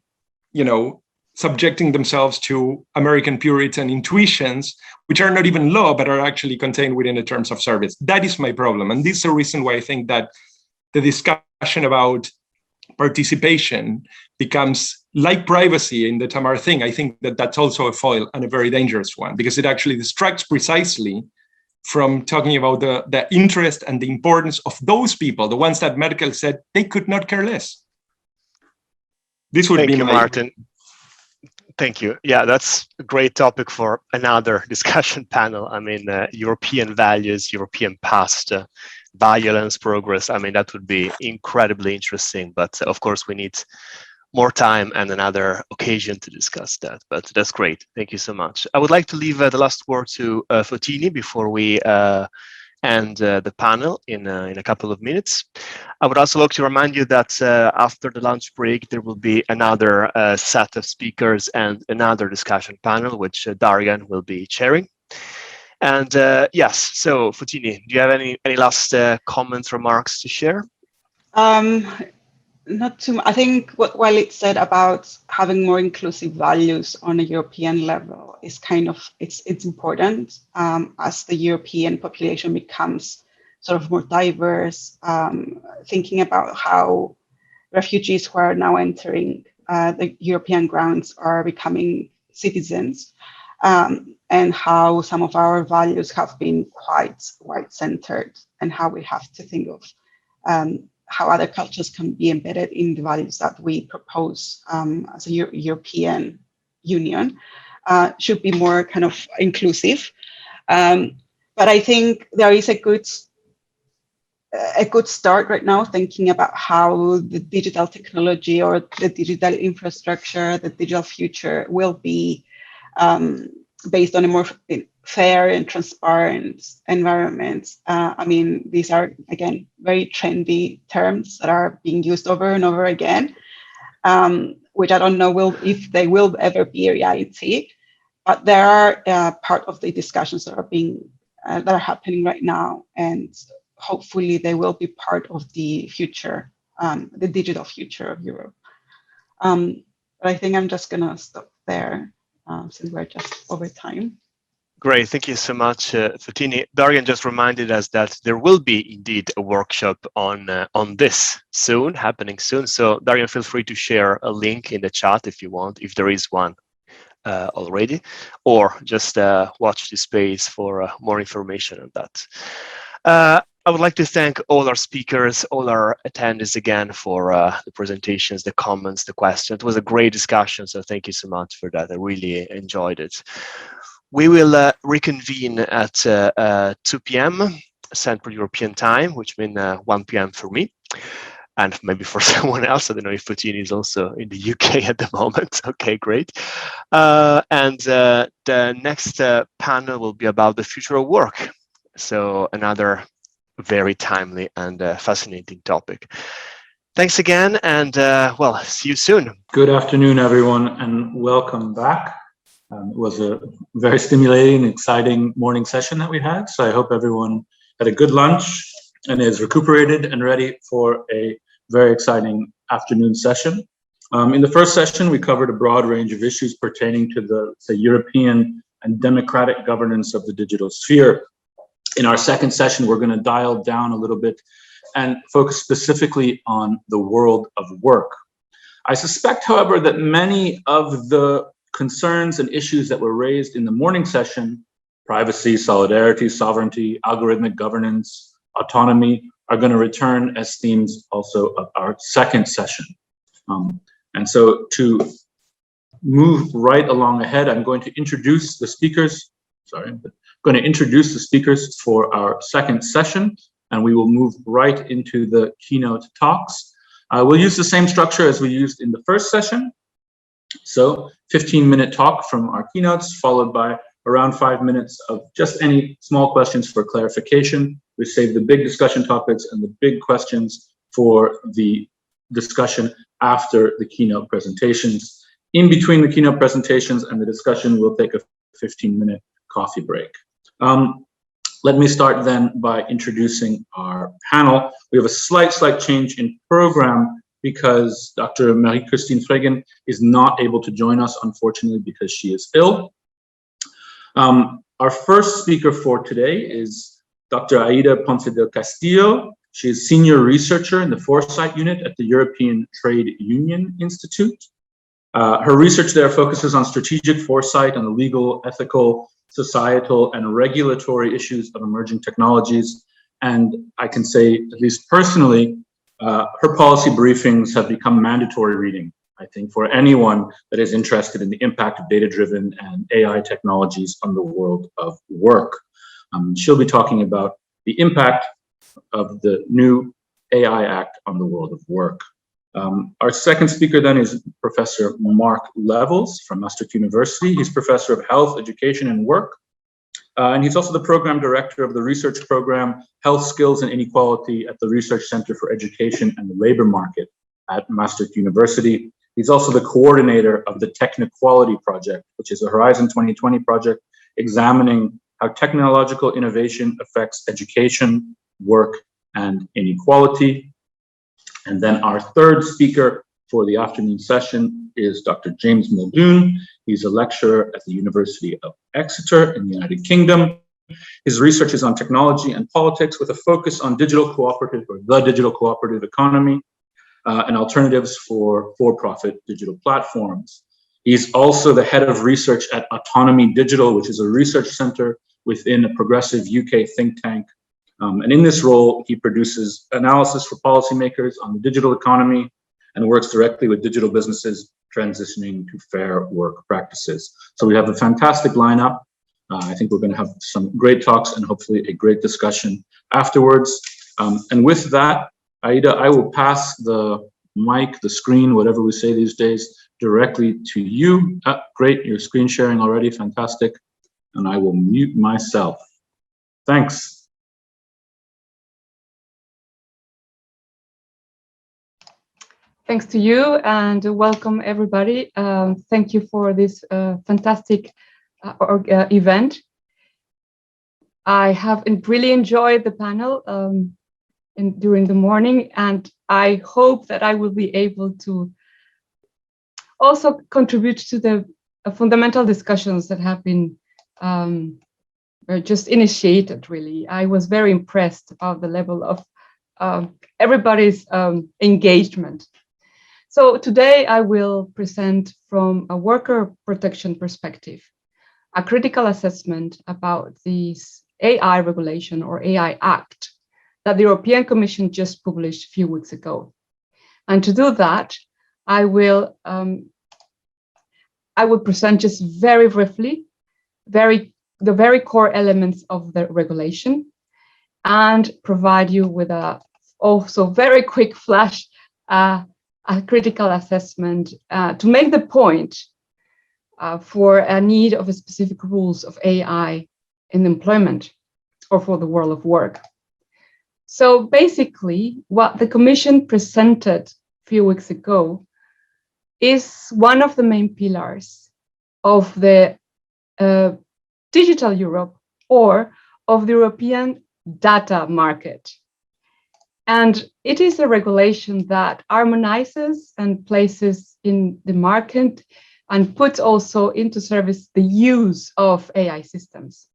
S4: subjecting themselves to American Puritan intuitions, which are not even law, but are actually contained within the terms of service. That is my problem. And this is the reason why I think that the discussion about participation becomes like privacy in the Tamar thing. I think that that's also a foil and a very dangerous one, because it actually distracts precisely from talking about the interest and the importance of those people, the ones that Merkel said they could not care less. This would
S2: Thank
S4: be
S2: you,
S4: my...
S2: Martin. Thank you. Yeah, that's a great topic for another discussion panel. I mean, European values, European past, violence, progress. I mean, that would be incredibly interesting. But of course, we need more time and another occasion to discuss that. But that's great. Thank you so much. I would like to leave the last word to Photini before we end the panel in a couple of minutes. I would also like to remind you that after the lunch break, there will be another set of speakers and another discussion panel, which Darian will be chairing. And yes, so Photini, do you have any last comments, remarks to share?
S5: Not too much. I think what Walid said about having more inclusive values on a European level is kind of, it's important as the European population becomes sort of more diverse, thinking about how refugees who are now entering the European grounds are becoming citizens, and how some of our values have been quite white-centered, and how we have to think of how other cultures can be embedded in the values that we propose as a European Union, should be more kind of inclusive. But I think there is a good start right now, thinking about how the digital technology or the digital infrastructure, the digital future will be based on a more fair and transparent environment. I mean, these are, again, very trendy terms that are being used over and over again, which I don't know if they will ever be a reality, but they are part of the discussions that are happening right now, and hopefully they will be part of the future, the digital future of Europe. But I think I'm just gonna stop there since we're just over time.
S2: Great, thank you so much, Photini. Darian just reminded us that there will be indeed a workshop on this soon, happening soon. So Darian, feel free to share a link in the chat if you want, if there is one already, or just watch the space for more information on that. I would like to thank all our speakers, all our attendees again for the presentations, the comments, the questions. It was a great discussion, so thank you so much for that. I really enjoyed it. We will reconvene at 2 p.m. Central European Time, which means 1 p.m. for me, and maybe for someone else. I don't know if Photini is also in the UK at the moment. Okay, great. And the next panel will be about the future of work. So another very timely and fascinating topic. Thanks again, and well, see you soon.
S1: Good afternoon, everyone, and welcome back. It was a very stimulating, exciting morning session that we had. So I hope everyone had a good lunch and is recuperated and ready for a very exciting afternoon session. In the first session, we covered a broad range of issues pertaining to the European and democratic governance of the digital sphere. In our second session, we're going to dial down a little bit and focus specifically on the world of work. I suspect, however, that many of the concerns and issues that were raised in the morning session, privacy, solidarity, sovereignty, algorithmic governance, autonomy, are going to return as themes also of our second session. And so to move right along ahead, I'm going to introduce the speakers. I'm going to introduce the speakers for our second session, and we will move right into the keynote talks. We'll use the same structure as we used in the first session. So 15-minute talk from our keynotes, followed by around 5 minutes of just any small questions for clarification. We save the big discussion topics and the big questions for the discussion after the keynote presentations. In between the keynote presentations and the discussion, we'll take a 15-minute coffee break. Let me start then by introducing our panel. We have a slight change in program because Dr. Marie-Christine Vrikki is not able to join us, unfortunately, because she is ill. Our first speaker for today is Dr. Aida Ponce del Castillo. She is senior researcher in the Foresight Unit at the European Trade Union Institute. Her research there focuses on strategic foresight on the legal, ethical, societal, and regulatory issues of emerging technologies. And I can say, at least personally, her policy briefings have become mandatory reading I think, for anyone that is interested in the impact of data-driven and AI technologies on the world of work. She'll be talking about the impact of the new AI Act on the world of work. Our second speaker then is Professor Mark Levels from Maastricht University. He's Professor of Health, Education, and Work. And he's also the Program Director of the research program, Health Skills and Inequality at the Research Center for Education and the Labor Market at Maastricht University. He's also the coordinator of the Technequality Project, which is a Horizon 2020 project examining how technological innovation affects education, work, and inequality. And then our third speaker for the afternoon session is Dr. James Muldoon. He's a lecturer at the University of Exeter in the United Kingdom. His research is on technology and politics with a focus on digital cooperative or the digital cooperative economy and alternatives for-profit digital platforms. He's also the head of research at Autonomy Digital, which is a research center within a progressive UK think tank. And in this role, he produces analysis for policymakers on the digital economy and works directly with digital businesses transitioning to fair work practices. So we have a fantastic lineup. I think we're going to have some great talks and hopefully a great discussion afterwards. And with that, Aida, I will pass the mic, the screen, whatever we say these days, directly to you. Great, you're screen sharing already, fantastic. And I will mute myself. Thanks.
S10: Thanks to you and welcome everybody. Thank you for this fantastic event. I have really enjoyed the panel during the morning, and I hope that I will be able to also contribute to the fundamental discussions that have been just initiated, really. I was very impressed about the level of everybody's engagement. So today I will present from a worker protection perspective, a critical assessment about this AI regulation or AI Act that the European Commission just published a few weeks ago. And to do that, I will present just very briefly, the very core elements of the regulation and provide you with a also very quick flash a critical assessment to make the point for a need of a specific rules of AI in employment or for the world of work. So basically, what the Commission presented a few weeks ago is one of the main pillars of the digital Europe or of the European data market. And it is a regulation that harmonizes and places in the market and puts also into service the use of AI systems.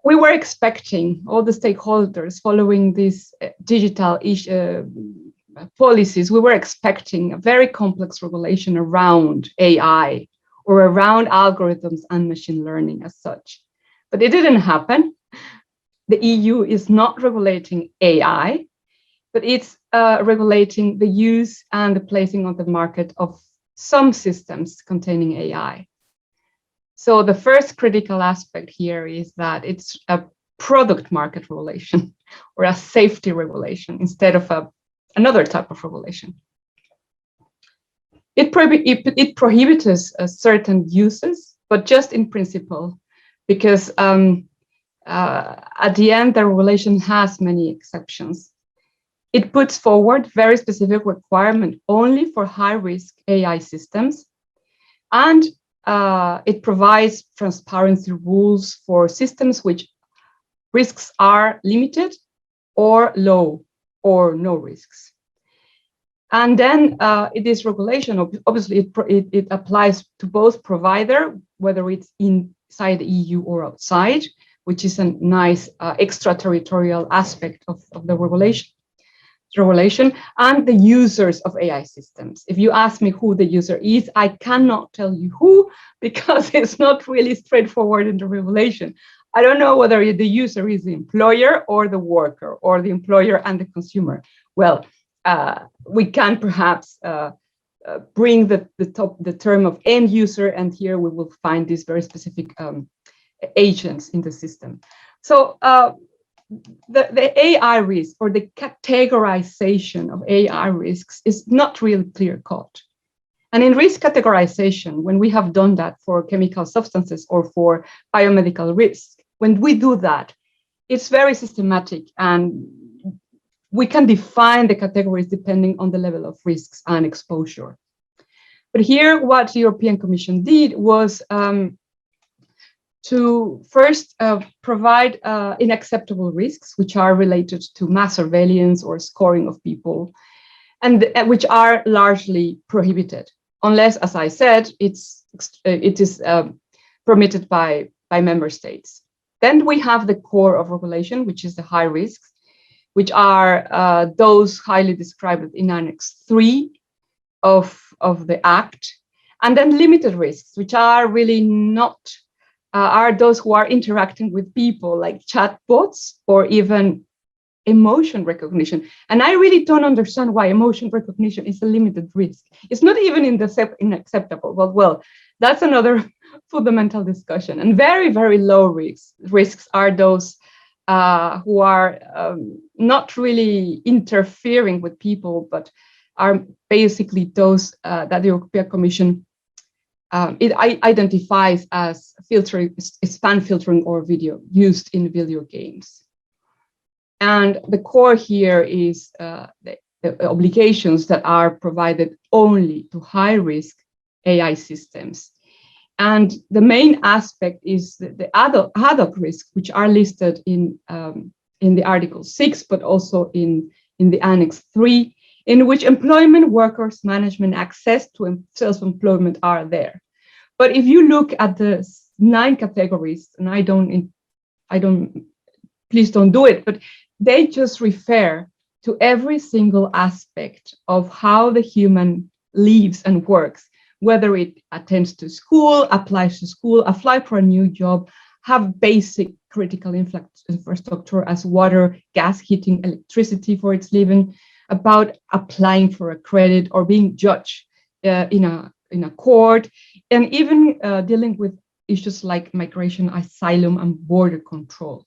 S10: We were expecting all the stakeholders following these digital policies, we were expecting a very complex regulation around AI or around algorithms and machine learning as such. But it didn't happen. The EU is not regulating AI, but it's regulating the use and the placing on the market of some systems containing AI. So the first critical aspect here is that it's a product market regulation or a safety regulation instead of another type of regulation. It prohibits certain uses, but just in principle, because at the end, the regulation has many exceptions. It puts forward very specific requirement only for high-risk AI systems, and it provides transparency rules for systems which risks are limited or low or no risks. And then this regulation, obviously, it applies to both provider, whether it's inside the EU or outside, which is a nice extraterritorial aspect of the regulation, and the users of AI systems. If you ask me who the user is, I cannot tell you who, because it's not really straightforward in the regulation. I don't know whether the user is the employer or the worker, or the employer and the consumer. Well, we can perhaps bring the term of end user, and here we will find these very specific agents in the system. So the AI risk, or the categorization of AI risks, is not really clear-cut. And in risk categorization, when we have done that for chemical substances or for biomedical risk, when we do that, it's very systematic, and we can define the categories depending on the level of risks and exposure. But here, what the European Commission did was to first provide unacceptable risks, which are related to mass surveillance or scoring of people, and which are largely prohibited, unless, as I said, it is permitted by member states. Then we have the core of regulation, which is the high risks, which are those highly described in Annex 3 of the Act, and then limited risks, which are really not, are those who are interacting with people, like chatbots or even emotion recognition. And I really don't understand why emotion recognition is a limited risk. It's not even unacceptable. Well, that's another fundamental discussion. And very, very low risks are those who are not really interfering with people, but are basically those that the European Commission it identifies as filtering, spam filtering, or video used in video games. And the core here is the obligations that are provided only to high-risk AI systems. And the main aspect is the ad hoc risks, which are listed in the Article 6, but also in the Annex 3, in which employment, workers, management, access to self-employment are there. But if you look at the 9 categories, and please don't do it, but they just refer to every single aspect of how the human lives and works, whether it attends to school, applies to school, apply for a new job, have basic critical infrastructure as water, gas, heating, electricity for its living, about applying for a credit or being judged in a court, and even dealing with issues like migration, asylum, and border control.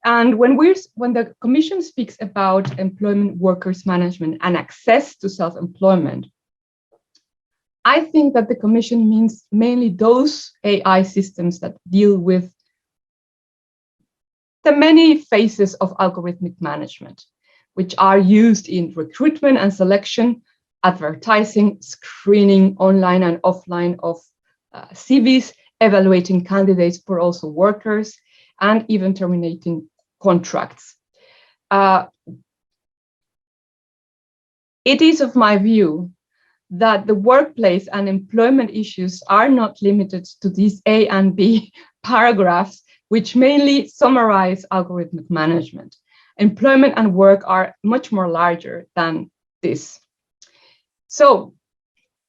S10: And when the Commission speaks about employment, workers, management, and access to self-employment, I think that the Commission means mainly those AI systems that deal with the many phases of algorithmic management, which are used in recruitment and selection, advertising, screening online and offline of CVs, evaluating candidates, but also workers, and even terminating contracts. It is of my view that the workplace and employment issues are not limited to these A and B paragraphs, which mainly summarize algorithmic management. Employment and work are much more larger than this. So,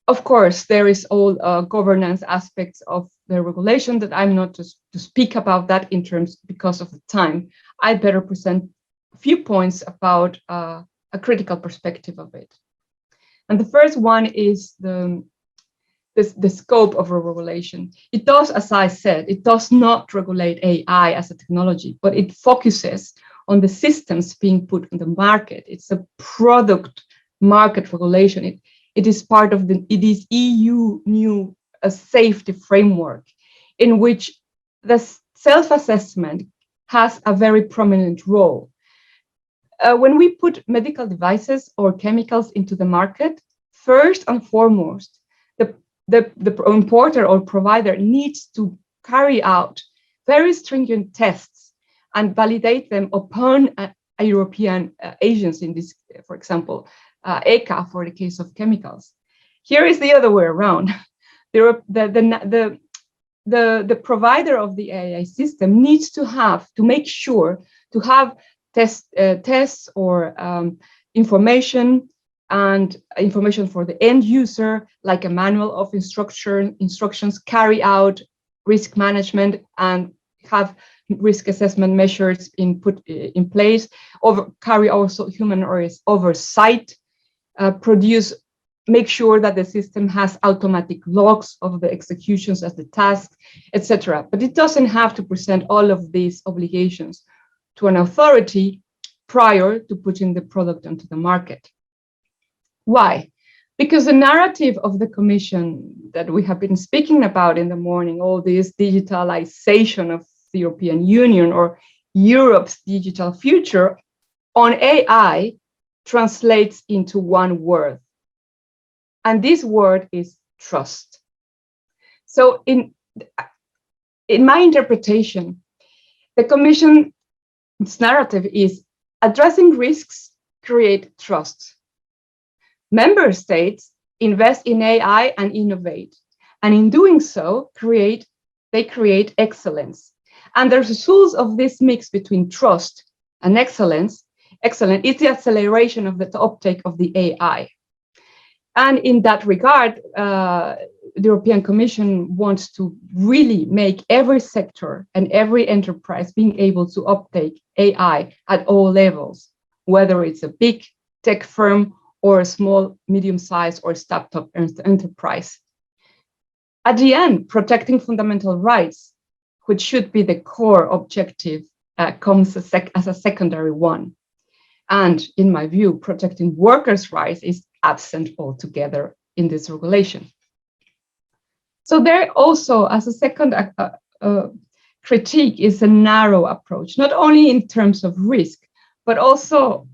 S10: of course, there is all governance aspects of the regulation that I'm not to speak about that in terms because of the time. I better present a few points about a critical perspective of it. And the first one is the scope of a regulation. It does, as I said, it does not regulate AI as a technology, but it focuses on the systems being put on the market. It's a product market regulation. It is part of it is EU new safety framework in which the self-assessment has a very prominent role. When we put medical devices or chemicals into the market, first and foremost, the importer or provider needs to carry out very stringent tests and validate them upon a European agency, in this, for example, ECHA for the case of chemicals. Here is the other way around. The provider of the AI system needs to make sure to have tests or information for the end user, like a manual of instructions, carry out risk management, and have risk assessment measures put in place, carry also human oversight, produce make sure that the system has automatic logs of the executions as the task, etc. But it doesn't have to present all of these obligations to an authority prior to putting the product onto the market. Why? Because the narrative of the Commission that we have been speaking about in the morning, all this digitalization of the European Union or Europe's digital future on AI translates into one word. And this word is trust. So in my interpretation, the Commission's narrative is addressing risks, create trust. Member states invest in AI and innovate. And in doing so, they create excellence. And the result of this mix between trust and excellence is the acceleration of the uptake of the AI. And in that regard, the European Commission wants to really make every sector and every enterprise being able to uptake AI at all levels, whether it's a big tech firm or a small, medium-sized or startup enterprise. At the end, protecting fundamental rights, which should be the core objective, comes as a secondary one. And in my view, protecting workers' rights is absent altogether in this regulation. So there also, as a second critique, is a narrow approach, not only in terms of risk, but also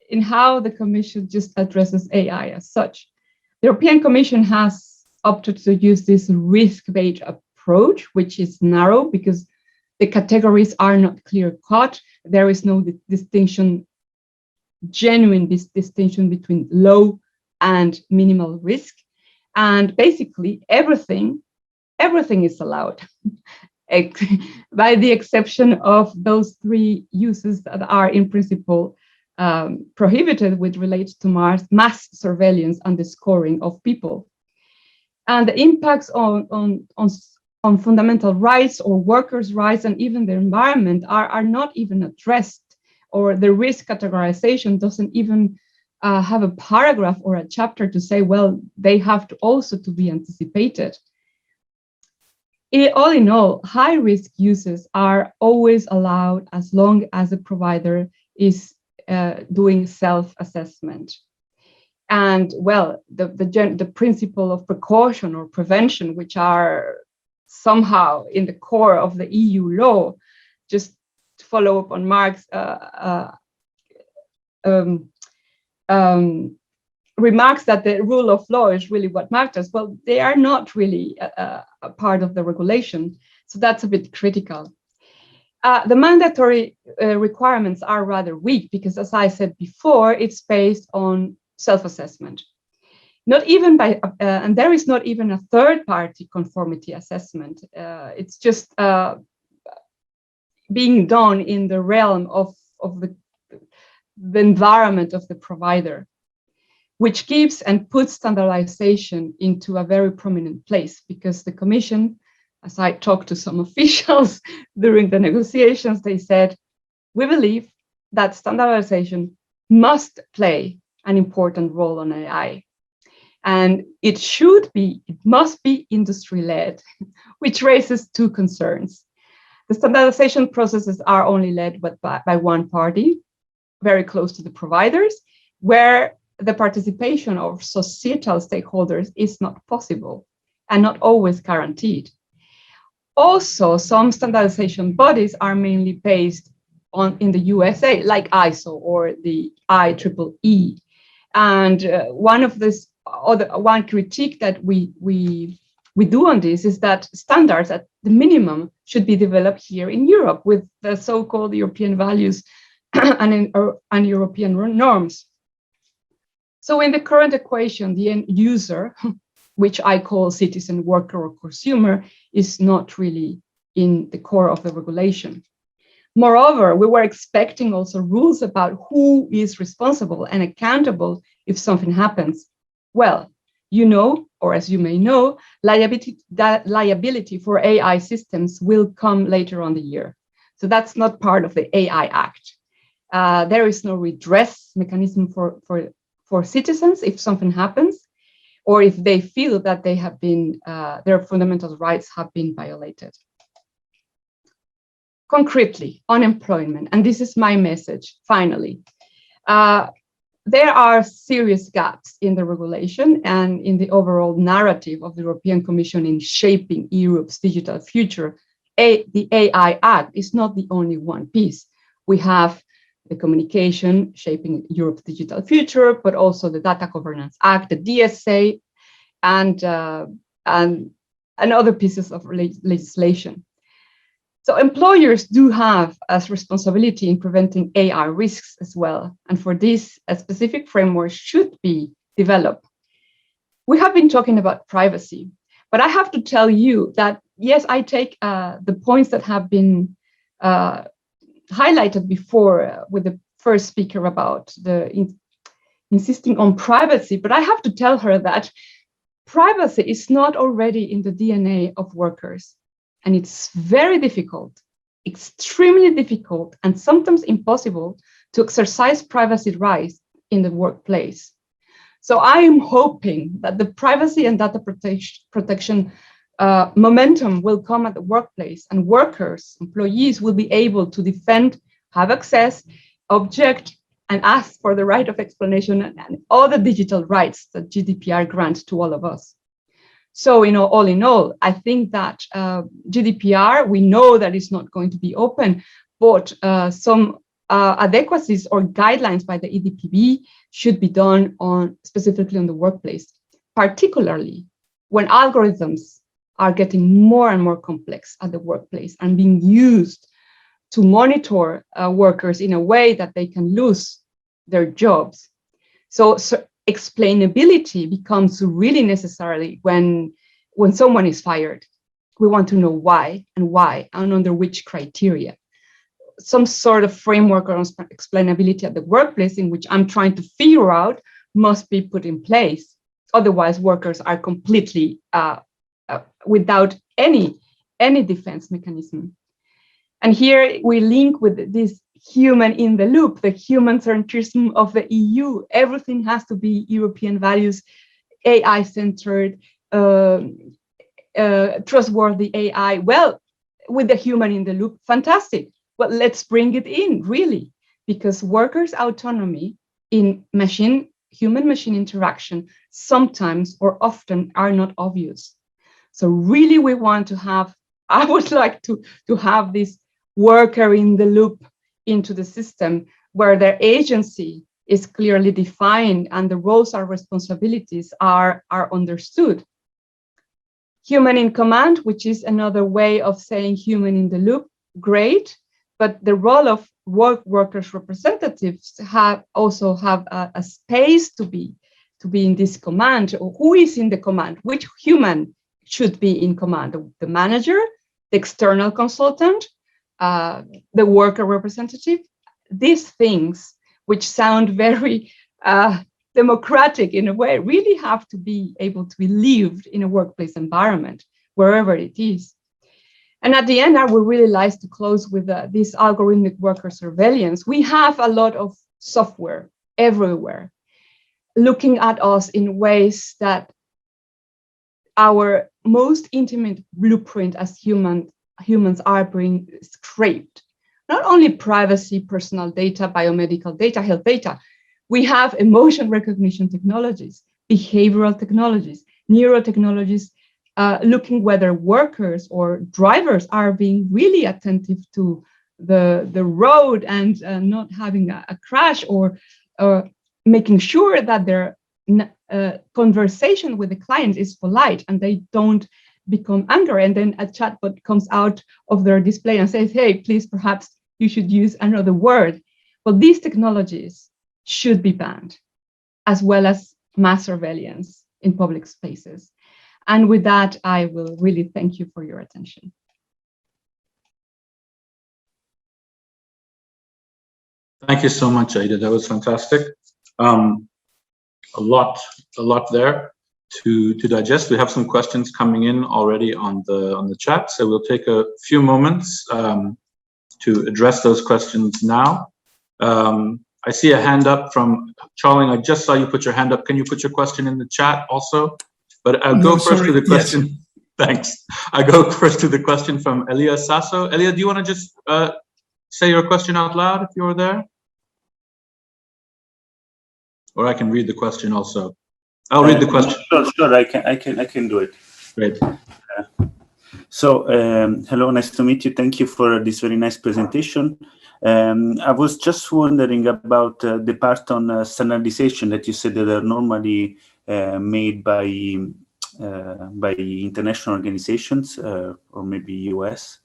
S10: in how the Commission just addresses AI as such. The European Commission has opted to use this risk-based approach, which is narrow because the categories are not clear-cut. There is no genuine distinction between low and minimal risk. And basically everything is allowed, by the exception of those three uses that are in principle prohibited, which relates to mass surveillance and the scoring of people. And the impacts on fundamental rights or workers' rights and even the environment are not even addressed, or the risk categorization doesn't even have a paragraph or a chapter to say, well, they have to also to be anticipated. All in all, high-risk uses are always allowed as long as the provider is doing self-assessment. And well, the principle of precaution or prevention, which are somehow in the core of the EU law, just to follow up on Mark's remarks that the rule of law is really what matters. Well, they are not really a part of the regulation, so that's a bit critical. The mandatory requirements are rather weak because, as I said before, it's based on self-assessment. Not even by, and there is not even a third-party conformity assessment. It's just being done in the realm of the environment of the provider, which gives and puts standardization into a very prominent place, because the Commission, as I talked to some officials during the negotiations, they said, we believe that standardization must play an important role on AI. And it must be industry-led, which raises two concerns. The standardization processes are only led by one party, very close to the providers, where the participation of societal stakeholders is not possible and not always guaranteed. Also, some standardization bodies are mainly based in the USA, like ISO or the IEEE. And one critique that we do on this is that standards at the minimum should be developed here in Europe with the so-called European values and European norms. So in the current equation, the end user, which I call citizen, worker, or consumer, is not really in the core of the regulation. Moreover, we were expecting also rules about who is responsible and accountable if something happens. Well, or as you may know, liability for AI systems will come later on the year. So that's not part of the AI Act. There is no redress mechanism for for citizens if something happens, or if they feel that they have been, their fundamental rights have been violated. Concretely, unemployment, and this is my message, finally. There are serious gaps in the regulation and in the overall narrative of the European Commission in shaping Europe's digital future. The AI Act is not the only one piece. We have the communication shaping Europe's digital future, but also the Data Governance Act, the DSA, and other pieces of legislation. So employers do have a responsibility in preventing AI risks as well. And for this, a specific framework should be developed. We have been talking about privacy, but I have to tell you that, yes, I take the points that have been highlighted before with the first speaker about the insisting on privacy, but I have to tell her that privacy is not already in the DNA of workers. And it's very difficult, extremely difficult, and sometimes impossible to exercise privacy rights in the workplace. So I am hoping that the privacy and data protection momentum will come at the workplace, and workers, employees will be able to defend, have access, object, and ask for the right of explanation and all the digital rights that GDPR grants to all of us. So, all in all, I think that GDPR, we know that it's not going to be open, but some adequacies or guidelines by the EDPB should be done specifically on the workplace, particularly when algorithms are getting more and more complex at the workplace and being used to monitor workers in a way that they can lose their jobs. So explainability becomes really necessary when someone is fired. We want to know why and under which criteria. Some sort of framework on explainability at the workplace in which I'm trying to figure out must be put in place. Otherwise, workers are completely without any defense mechanism. And here we link with this human in the loop, the human centrism of the EU. Everything has to be European values, AI-centered, trustworthy AI. Well, with the human in the loop, fantastic. Well, let's bring it in, really, because workers' autonomy in human-machine interaction sometimes or often are not obvious. So really, we want to have, I would like to have this worker in the loop into the system where their agency is clearly defined and the roles and responsibilities are understood. Human in command, which is another way of saying human in the loop, great, but the role of workers' representatives also have a space to be in this command. Who is in the command? Which human should be in command? The manager, the external consultant, the worker representative. These things, which sound very democratic in a way, really have to be able to be lived in a workplace environment, wherever it is. And at the end, I would really like to close with this algorithmic worker surveillance. We have a lot of software everywhere looking at us in ways that our most intimate blueprint as humans are being scraped. Not only privacy, personal data, biomedical data, health data, we have emotion recognition technologies, behavioral technologies, neurotechnologies, looking whether workers or drivers are being really attentive to the road and not having a crash, or making sure that their conversation with the client is polite and they don't become angry, and then a chatbot comes out of their display and says, hey, please, perhaps you should use another word. Well, these technologies should be banned, as well as mass surveillance in public spaces. And with that, I will really thank you for your attention.
S1: Thank you so much, Aida. That was fantastic. A lot there to digest. We have some questions coming in already on the chat, so we'll take a few moments to address those questions now. I see a hand up from Charling. I just saw you put your hand up. Can you put your question in the chat also? But I'll go first to the question. Yes. Thanks. I go first to the question from Elia Sasso. Elia, do you want to just say your question out loud if you're there? Or I can read the question also. I'll read the question.
S11: Sure, I can do it.
S1: Great.
S11: Hello, nice to meet you. Thank you for this very nice presentation. I was just wondering about the part on standardization that you said that are normally made by international organizations or maybe US.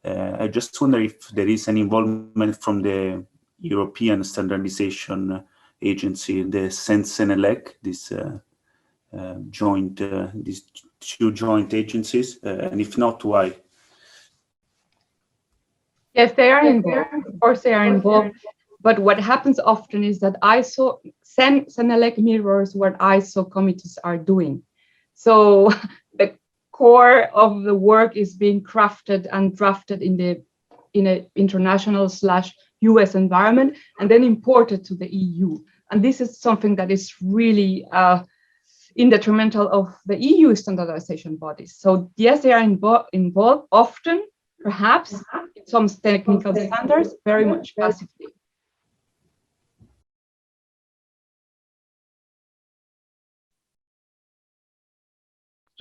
S11: I just wonder if there is any involvement from the European standardization agency, the Sensenelec, this these two joint agencies, and if not, why?
S10: Yes, they are involved. Of course, they are involved. But what happens often is that Senelec mirrors what ISO committees are doing. So the core of the work is being crafted and drafted in an international/US environment and then imported to the EU. And this is something that is really in detrimental of the EU standardization bodies. So yes, they are involved often, perhaps in some technical standards, very much passively.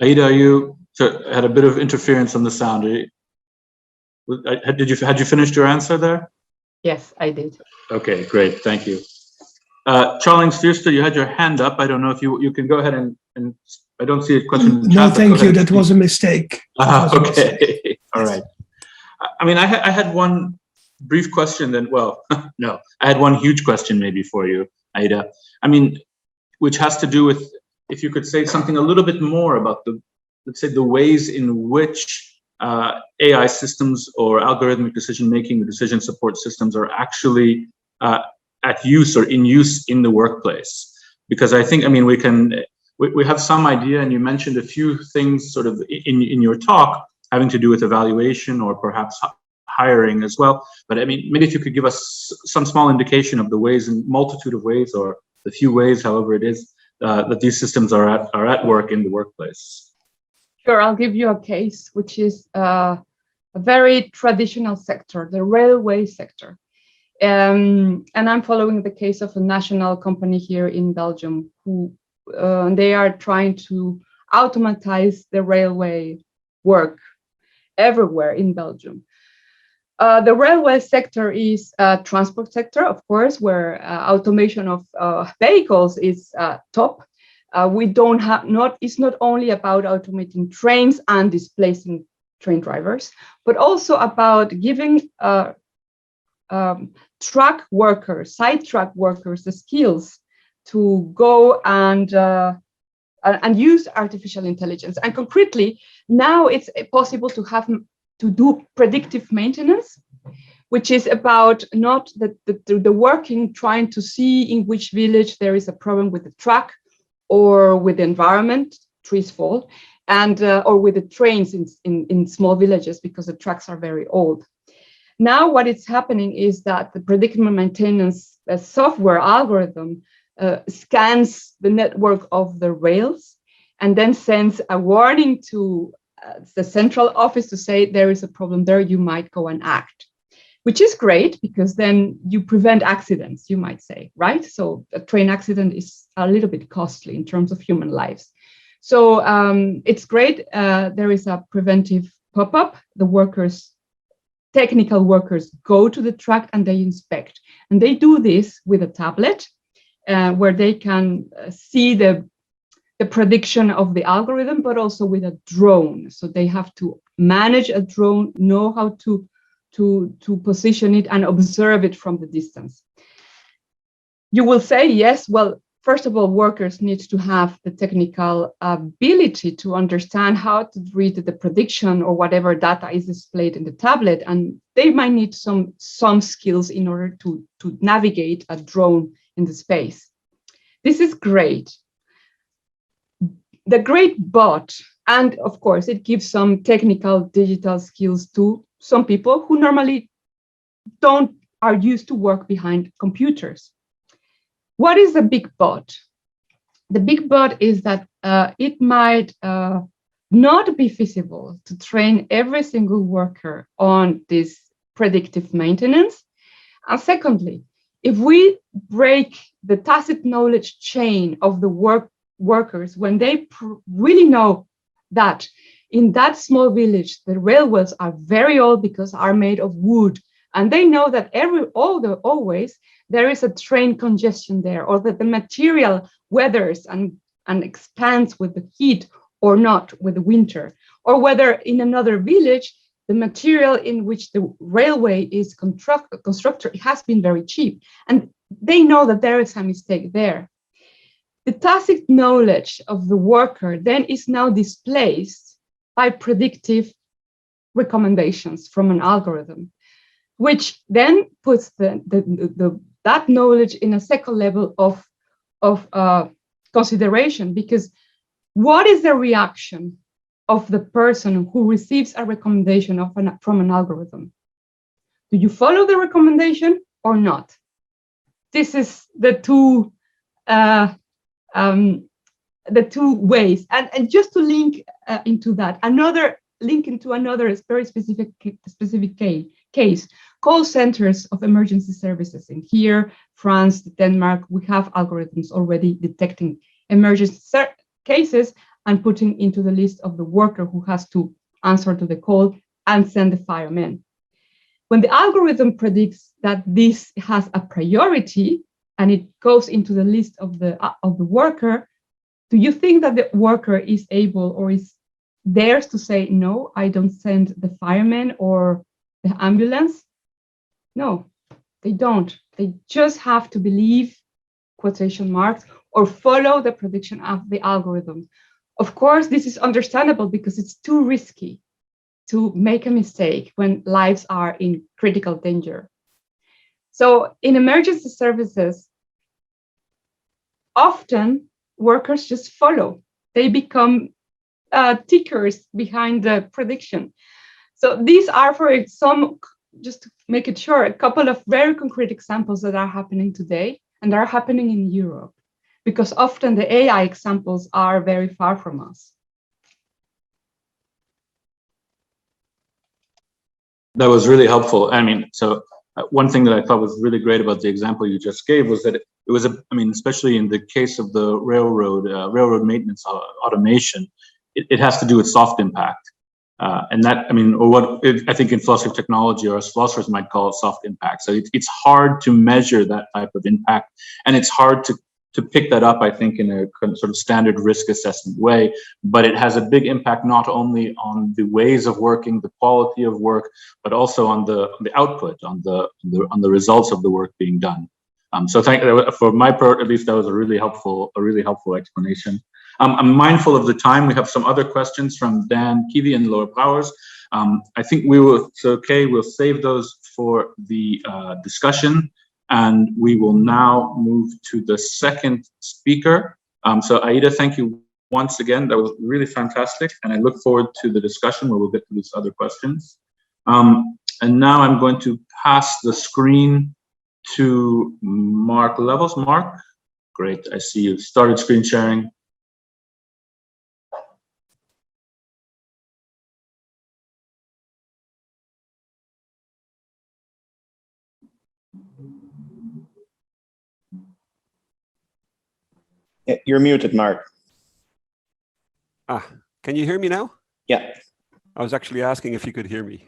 S1: Aida, you had a bit of interference on the sound. Had you finished your answer there?
S10: Yes, I did.
S1: Okay, great, thank you. Charling Stierster, you had your hand up. I don't know if you can go ahead and I don't see a question in the chat.
S12: No, thank you. That was a mistake.
S1: Okay, all right. I mean, I had one brief question then, well, no, I had one huge question maybe for you, Aida. I mean, which has to do with, if you could say something a little bit more about let's say the ways in which AI systems or algorithmic decision-making, the decision support systems are actually at use or in use in the workplace. Because I think, I mean, we have some idea, and you mentioned a few things sort of in your talk having to do with evaluation or perhaps hiring as well. But I mean, maybe if you could give us some small indication of the ways, in multitude of ways, or the few ways, however it is, that these systems are at work in the workplace.
S10: Sure, I'll give you a case, which is a very traditional sector, the railway sector. And I'm following the case of a national company here in Belgium who they are trying to automatize the railway work everywhere in Belgium. The railway sector is a transport sector, of course, where automation of vehicles is top. It's not only about automating trains and displacing train drivers, but also about giving truck workers, side truck workers, the skills to go and use artificial intelligence. And concretely, now it's possible to do predictive maintenance, which is about not the working, trying to see in which village there is a problem with the truck or with the environment, trees fall, and or with the trains in small villages because the trucks are very old. Now what is happening is that the predictive maintenance software algorithm scans the network of the rails and then sends a warning to the central office to say there is a problem there, you might go and act, which is great because then you prevent accidents, you might say, right? So a train accident is a little bit costly in terms of human lives. So it's great. There is a preventive pop-up. The technical workers go to the track and they inspect. And they do this with a tablet where they can see the prediction of the algorithm, but also with a drone. So they have to manage a drone, know how to position it and observe it from the distance. You will say, yes, well, first of all, workers need to have the technical ability to understand how to read the prediction or whatever data is displayed in the tablet. And they might need some skills in order to navigate a drone in the space. This is great. The great but, and of course, it gives some technical digital skills to some people who normally are used to work behind computers. What is the big but? The big but is that it might not be feasible to train every single worker on this predictive maintenance. And secondly, if we break the tacit knowledge chain of the workers, when they really know that in that small village, the railways are very old because are made of wood, and they know that always there is a train congestion there, or that the material weathers and expands with the heat or not with the winter, or whether in another village, the material in which the railway is constructed has been very cheap, and they know that there is a mistake there. The tacit knowledge of the worker then is now displaced by predictive recommendations from an algorithm, which then puts that knowledge in a second level of consideration, because what is the reaction of the person who receives a recommendation from an algorithm? Do you follow the recommendation or not? This is the two ways. And just to link into that, another very specific case, call centers of emergency services. In here, France, Denmark, we have algorithms already detecting emergency cases and putting into the list of the worker who has to answer to the call and send the firemen. When the algorithm predicts that this has a priority and it goes into the list of the worker, do you think that the worker is able or is theirs to say, no, I don't send the fireman or the ambulance? No, they don't. They just have to believe, quotation marks, or follow the prediction of the algorithm. Of course, this is understandable because it's too risky to make a mistake when lives are in critical danger. So in emergency services, often workers just follow. They become tickers behind the prediction. So these are, for some, just to make it short, a couple of very concrete examples that are happening today and are happening in Europe, because often the AI examples are very far from us.
S1: That was really helpful. I mean, so one thing that I thought was really great about the example you just gave was that it was especially in the case of the railroad maintenance automation, it has to do with soft impact. And that, I think in philosophy of technology, or as philosophers might call it, soft impact. So it's hard to measure that type of impact, and it's hard to pick that up, I think, in a sort of standard risk assessment way. But it has a big impact not only on the ways of working, the quality of work, but also on the output, on the results of the work being done. So for my part, at least, that was a really helpful explanation. I'm mindful of the time. We have some other questions from Dan Keeley and Laura Powers. I think we'll save those for the discussion, and we will now move to the second speaker. So Aida, thank you once again. That was really fantastic, and I look forward to the discussion where we'll get to these other questions. And now I'm going to pass the screen to Mark Levels. Mark, great, I see you started screen sharing.
S13: You're muted, Mark.
S14: Can you hear me now?
S13: Yeah.
S14: I was actually asking if you could hear me.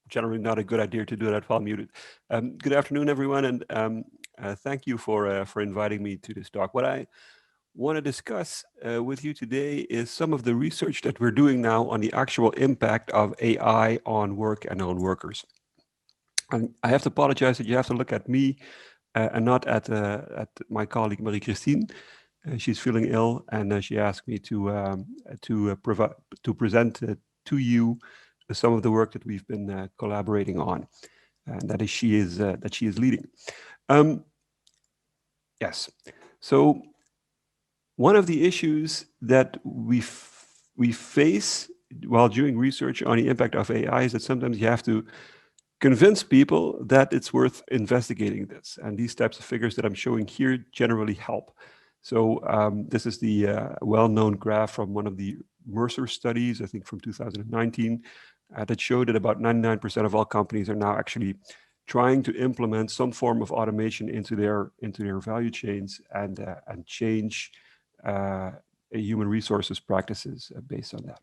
S14: Generally not a good idea to do that while muted. Good afternoon, everyone, and thank you for inviting me to this talk. What I want to discuss with you today is some of the research that we're doing now on the actual impact of AI on work and on workers. And I have to apologize that you have to look at me and not at my colleague Marie-Christine. She's feeling ill, and she asked me to present to you some of the work that we've been collaborating on, and that she is leading. Yes. So one of the issues that we face while doing research on the impact of AI is that sometimes you have to convince people that it's worth investigating this. And these types of figures that I'm showing here generally help. So this is the well-known graph from one of the Mercer studies, I think from 2019, that showed that about 99% of all companies are now actually trying to implement some form of automation into their value chains and change human resources practices based on that.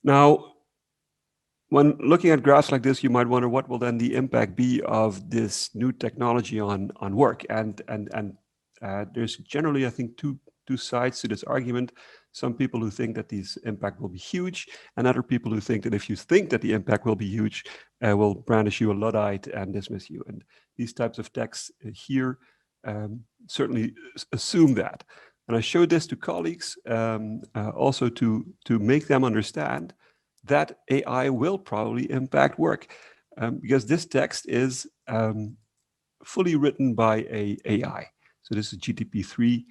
S14: Now, when looking at graphs like this, you might wonder what will then the impact be of this new technology on work. And there's generally, I think, two sides to this argument. Some people who think that this impact will be huge, and other people who think that if you think that the impact will be huge, will brandish you a Luddite and dismiss you. And these types of texts here certainly assume that. And I showed this to colleagues also to make them understand that AI will probably impact work, because this text is fully written by a AI. So this is GTP3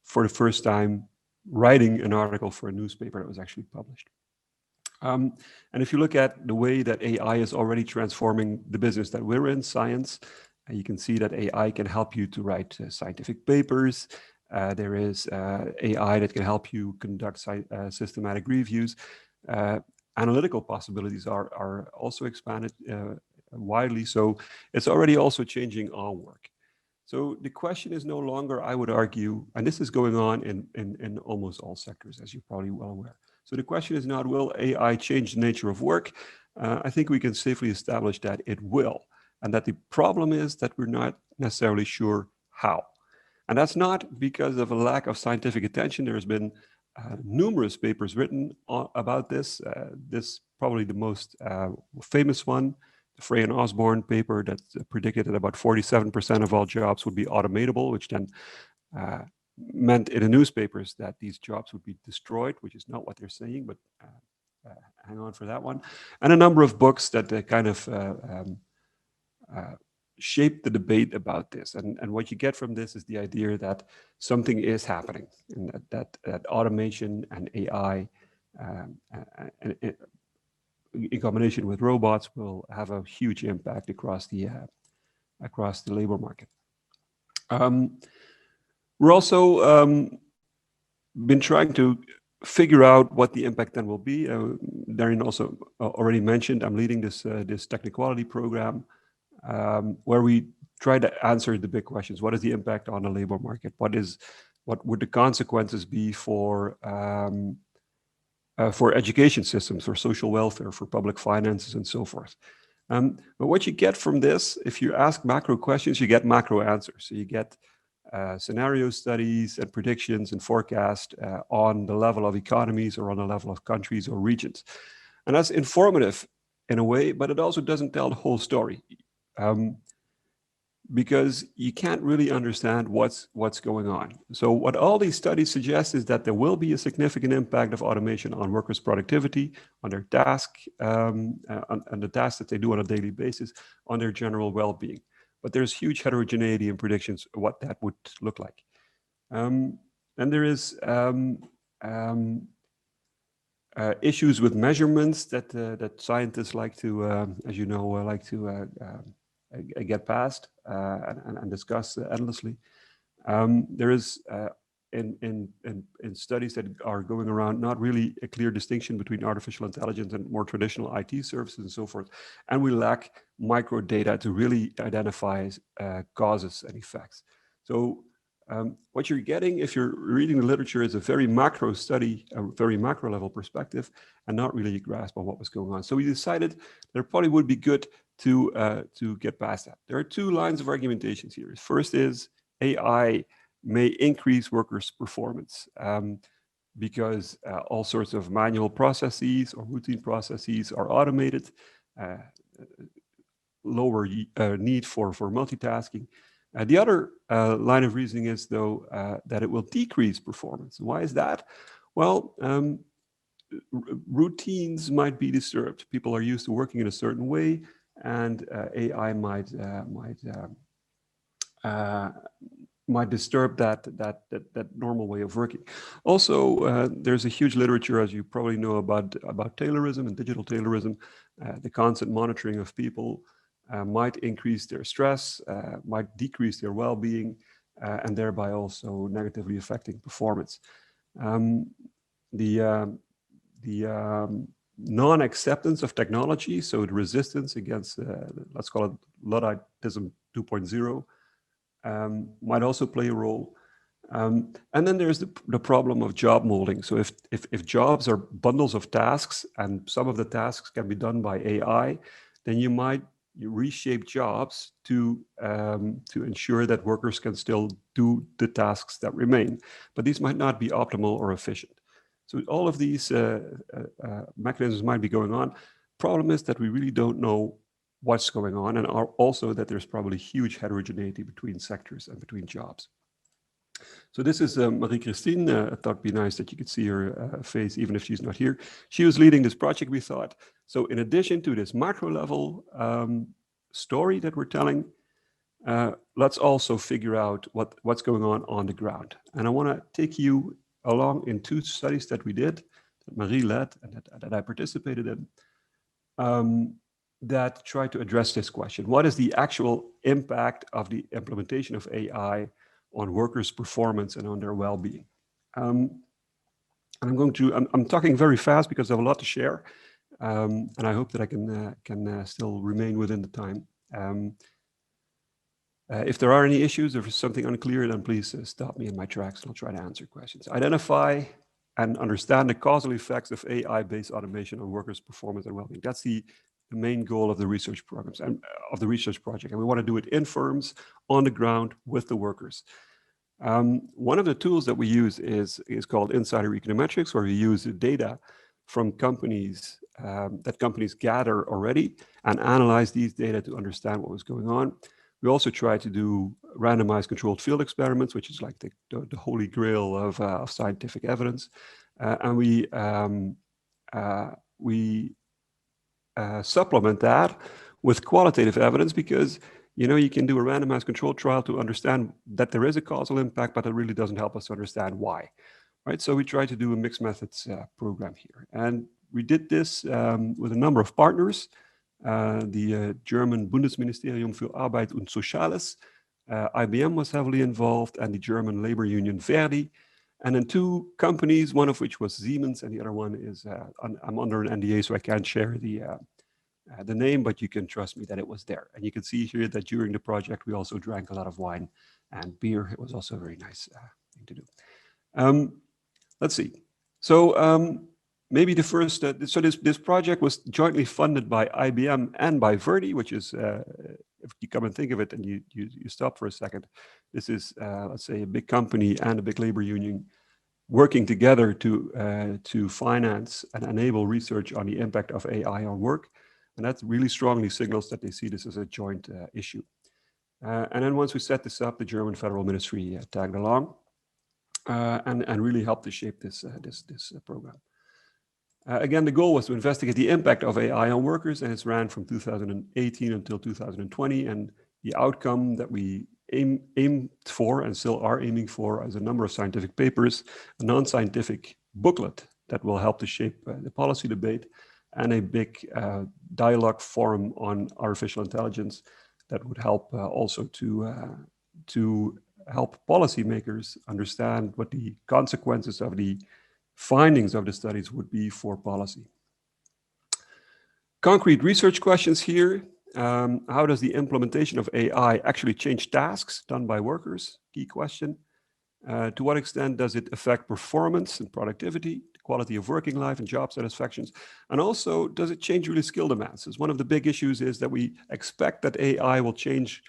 S14: for the first time writing an article for a newspaper that was actually published. And if you look at the way that AI is already transforming the business that we're in, science, you can see that AI can help you to write scientific papers. There is AI that can help you conduct systematic reviews. Analytical possibilities are also expanded widely. So it's already also changing our work. So the question is no longer, I would argue, and this is going on in almost all sectors, as you're probably well aware. So the question is not, will AI change the nature of work? I think we can safely establish that it will. And that the problem is that we're not necessarily sure how. And that's not because of a lack of scientific attention. There's been numerous papers written about this. This probably the most famous one, the Frey and Osborne paper that predicted that about 47% of all jobs would be automatable, which then meant in the newspapers that these jobs would be destroyed, which is not what they're saying, but hang on for that one. And a number of books that kind of shaped the debate about this. And what you get from this is the idea that something is happening, and that automation and AI in combination with robots will have a huge impact across the labor market. We're also been trying to figure out what the impact then will be. Darian also already mentioned, I'm leading this techniquality program where we try to answer the big questions. What is the impact on the labor market? What would the consequences be for education systems, for social welfare, for public finances, and so forth? But what you get from this, if you ask macro questions, you get macro answers. So you get scenario studies and predictions and forecast on the level of economies or on the level of countries or regions. And that's informative in a way, but it also doesn't tell the whole story. Because you can't really understand what's going on. So what all these studies suggest is that there will be a significant impact of automation on workers' productivity, on their task, on the tasks that they do on a daily basis, on their general well-being. But there's huge heterogeneity in predictions of what that would look like. And there is issues with measurements that scientists like to, as you know, like to get past and discuss endlessly. There is in studies that are going around not really a clear distinction between artificial intelligence and more traditional IT services and so forth. And we lack micro data to really identify causes and effects. So what you're getting if you're reading the literature is a very macro study, a very macro level perspective, and not really a grasp on what was going on. So we decided that it probably would be good to get past that. There are two lines of argumentations here. First is AI may increase workers' performance because all sorts of manual processes or routine processes are automated, lower need for multitasking. The other line of reasoning is, though, that it will decrease performance. Why is that? Well, routines might be disturbed. People are used to working in a certain way, and AI might might disturb that normal way of working. Also, there's a huge literature, as you probably know, about Taylorism and digital Taylorism. The constant monitoring of people might increase their stress, might decrease their well-being, and thereby also negatively affecting performance. The non-acceptance of technology, so the resistance against, let's call it Ludditism 2.0, might also play a role. And then there's the problem of job molding. So if jobs are bundles of tasks and some of the tasks can be done by AI, then you might reshape jobs to ensure that workers can still do the tasks that remain. But these might not be optimal or efficient. So all of these mechanisms might be going on. Problem is that we really don't know what's going on, and also that there's probably huge heterogeneity between sectors and between jobs. So this is Marie-Christine. I thought it'd be nice that you could see her face, even if she's not here. She was leading this project, we thought. So in addition to this macro level story that we're telling, let's also figure out what's going on the ground. And I want to take you along in two studies that we did, that Marie led and that I participated in, that try to address this question. What is the actual impact of the implementation of AI on workers' performance and on their well-being? And I'm talking very fast because I have a lot to share, and I hope that I can still remain within the time. If there are any issues, if there's something unclear, then please stop me in my tracks and I'll try to answer questions. Identify and understand the causal effects of AI-based automation on workers' performance and well-being. That's the main goal of the research programs and of the research project. And we want to do it in firms, on the ground, with the workers. One of the tools that we use is called insider econometrics, where we use the data from companies that companies gather already and analyze these data to understand what was going on. We also try to do randomized controlled field experiments, which is like the holy grail of scientific evidence. And we supplement that with qualitative evidence, because you can do a randomized controlled trial to understand that there is a causal impact, but it really doesn't help us to understand why. Right? So we try to do a mixed methods program here. And we did this with a number of partners. The German Bundesministerium für Arbeit und Soziales, IBM was heavily involved, and the German labor union Verdi, and then two companies, one of which was Siemens, and the other one is, I'm under an NDA, so I can't share the name, but you can trust me that it was there. And you can see here that during the project, we also drank a lot of wine and beer. It was also a very nice thing to do. Let's see. So maybe the first, so this project was jointly funded by IBM and by Verdi, which is, if you come and think of it and you stop for a second, this is, let's say, a big company and a big labor union working together to finance and enable research on the impact of AI on work. And that really strongly signals that they see this as a joint issue. And then once we set this up, the German Federal Ministry tagged along and really helped to shape this program. Again, the goal was to investigate the impact of AI on workers, and it's ran from 2018 until 2020. And the outcome that we aimed for and still are aiming for is a number of scientific papers, a non-scientific booklet that will help to shape the policy debate, and a big dialogue forum on artificial intelligence that would help also to help policymakers understand what the consequences of the findings of the studies would be for policy. Concrete research questions here. How does the implementation of AI actually change tasks done by workers? Key question. To what extent does it affect performance and productivity, the quality of working life and job satisfactions? And also, does it change really skill demands? As one of the big issues is that we expect that AI will change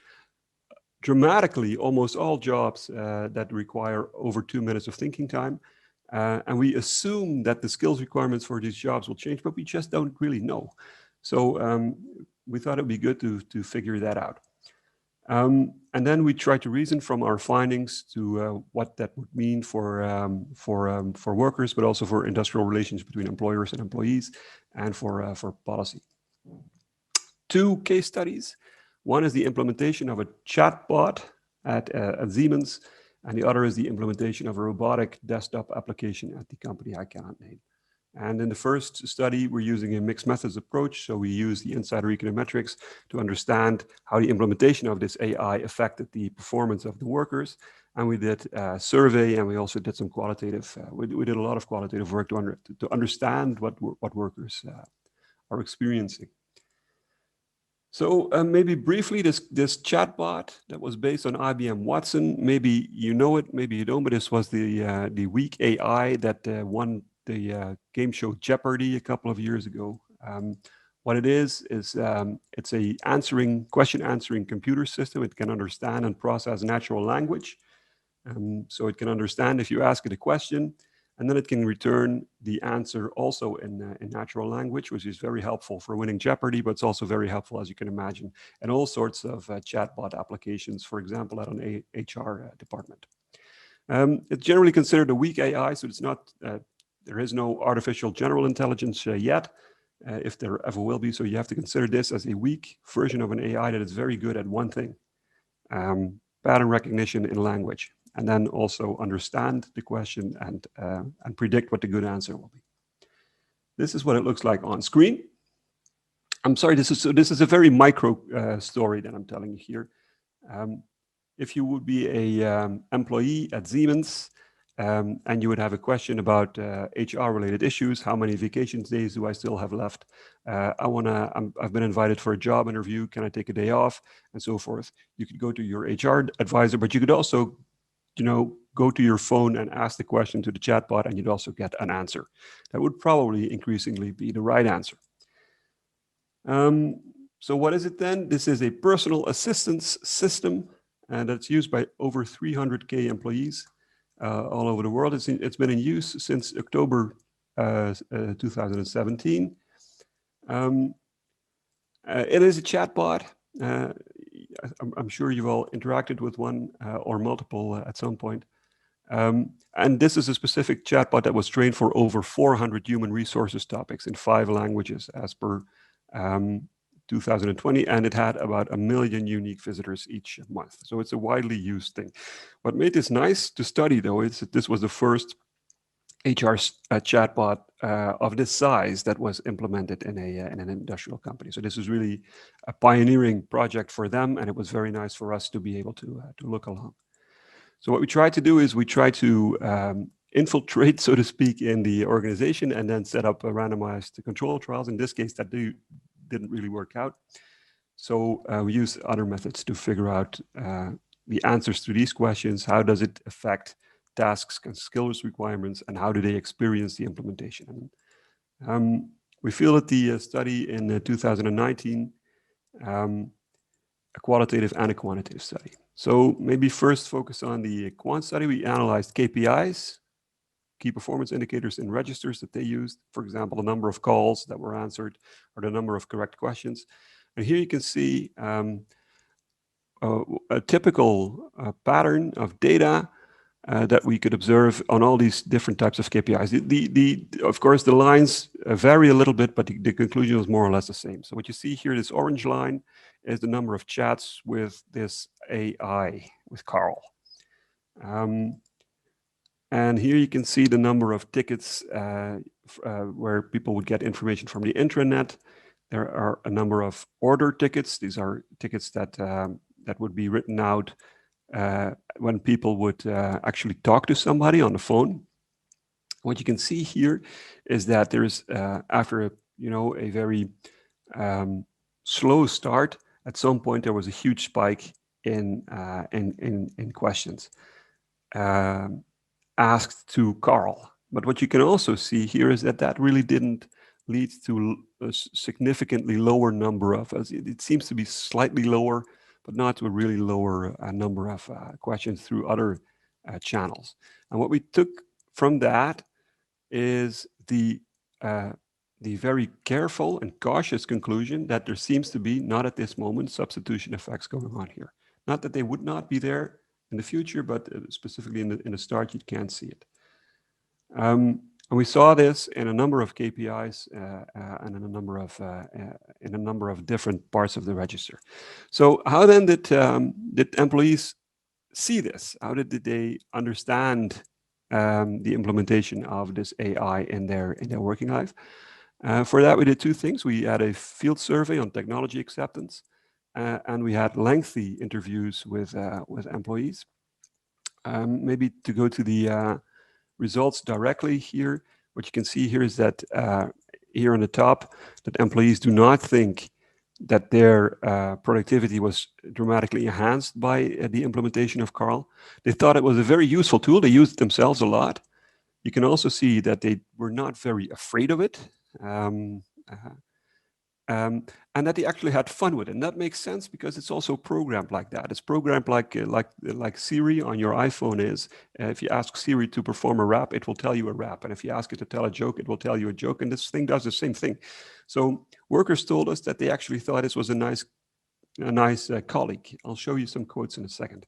S14: dramatically almost all jobs that require over 2 minutes of thinking time. And we assume that the skills requirements for these jobs will change, but we just don't really know. So we thought it'd be good to figure that out. And then we try to reason from our findings to what that would mean for workers, but also for industrial relations between employers and employees, and for policy. 2 case studies. One is the implementation of a chatbot at Siemens, and the other is the implementation of a robotic desktop application at the company I cannot name. And in the first study, we're using a mixed methods approach. So we use the insider econometrics to understand how the implementation of this AI affected the performance of the workers. And we did a survey, and we also did some qualitative, we did a lot of qualitative work to understand what workers are experiencing. So maybe briefly, this chatbot that was based on IBM Watson, maybe you know it, maybe you don't, but this was the weak AI that won the game show Jeopardy a couple of years ago. What it is it's a question answering computer system. It can understand and process natural language. So it can understand if you ask it a question, and then it can return the answer also in natural language, which is very helpful for winning Jeopardy, but it's also very helpful, as you can imagine, in all sorts of chatbot applications, for example, at an HR department. It's generally considered a weak AI, so it's not, there is no artificial general intelligence yet, if there ever will be. So you have to consider this as a weak version of an AI that is very good at one thing, pattern recognition in language, and then also understand the question and predict what the good answer will be. This is what it looks like on screen. I'm sorry, this is a very micro story that I'm telling you here. If you would be a employee at Siemens, and you would have a question about HR-related issues, how many vacation days do I still have left? I've been invited for a job interview, can I take a day off? And so forth. You could go to your HR advisor, but you could also, go to your phone and ask the question to the chatbot, and you'd also get an answer. That would probably increasingly be the right answer. So what is it then? This is a personal assistance system, and that's used by over 300K employees all over the world. It's been in use since October 2017. It is a chatbot. I'm sure you've all interacted with one or multiple at some point. And this is a specific chatbot that was trained for over 400 human resources topics in 5 languages as per 2020, and it had about 1 million unique visitors each month. So it's a widely used thing. What made this nice to study, though, is that this was the first HR chatbot of this size that was implemented in an industrial company. So this is really a pioneering project for them, and it was very nice for us to be able to look along. So what we try to do is we try to infiltrate, so to speak, in the organization and then set up a randomized control trials. In this case, that didn't really work out. So we use other methods to figure out the answers to these questions. How does it affect tasks and skills requirements, and how do they experience the implementation? And, we feel that the study in 2019, a qualitative and a quantitative study. So maybe first focus on the quant study. We analyzed KPIs, key performance indicators in registers that they used. For example, the number of calls that were answered or the number of correct questions. And here you can see a typical pattern of data that we could observe on all these different types of KPIs. Of course, the lines vary a little bit, but the conclusion is more or less the same. So what you see here, this orange line, is the number of chats with this AI, with Carl. And here you can see the number of tickets where people would get information from the intranet. There are a number of order tickets. These are tickets that would be written out when people would actually talk to somebody on the phone. What you can see here is that there is, after a very slow start, at some point there was a huge spike in questions asked to Carl. But what you can also see here is that really didn't lead to a significantly lower number of, it seems to be slightly lower, but not to a really lower number of questions through other channels. And what we took from that is the very careful and cautious conclusion that there seems to be, not at this moment, substitution effects going on here. Not that they would not be there in the future, but specifically in the start, you can't see it. And we saw this in a number of KPIs and in a number of different parts of the register. So how then did employees see this? How did they understand the implementation of this AI in their working life? For that, we did two things. We had a field survey on technology acceptance, and we had lengthy interviews with employees. Maybe to go to the results directly here, what you can see here is that here on the top, that employees do not think that their productivity was dramatically enhanced by the implementation of Carl. They thought it was a very useful tool. They used it themselves a lot. You can also see that they were not very afraid of it. And that they actually had fun with it. And that makes sense because it's also programmed like that. It's programmed like Siri on your iPhone is. If you ask Siri to perform a rap, it will tell you a rap. And if you ask it to tell a joke, it will tell you a joke. And this thing does the same thing. So workers told us that they actually thought this was a nice colleague. I'll show you some quotes in a second.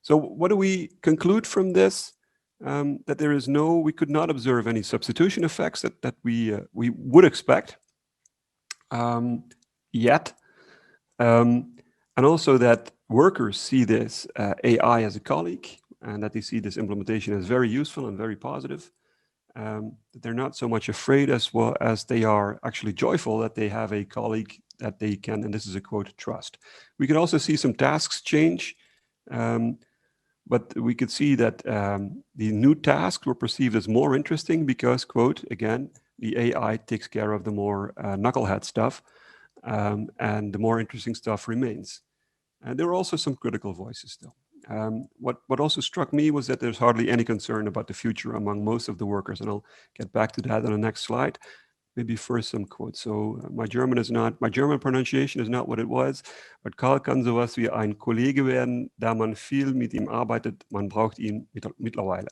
S14: So what do we conclude from this? That we could not observe any substitution effects that we would expect. Yet, and also that workers see this AI as a colleague, and that they see this implementation as very useful and very positive. That they're not so much afraid as well as they are actually joyful that they have a colleague that they can, and this is a quote, trust. We could also see some tasks change, but we could see that the new tasks were perceived as more interesting because, quote, again, the AI takes care of the more knucklehead stuff, and the more interesting stuff remains. And there are also some critical voices still. What also struck me was that there's hardly any concern about the future among most of the workers, and I'll get back to that on the next slide. Maybe first some quotes. So my German pronunciation is not what it was, but Karl kann sowas wie ein Kollege werden, da man viel mit ihm arbeitet, man braucht ihn mittlerweile.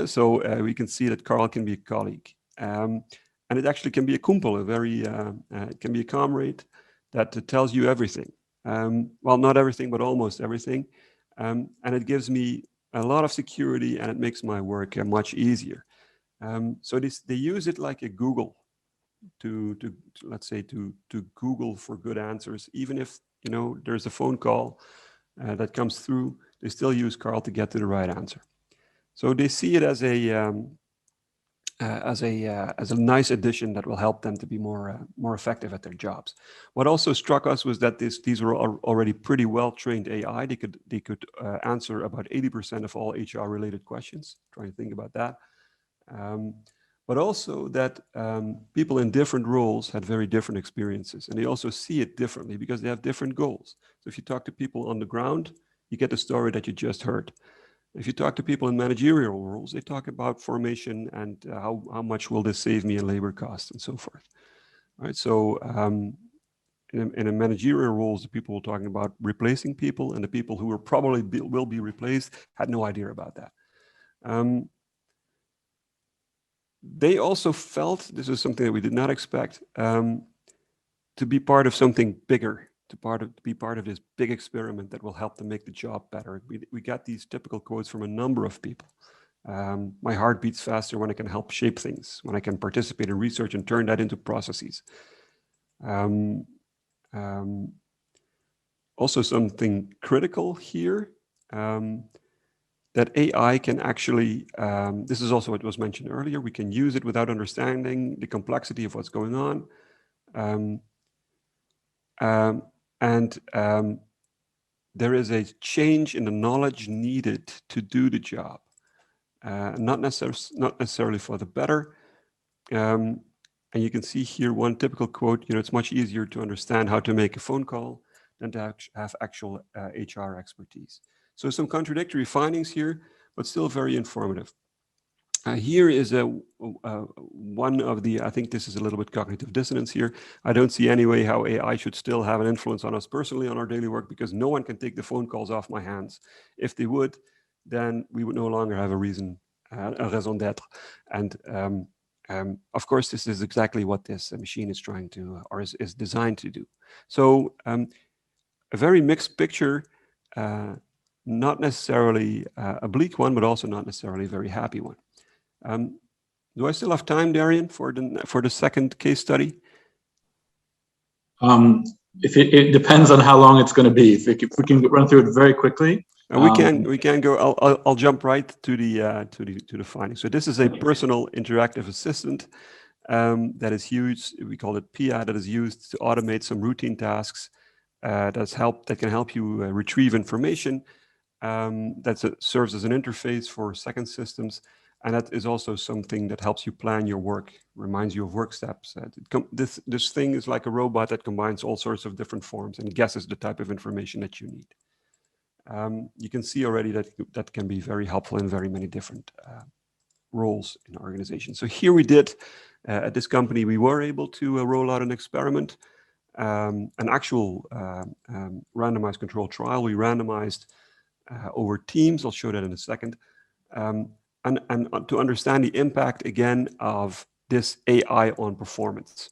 S14: So we can see that Karl can be a colleague. And it actually can be a kumpel, it can be a comrade that tells you everything. Well, not everything, but almost everything. And it gives me a lot of security and it makes my work much easier. So they use it like a Google to let's say to Google for good answers. Even if there's a phone call that comes through, they still use Carl to get to the right answer. So they see it as a nice addition that will help them to be more effective at their jobs. What also struck us was that these were already pretty well trained AI. They could answer about 80% of all HR related questions. Trying to think about that. But also that people in different roles had very different experiences, and they also see it differently because they have different goals. So if you talk to people on the ground, you get the story that you just heard. If you talk to people in managerial roles, they talk about formation and how much will this save me in labor costs and so forth. All right, so in a managerial roles, the people were talking about replacing people, and the people who will be replaced had no idea about that. They also felt, this is something that we did not expect, to be part of something bigger, to be part of this big experiment that will help them make the job better. We got these typical quotes from a number of people. My heart beats faster when I can help shape things, when I can participate in research and turn that into processes. Also something critical here, that AI can actually, this is also what was mentioned earlier, we can use it without understanding the complexity of what's going on. There is a change in the knowledge needed to do the job, not necessarily for the better. And you can see here one typical quote, it's much easier to understand how to make a phone call than to have actual HR expertise. So some contradictory findings here, but still very informative. Here is one of the, I think this is a little bit cognitive dissonance here. I don't see any way how AI should still have an influence on us personally on our daily work, because no one can take the phone calls off my hands. If they would, then we would no longer have a raison d'être. And of course, this is exactly what this machine is trying to, or is designed to do. So a very mixed picture, not necessarily a bleak one, but also not necessarily a very happy one. Do I still have time, Darian, for the second case study?
S1: If it depends on how long it's going to be. If we can run through it very quickly,
S14: And we can go. I'll jump right to the findings. So this is a personal interactive assistant that is used. We call it PIA, that is used to automate some routine tasks. That can help you retrieve information. Serves as an interface for second systems, and that is also something that helps you plan your work. Reminds you of work steps. This thing is like a robot that combines all sorts of different forms and guesses the type of information that you need. You can see already that can be very helpful in very many different roles in organizations. So here we did, at this company, we were able to roll out an experiment, an actual randomized control trial. We randomized over teams. I'll show that in a second. And to understand the impact, again, of this AI on performance.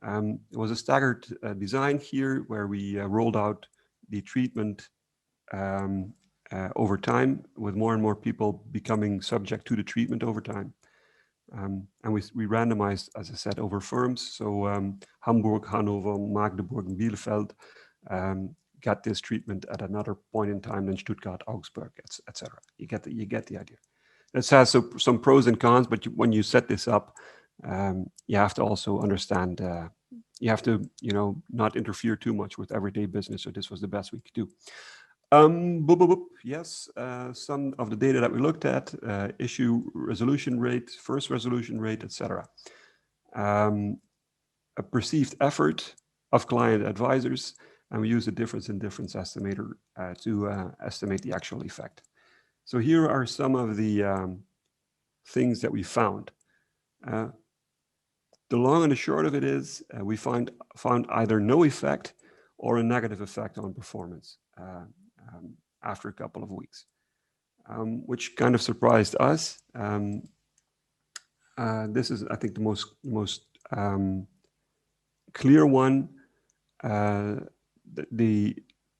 S14: It was a staggered design here where we rolled out the treatment over time, with more and more people becoming subject to the treatment over time. And we randomized, as I said, over firms. So Hamburg, Hannover, Magdeburg, and Bielefeld got this treatment at another point in time than Stuttgart, Augsburg, etc. You get the idea. This has some pros and cons, but when you set this up, you have to also understand. You have to, not interfere too much with everyday business. So this was the best we could do. Yes, some of the data that we looked at: issue resolution rate, first resolution rate, etc. A perceived effort of client advisors, and we use a difference in difference estimator to estimate the actual effect. So here are some of the things that we found. The long and the short of it is we found either no effect or a negative effect on performance after a couple of weeks, which kind of surprised us. This is, I think, the most clear one.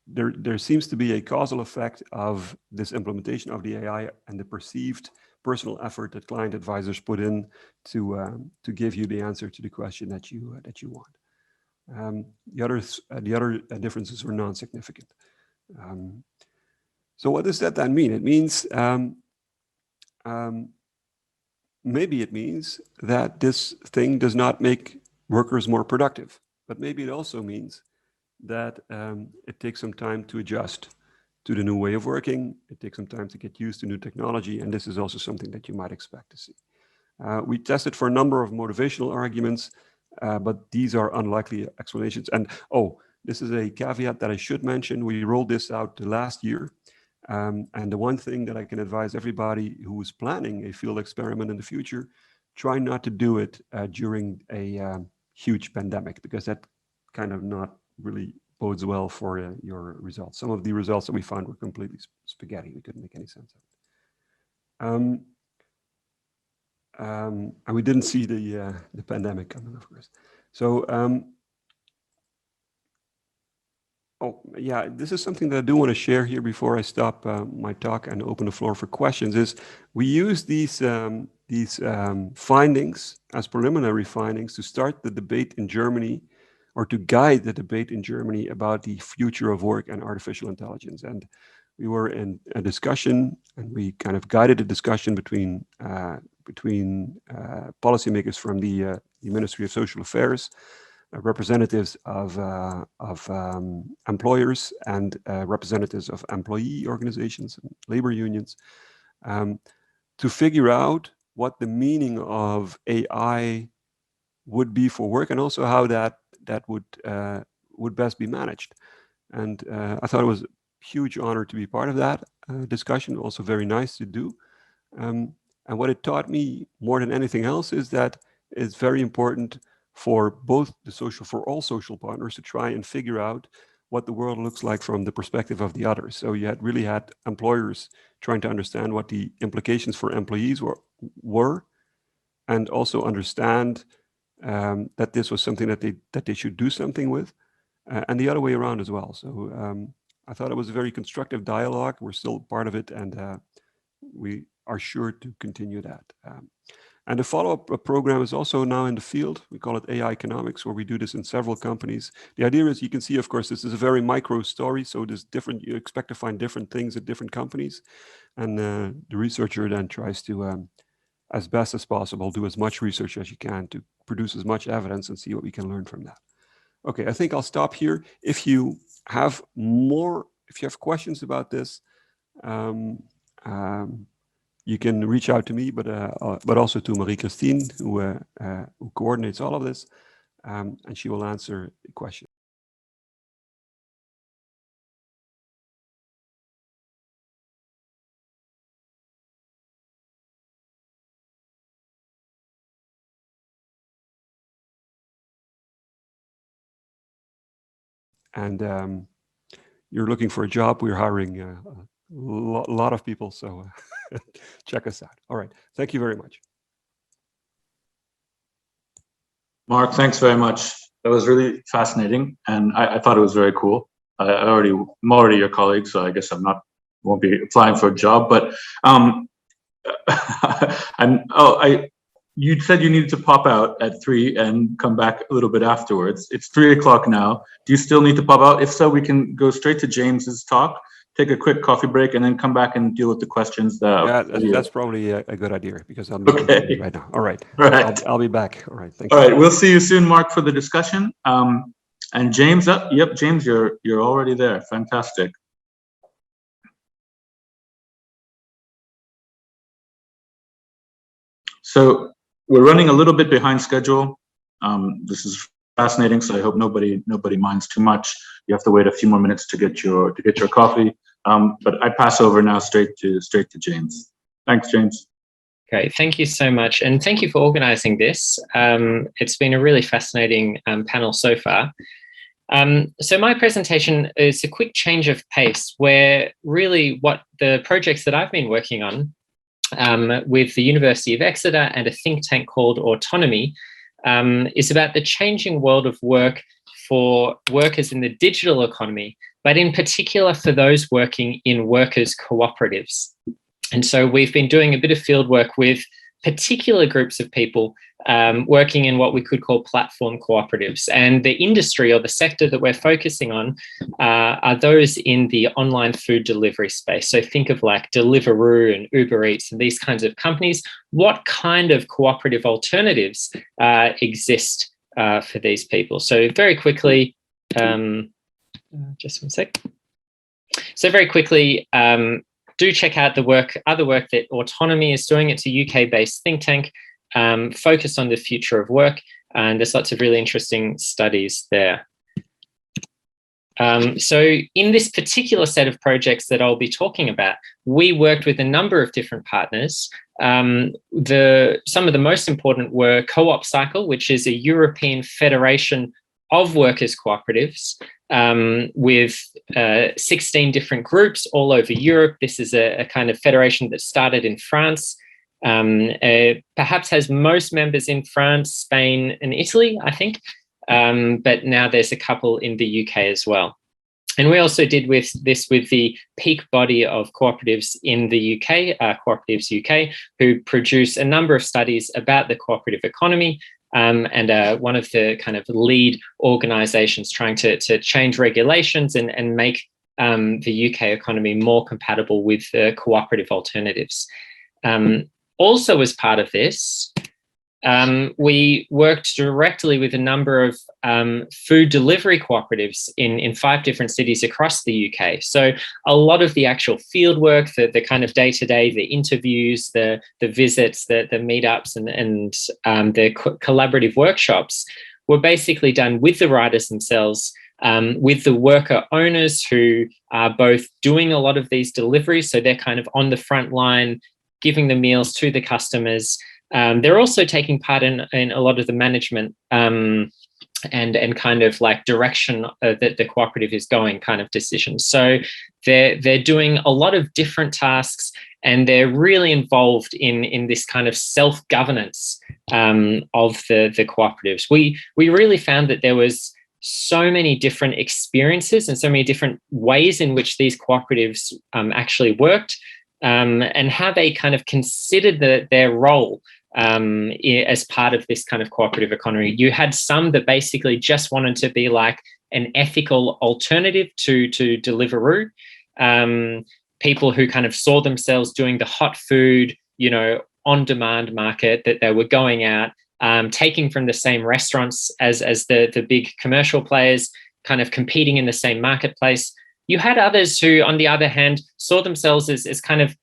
S14: There seems to be a causal effect of this implementation of the AI and the perceived personal effort that client advisors put in to give you the answer to the question that you want. The other differences were non-significant. So what does that then mean? It means maybe it means that this thing does not make workers more productive, but maybe it also means that it takes some time to adjust to the new way of working. It takes some time to get used to new technology, and this is also something that you might expect to see. We tested for a number of motivational arguments, but these are unlikely explanations. And this is a caveat that I should mention. We rolled this out last year, and the one thing that I can advise everybody who is planning a field experiment in the future: try not to do it during a huge pandemic, because that kind of not really bodes well for your results. Some of the results that we found were completely spaghetti. We couldn't make any sense of it. And we didn't see the pandemic coming, of course. So, this is something that I do want to share here before I stop my talk and open the floor for questions. Is we use these findings as preliminary findings to start the debate in Germany, or to guide the debate in Germany about the future of work and artificial intelligence. And we were in a discussion, and we kind of guided a discussion between policymakers from the Ministry of Social Affairs, representatives of employers, and representatives of employee organizations and labor unions, to figure out what the meaning of AI would be for work, and also how that would best be managed. And I thought it was a huge honor to be part of that discussion, also very nice to do. And what it taught me more than anything else is that it's very important for all social partners to try and figure out what the world looks like from the perspective of the others. So you really had employers trying to understand what the implications for employees were, and also understand that this was something that they should do something with, and the other way around as well. So I thought it was a very constructive dialogue. We're still part of it, and we are sure to continue that. And the follow-up program is also now in the field. We call it AI economics, where we do this in several companies. The idea is, you can see, of course, this is a very micro story. So there's different, you expect to find different things at different companies. And the researcher then tries to, as best as possible, do as much research as you can to produce as much evidence and see what we can learn from that. Okay, I think I'll stop here. If you have questions about this, you can reach out to me, but also to Marie-Christine, who coordinates all of this, and she will answer the question. And you're looking for a job, we're hiring a lot of people, so check us out. All right, thank you very much.
S1: Mark, thanks very much. That was really fascinating, and I thought it was very cool. I'm already your colleague, so I guess won't be applying for a job. But you said you needed to pop out at 3 and come back a little bit afterwards. It's 3 o'clock now. Do you still need to pop out? If so, we can go straight to James's talk, take a quick coffee break, and then come back and deal with the questions.
S14: That's probably a good idea, because I'm okay right now. All right. I'll be back. All right. Thank you.
S1: All right. We'll see you soon, Mark, for the discussion. And James, yep, James, you're already there. Fantastic. So we're running a little bit behind schedule. This is fascinating, so I hope nobody minds too much. You have to wait a few more minutes to get your coffee. But I pass over now straight to James. Thanks, James.
S13: Great, thank you so much, and thank you for organising this. It's been a really fascinating panel so far. So my presentation is a quick change of pace, where really what the projects that I've been working on with the University of Exeter and a think tank called Autonomy is about the changing world of work for workers in the digital economy, but in particular for those working in workers' cooperatives. And so we've been doing a bit of field work with particular groups of people working in what we could call platform cooperatives. And the industry, or the sector that we're focusing on, are those in the online food delivery space. So think of like Deliveroo and Uber Eats and these kinds of companies. What kind of cooperative alternatives exist for these people? So very quickly, just one sec. So very quickly, do check out the other work that Autonomy is doing. It's a UK-based think tank focused on the future of work, and there's lots of really interesting studies there. So in this particular set of projects that I'll be talking about, we worked with a number of different partners. Some of the most important were Co-op Cycle, which is a European federation of workers' cooperatives with 16 different groups all over Europe. This is a kind of federation that started in France, perhaps has most members in France, Spain, and Italy, I think. But now there's a couple in the UK as well. And we also did this with the peak body of cooperatives in the UK, Cooperatives UK, who produce a number of studies about the cooperative economy, and one of the kind of lead organisations trying to change regulations and make the UK economy more compatible with cooperative alternatives. Also, as part of this, we worked directly with a number of food delivery cooperatives in 5 different cities across the UK. So a lot of the actual field work, the kind of day-to-day, the interviews, the visits, the meetups, and the collaborative workshops were basically done with the riders themselves, with the worker owners who are both doing a lot of these deliveries. So they're kind of on the front line, giving the meals to the customers. They're also taking part in a lot of the management and kind of like direction that the cooperative is going kind of decisions. So they're doing a lot of different tasks, and they're really involved in this kind of self-governance of the cooperatives. We really found that there was so many different experiences and so many different ways in which these cooperatives actually worked, and how they kind of considered their role as part of this kind of cooperative economy. You had some that basically just wanted to be like an ethical alternative to Deliveroo. People who kind of saw themselves doing the hot food, on-demand market, that they were going out, taking from the same restaurants as the big commercial players, kind of competing in the same marketplace. You had others who, on the other hand, saw themselves as kind of,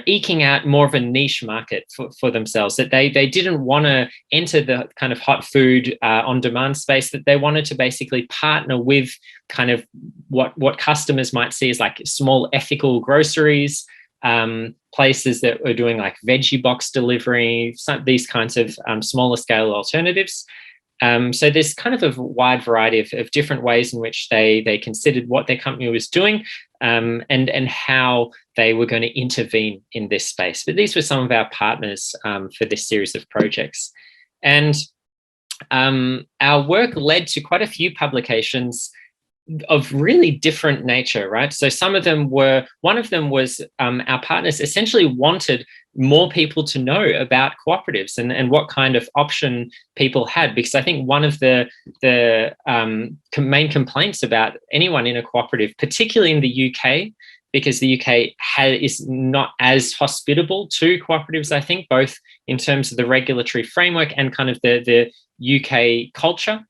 S13: eking out more of a niche market for themselves, that they didn't want to enter the kind of hot food on-demand space, that they wanted to basically partner with kind of what customers might see as like small ethical groceries, places that are doing like veggie box delivery, these kinds of smaller scale alternatives. So there's kind of a wide variety of different ways in which they considered what their company was doing, and how they were going to intervene in this space. But these were some of our partners for this series of projects. And our work led to quite a few publications of really different nature, right? So one of them was our partners essentially wanted more people to know about cooperatives and what kind of option people had, because I think one of the main complaints about anyone in a cooperative, particularly in the UK, because the UK is not as hospitable to cooperatives, I think, both in terms of the regulatory framework and kind of the UK culture.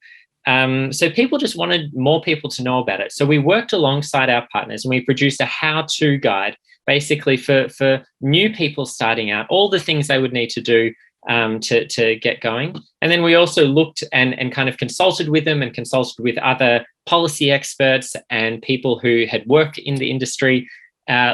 S13: So people just wanted more people to know about it. So we worked alongside our partners and we produced a how-to guide, basically for new people starting out, all the things they would need to do to get going. And then we also looked and kind of consulted with them and consulted with other policy experts and people who had worked in the industry,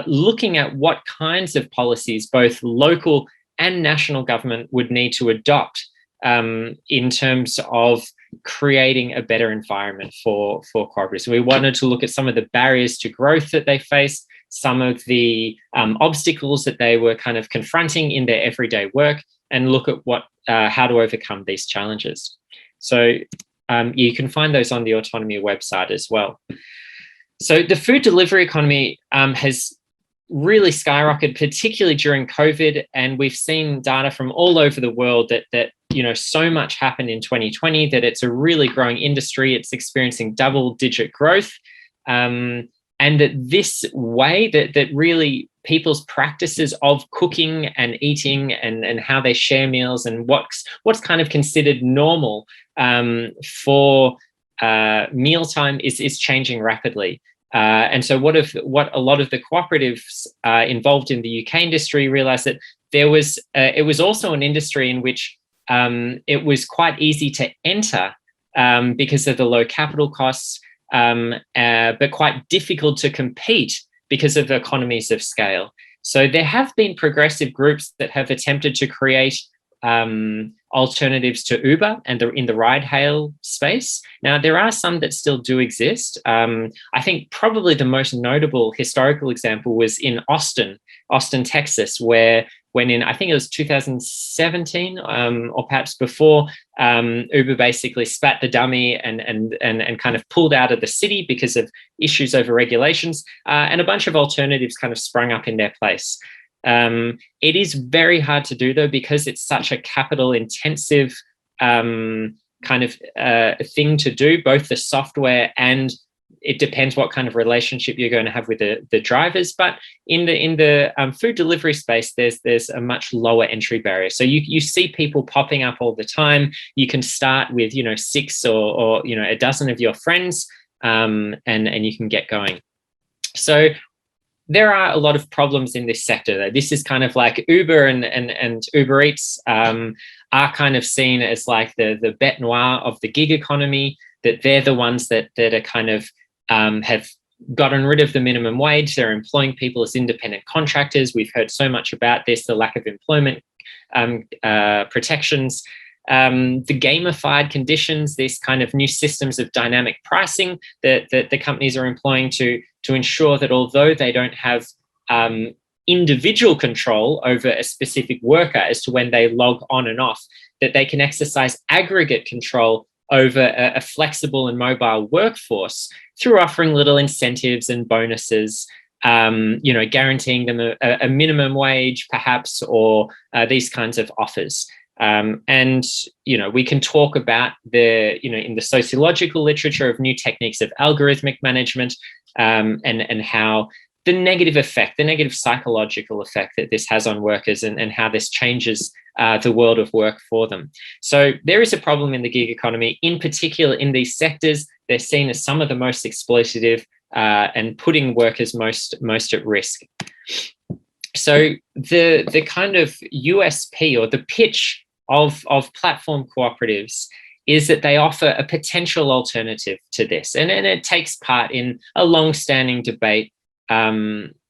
S13: looking at what kinds of policies both local and national government would need to adopt in terms of creating a better environment for cooperatives. So we wanted to look at some of the barriers to growth that they faced, some of the obstacles that they were kind of confronting in their everyday work, and look at how to overcome these challenges. So you can find those on the Autonomy website as well. So the food delivery economy has really skyrocketed, particularly during COVID, and we've seen data from all over the world that so much happened in 2020 that it's a really growing industry. It's experiencing double-digit growth, and that this way that really people's practices of cooking and eating and how they share meals and what's kind of considered normal for mealtime is changing rapidly. And so what a lot of the cooperatives involved in the UK industry realized that it was also an industry in which it was quite easy to enter because of the low capital costs, but quite difficult to compete because of economies of scale. So there have been progressive groups that have attempted to create alternatives to Uber and in the ride-hail space. Now, there are some that still do exist. I think probably the most notable historical example was in Austin, Texas, where when in, I think it was 2017 or perhaps before, Uber basically spat the dummy and kind of pulled out of the city because of issues over regulations, and a bunch of alternatives kind of sprung up in their place. It is very hard to do, though, because it's such a capital intensive kind of thing to do, both the software and it depends what kind of relationship you're going to have with the drivers. But in the food delivery space, there's a much lower entry barrier. So you see people popping up all the time. You can start with 6 or a dozen of your friends, and you can get going. So there are a lot of problems in this sector, though. This is kind of like Uber and Uber Eats are kind of seen as like the bête noire of the gig economy, that they're the ones that are kind of have gotten rid of the minimum wage. They're employing people as independent contractors. We've heard so much about this, the lack of employment protections, the gamified conditions, these kind of new systems of dynamic pricing that the companies are employing to ensure that although they don't have individual control over a specific worker as to when they log on and off, that they can exercise aggregate control over a flexible and mobile workforce through offering little incentives and bonuses guaranteeing them a minimum wage, perhaps, or these kinds of offers. And we can talk about in the sociological literature of new techniques of algorithmic management, and how the negative psychological effect that this has on workers, and how this changes the world of work for them. So there is a problem in the gig economy, in particular in these sectors. They're seen as some of the most exploitative and putting workers most at risk. So the kind of USP, or the pitch of platform cooperatives, is that they offer a potential alternative to this. And it takes part in a long-standing debate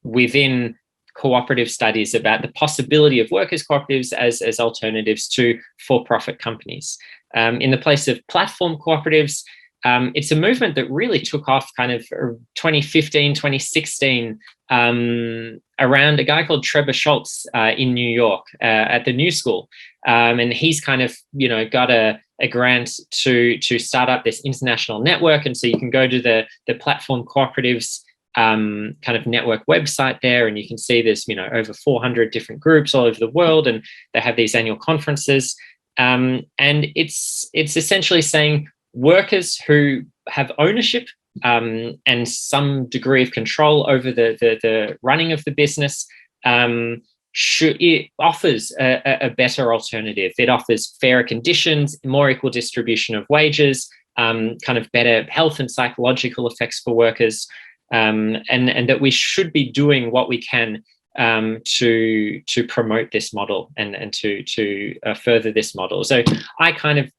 S13: within cooperative studies about the possibility of workers' cooperatives as alternatives to for-profit companies. In the place of platform cooperatives, it's a movement that really took off kind of 2015, 2016, around a guy called Trevor Schultz in New York at the New School. And he's kind of, got a grant to start up this international network. And so you can go to the platform cooperatives kind of network website there, and you can see there's, over 400 different groups all over the world, and they have these annual conferences. And it's essentially saying workers who have ownership and some degree of control over the running of the business, it offers a better alternative. It offers fairer conditions, more equal distribution of wages, kind of better health and psychological effects for workers, and that we should be doing what we can to promote this model and to further this model. So I kind of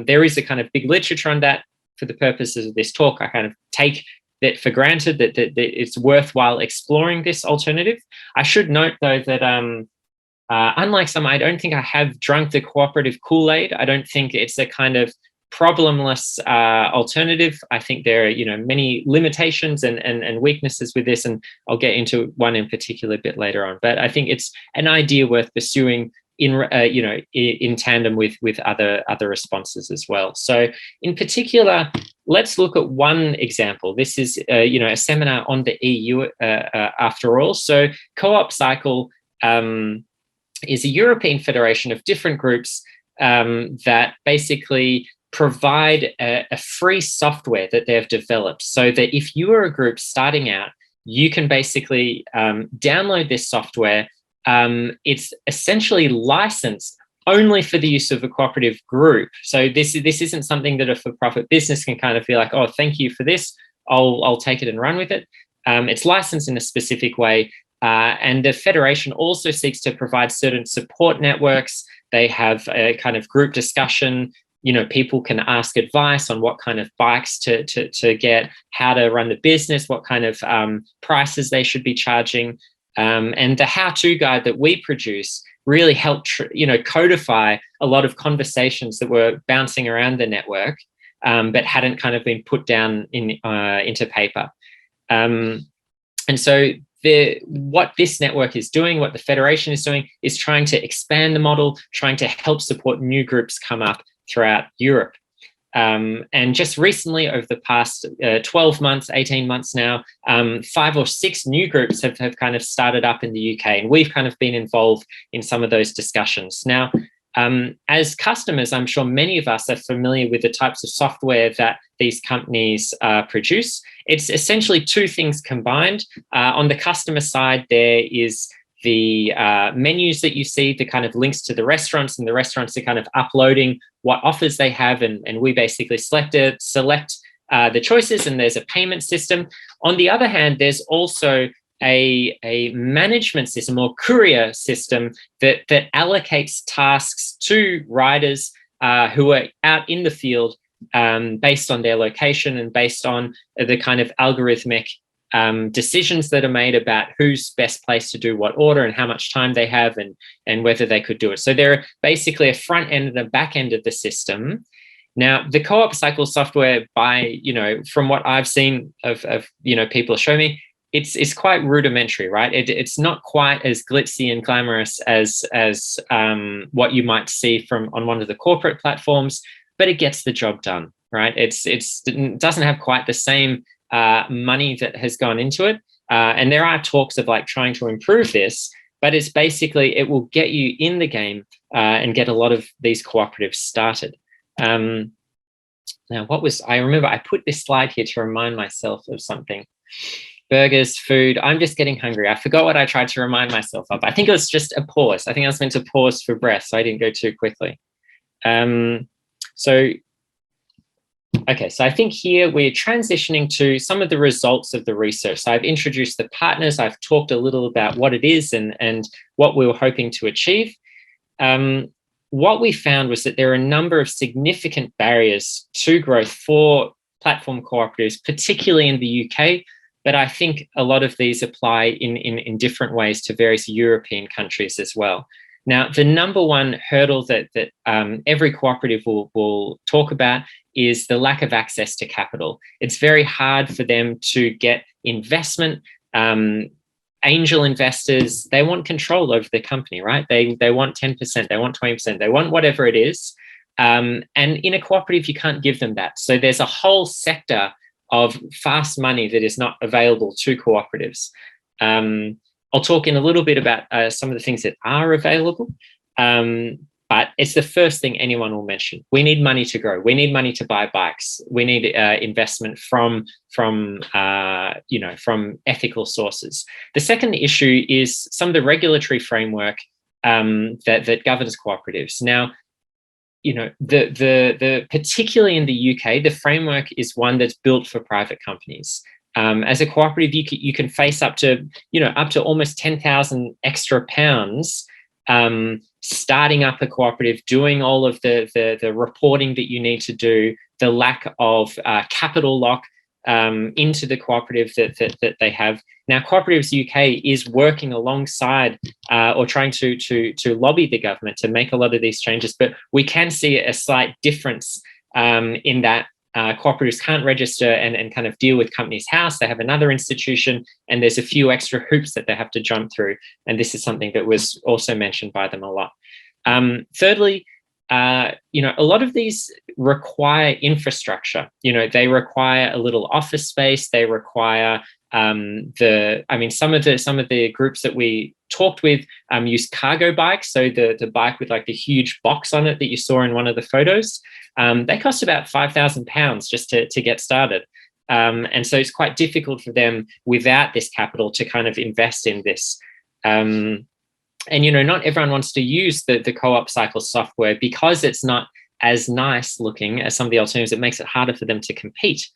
S13: there is a kind of big literature on that. For the purposes of this talk, I kind of take that for granted that it's worthwhile exploring this alternative. I should note, though, that unlike some, I don't think I have drunk the cooperative Kool-Aid. I don't think it's a kind of problemless alternative. I think there are many limitations and weaknesses with this, and I'll get into one in particular a bit later on. But I think it's an idea worth pursuing in tandem with other responses as well. So in particular, let's look at one example. This is a seminar on the EU after all. So Co-op Cycle is a European federation of different groups that basically provide a free software that they've developed, so that if you are a group starting out, you can basically download this software. It's essentially licensed only for the use of a cooperative group. So this isn't something that a for-profit business can kind of feel like, oh, thank you for this, I'll take it and run with it. It's licensed in a specific way. And the federation also seeks to provide certain support networks. They have a kind of group discussion. People can ask advice on what kind of bikes to get, how to run the business, what kind of prices they should be charging. And the how-to guide that we produce really helped, codify a lot of conversations that were bouncing around the network, but hadn't kind of been put down into paper. And so what this network is doing, what the federation is doing, is trying to expand the model, trying to help support new groups come up throughout Europe. And just recently, over the past 12 months, 18 months now, 5 or 6 new groups have kind of started up in the UK, and we've kind of been involved in some of those discussions. Now, as customers, I'm sure many of us are familiar with the types of software that these companies produce. It's essentially two things combined. On the customer side, there is the menus that you see, the kind of links to the restaurants, and the restaurants are kind of uploading what offers they have, and we basically select the choices, and there's a payment system. On the other hand, there's also a management system or courier system that allocates tasks to riders who are out in the field based on their location and based on the kind of algorithmic decisions that are made about who's best placed to do what order and how much time they have and whether they could do it. So they're basically a front end and a back end of the system. Now, the Co-op Cycle software, from what I've seen of people show me, it's quite rudimentary, right? It's not quite as glitzy and glamorous as what you might see on one of the corporate platforms, but it gets the job done, right? It doesn't have quite the same money that has gone into it, And there are talks of like trying to improve this, but it's basically, it will get you in the game and get a lot of these cooperatives started. Now, I remember I put this slide here to remind myself of something. Burgers, food, I'm just getting hungry. I forgot what I tried to remind myself of. I think it was just a pause. I think I was meant to pause for breath, so I didn't go too quickly. Okay, so I think here we're transitioning to some of the results of the research. So I've introduced the partners, I've talked a little about what it is and what we were hoping to achieve. What we found was that there are a number of significant barriers to growth for platform cooperatives, particularly in the UK, but I think a lot of these apply in different ways to various European countries as well. Now, the number one hurdle that every cooperative will talk about is the lack of access to capital. It's very hard for them to get investment. Angel investors, they want control over the company, right? They want 10%, they want 20%, they want whatever it is. And in a cooperative, you can't give them that. So there's a whole sector of fast money that is not available to cooperatives. I'll talk in a little bit about some of the things that are available, but it's the first thing anyone will mention. We need money to grow. We need money to buy bikes. We need investment from ethical sources. The second issue is some of the regulatory framework that governs cooperatives. Now, the particularly in the UK, the framework is one that's built for private companies. As a cooperative, you can face up to almost 10,000 extra pounds starting up a cooperative, doing all of the reporting that you need to do, the lack of capital lock into the cooperative that they have. Now, Cooperatives UK is working alongside or trying to lobby the government to make a lot of these changes, but we can see a slight difference in that cooperatives can't register and kind of deal with Companies House. They have another institution, and there's a few extra hoops that they have to jump through. And this is something that was also mentioned by them a lot. Thirdly, a lot of these require infrastructure. They require a little office space. They require some of the groups that we talked with use cargo bikes. So the bike with like the huge box on it that you saw in one of the photos, they cost about £5,000 just to get started. And so it's quite difficult for them without this capital to kind of invest in this. And not everyone wants to use the co-op cycle software because it's not as nice looking as some of the alternatives. It makes it harder for them to compete.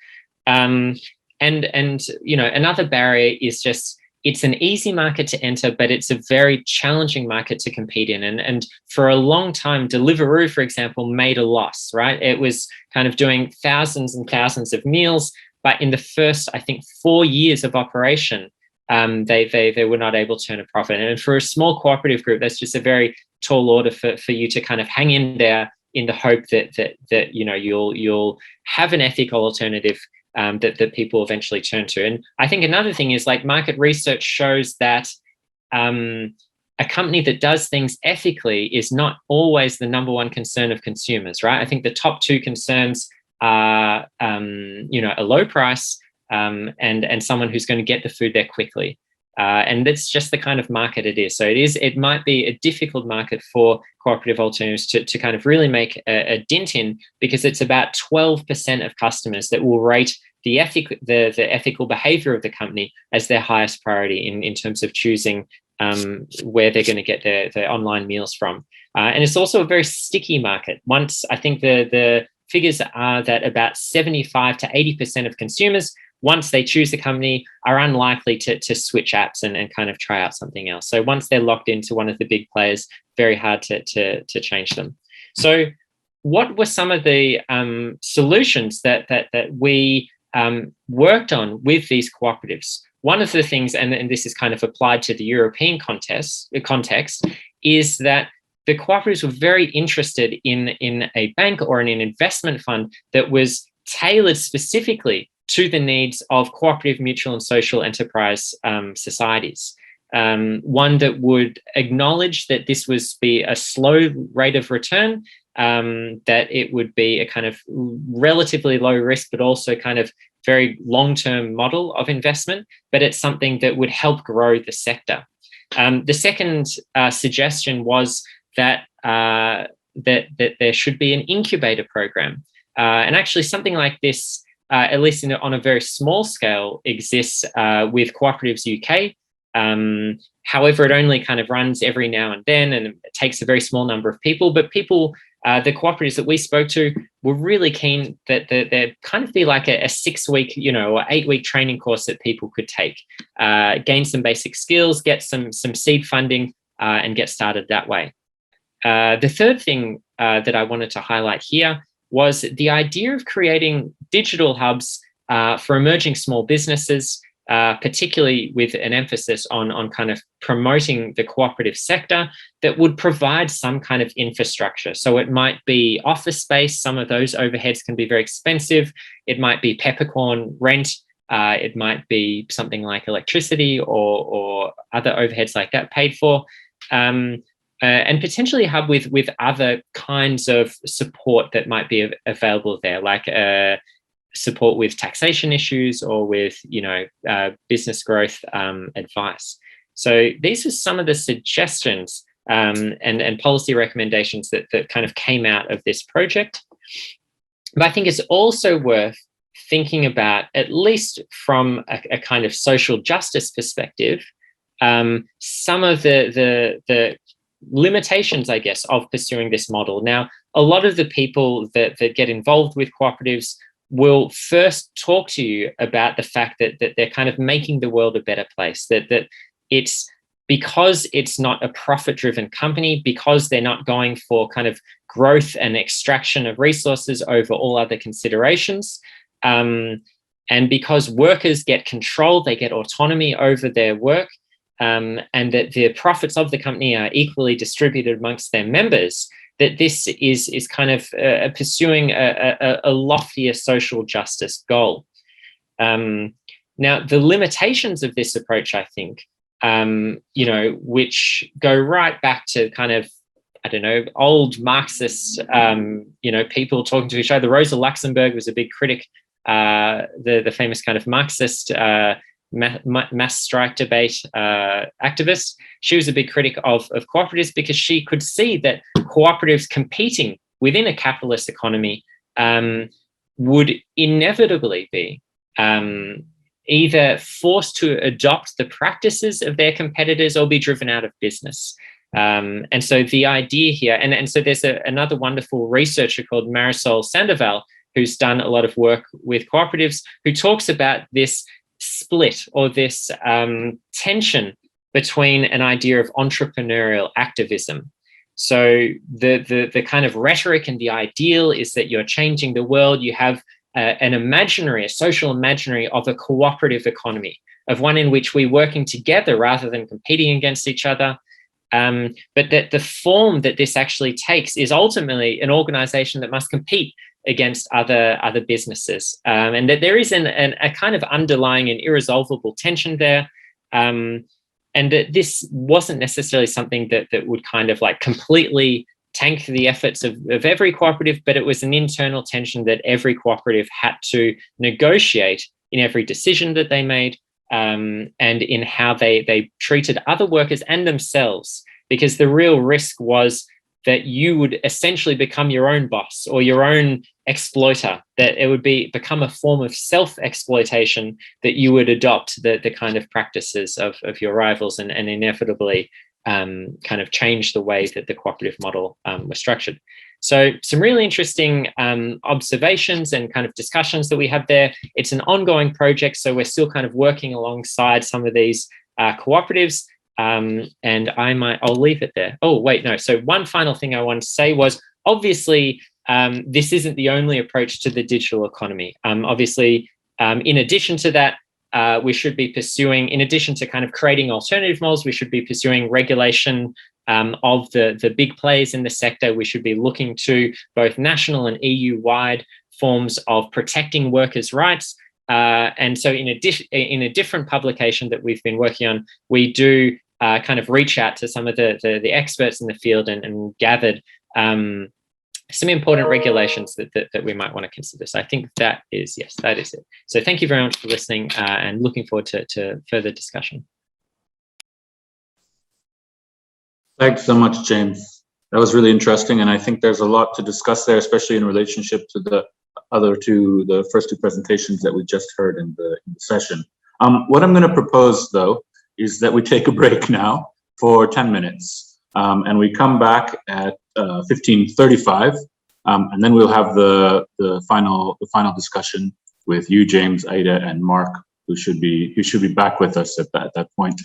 S13: And another barrier is just, it's an easy market to enter, but it's a very challenging market to compete in. And for a long time, Deliveroo, for example, made a loss, right? It was kind of doing thousands and thousands of meals, but in the first, I think, 4 years of operation, they were not able to earn a profit. And for a small cooperative group, that's just a very tall order for you to kind of hang in there in the hope that you'll have an ethical alternative that people eventually turn to. And I think another thing is, like, market research shows that a company that does things ethically is not always the number one concern of consumers, right? I think the top two concerns are a low price and someone who's going to get the food there quickly. And that's just the kind of market it is. So it might be a difficult market for cooperative alternatives to kind of really make a dent in, because it's about 12% of customers that will rate the ethical behavior of the company as their highest priority in terms of choosing where they're going to get their online meals from. And it's also a very sticky market. Once, I think the figures are that about 75 to 80% of consumers, once they choose a company, are unlikely to switch apps and kind of try out something else. So once they're locked into one of the big players, very hard to change them. So what were some of the solutions that we worked on with these cooperatives? One of the things, and this is kind of applied to the European context, is that the cooperatives were very interested in a bank or in an investment fund that was tailored specifically to the needs of cooperative, mutual, and social enterprise societies. One that would acknowledge that this would be a slow rate of return, that it would be a kind of relatively low risk, but also kind of very long-term model of investment, but it's something that would help grow the sector. The second suggestion was that that there should be an incubator program, and actually something like this, at least on a very small scale, exists with Cooperatives UK. However, it only kind of runs every now and then, and it takes a very small number of people. But people, the cooperatives that we spoke to, were really keen that there kind of be like a 6-week, or 8-week training course that people could take, gain some basic skills, get some seed funding, and get started that way. The third thing that I wanted to highlight here was the idea of creating digital hubs for emerging small businesses, particularly with an emphasis on kind of promoting the cooperative sector that would provide some kind of infrastructure. So it might be office space. Some of those overheads can be very expensive. It might be peppercorn rent. It might be something like electricity or other overheads like that paid for. And potentially a hub with other kinds of support that might be available there, like support with taxation issues or with, business growth advice. So these are some of the suggestions and policy recommendations that kind of came out of this project. But I think it's also worth thinking about, at least from a kind of social justice perspective, some of the limitations, I guess, of pursuing this model. Now, a lot of the people that get involved with cooperatives will first talk to you about the fact that they're kind of making the world a better place, that it's because it's not a profit-driven company, because they're not going for kind of growth and extraction of resources over all other considerations, and because workers get control, they get autonomy over their work, and that the profits of the company are equally distributed amongst their members, that this is kind of pursuing a loftier social justice goal. Now, the limitations of this approach, I think, which go right back to kind of, old Marxist, people talking to each other. Rosa Luxemburg was a big critic, the famous kind of Marxist mass strike debate activist. She was a big critic of cooperatives because she could see that cooperatives competing within a capitalist economy would inevitably be either forced to adopt the practices of their competitors or be driven out of business. And so the idea here, and so there's another wonderful researcher called Marisol Sandoval, who's done a lot of work with cooperatives, who talks about this split or this tension between an idea of entrepreneurial activism. So the kind of rhetoric and the ideal is that you're changing the world. You have a social imaginary of a cooperative economy, of one in which we're working together rather than competing against each other. But that the form that this actually takes is ultimately an organization that must compete against other businesses, and that there is a kind of underlying and irresolvable tension there, and that this wasn't necessarily something that would kind of like completely tank the efforts of every cooperative, but it was an internal tension that every cooperative had to negotiate in every decision that they made, and in how they treated other workers and themselves, because the real risk was that you would essentially become your own boss or your own exploiter, that it would become a form of self-exploitation, that you would adopt the kind of practices of your rivals and inevitably kind of change the way that the cooperative model was structured. So some really interesting observations and kind of discussions that we have there. It's an ongoing project, so we're still kind of working alongside some of these cooperatives. And I'll leave it there. Oh, wait, no. So one final thing I wanted to say was, obviously, this isn't the only approach to the digital economy. Obviously, in addition to that, we should be pursuing, in addition to kind of creating alternative models, we should be pursuing regulation of the big players in the sector. We should be looking to both national and EU-wide forms of protecting workers' rights. And so in a different publication that we've been working on, we do kind of reach out to some of the experts in the field and gathered some important regulations that we might want to consider. So I think that is, yes, that is it. So thank you very much for listening and looking forward to further discussion.
S1: Thanks so much, James. That was really interesting. And I think there's a lot to discuss there, especially in relationship to the first two presentations that we just heard in the session. What I'm going to propose, though, is that we take a break now for 10 minutes. And we come back at 15:35, and then we'll have the final discussion with you, James, Aida, and Mark, who should be back with us at that point.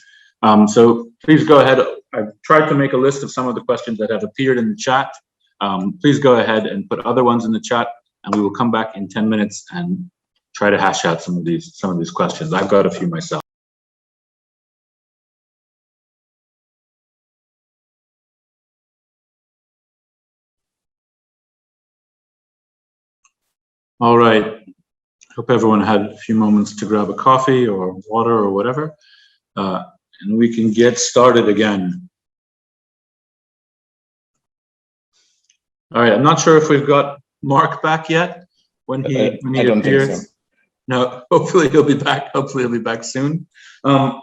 S1: So please go ahead. I've tried to make a list of some of the questions that have appeared in the chat. Please go ahead and put other ones in the chat, and we will come back in 10 minutes and try to hash out some of these questions. I've got a few myself. All right. Hope everyone had a few moments to grab a coffee or water or whatever, and we can get started again. All right. I'm not sure if we've got Mark back yet. When he
S8: I don't
S1: appears.
S8: think so.
S1: No. Hopefully he'll be back. Hopefully he'll be back soon. I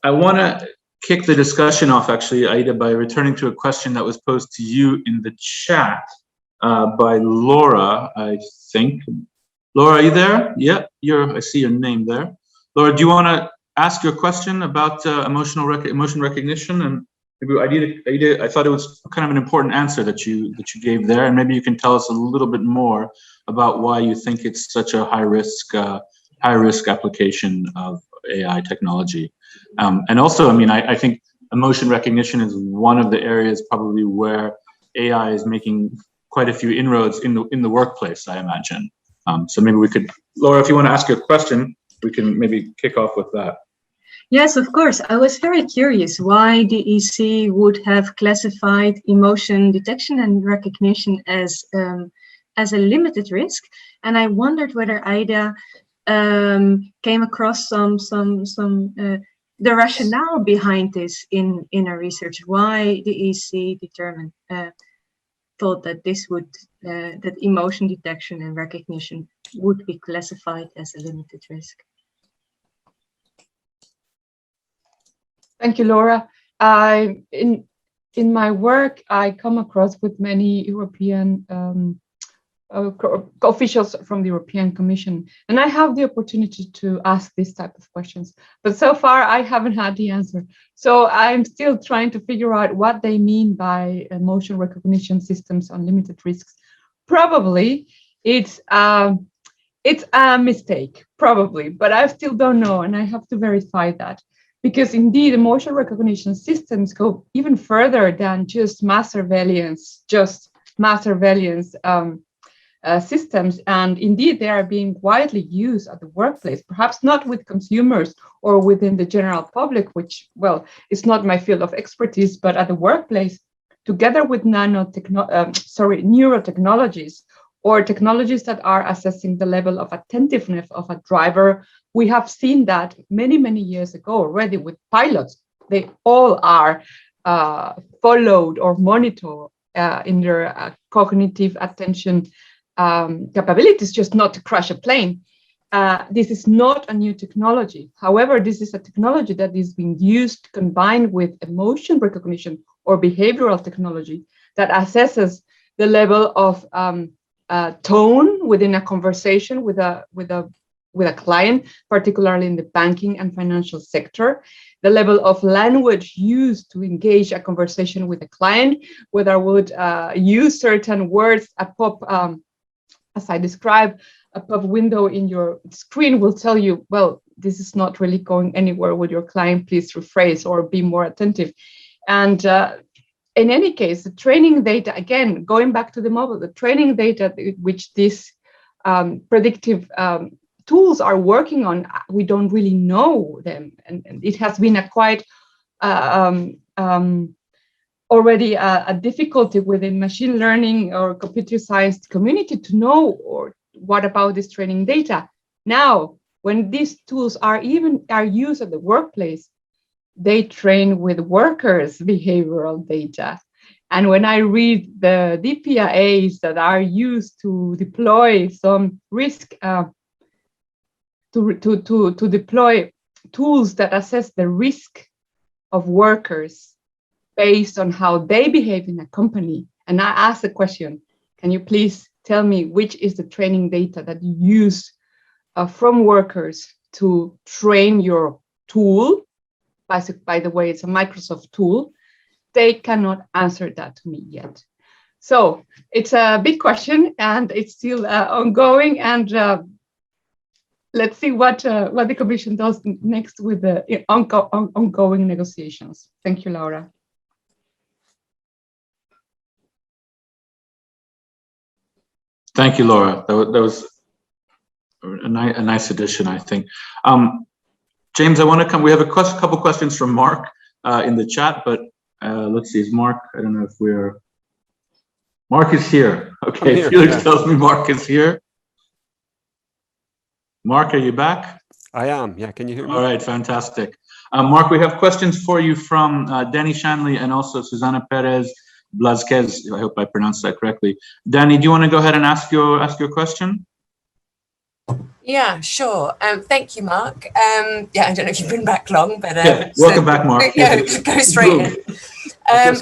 S1: want to kick the discussion off, actually, Aida, by returning to a question that was posed to you in the chat. By Laura, I think. Laura, are you there? Yeah, I see your name there. Laura, do you want to ask your question about emotion recognition? And maybe Aida, I thought it was kind of an important answer that you gave there, and maybe you can tell us a little bit more about why you think it's such a high risk application of AI technology. And also, I mean, I think emotion recognition is one of the areas probably where AI is making quite a few inroads in the workplace, I imagine. So maybe we could, Laura, if you want to ask your question, we can maybe kick off with that.
S15: Yes, of course. I was very curious why the EC would have classified emotion detection and recognition as a limited risk, and I wondered whether Aida came across the rationale behind this in her research. Why the EC determined thought that that emotion detection and recognition would be classified as a limited risk.
S10: Thank you, Laura. In my work, I come across with many European officials from the European Commission, and I have the opportunity to ask this type of questions. But so far, I haven't had the answer. So I'm still trying to figure out what they mean by emotion recognition systems on limited risks. Probably it's a mistake, probably, but I still don't know, and I have to verify that. Because indeed, emotion recognition systems go even further than just mass surveillance, systems. And indeed, they are being widely used at the workplace, perhaps not with consumers or within the general public, which, well, is not my field of expertise, but at the workplace, together with neurotechnologies or technologies that are assessing the level of attentiveness of a driver. We have seen that many, many years ago already with pilots. They all are followed or monitored in their cognitive attention capabilities, just not to crash a plane. This is not a new technology. However, this is a technology that is being used combined with emotion recognition or behavioral technology that assesses the level of tone within a conversation with a client, particularly in the banking and financial sector, the level of language used to engage a conversation with a client, whether I would use certain words, as I described, a pop window in your screen will tell you, well, this is not really going anywhere with your client, please rephrase or be more attentive. And in any case, the training data, again, going back to the model, the training data which these predictive tools are working on, we don't really know them. And it has been a quite already a difficulty within machine learning or computer science community to know or what about this training data. Now, when these tools are used at the workplace, they train with workers' behavioral data. And when I read the DPIAs that are used to deploy some risk, to deploy tools that assess the risk of workers based on how they behave in a company, and I ask the question, can you please tell me which is the training data that you use from workers to train your tool? By the way, it's a Microsoft tool. They cannot answer that to me yet. So it's a big question, and it's still ongoing. And let's see what the Commission does next with the ongoing negotiations. Thank you, Laura.
S1: Thank you, Laura. That was a nice addition, I think. James, I want to come. We have a couple questions from Mark in the chat, but let's see. Is Mark? I don't know if we're. Mark is here. Okay, here, Felix tells me Mark is here. Mark, are you back?
S14: I am. Yeah, can you hear me?
S1: All right, fantastic. Mark, we have questions for you from Danny Shanley and also Susana Perez Blazquez. I hope I pronounced that correctly. Danny, do you want to go ahead and ask your question?
S16: Yeah, sure. Thank you, Mark. Yeah, I don't know if you've been back long, but
S1: welcome back, Mark.
S16: Yeah, go straight in.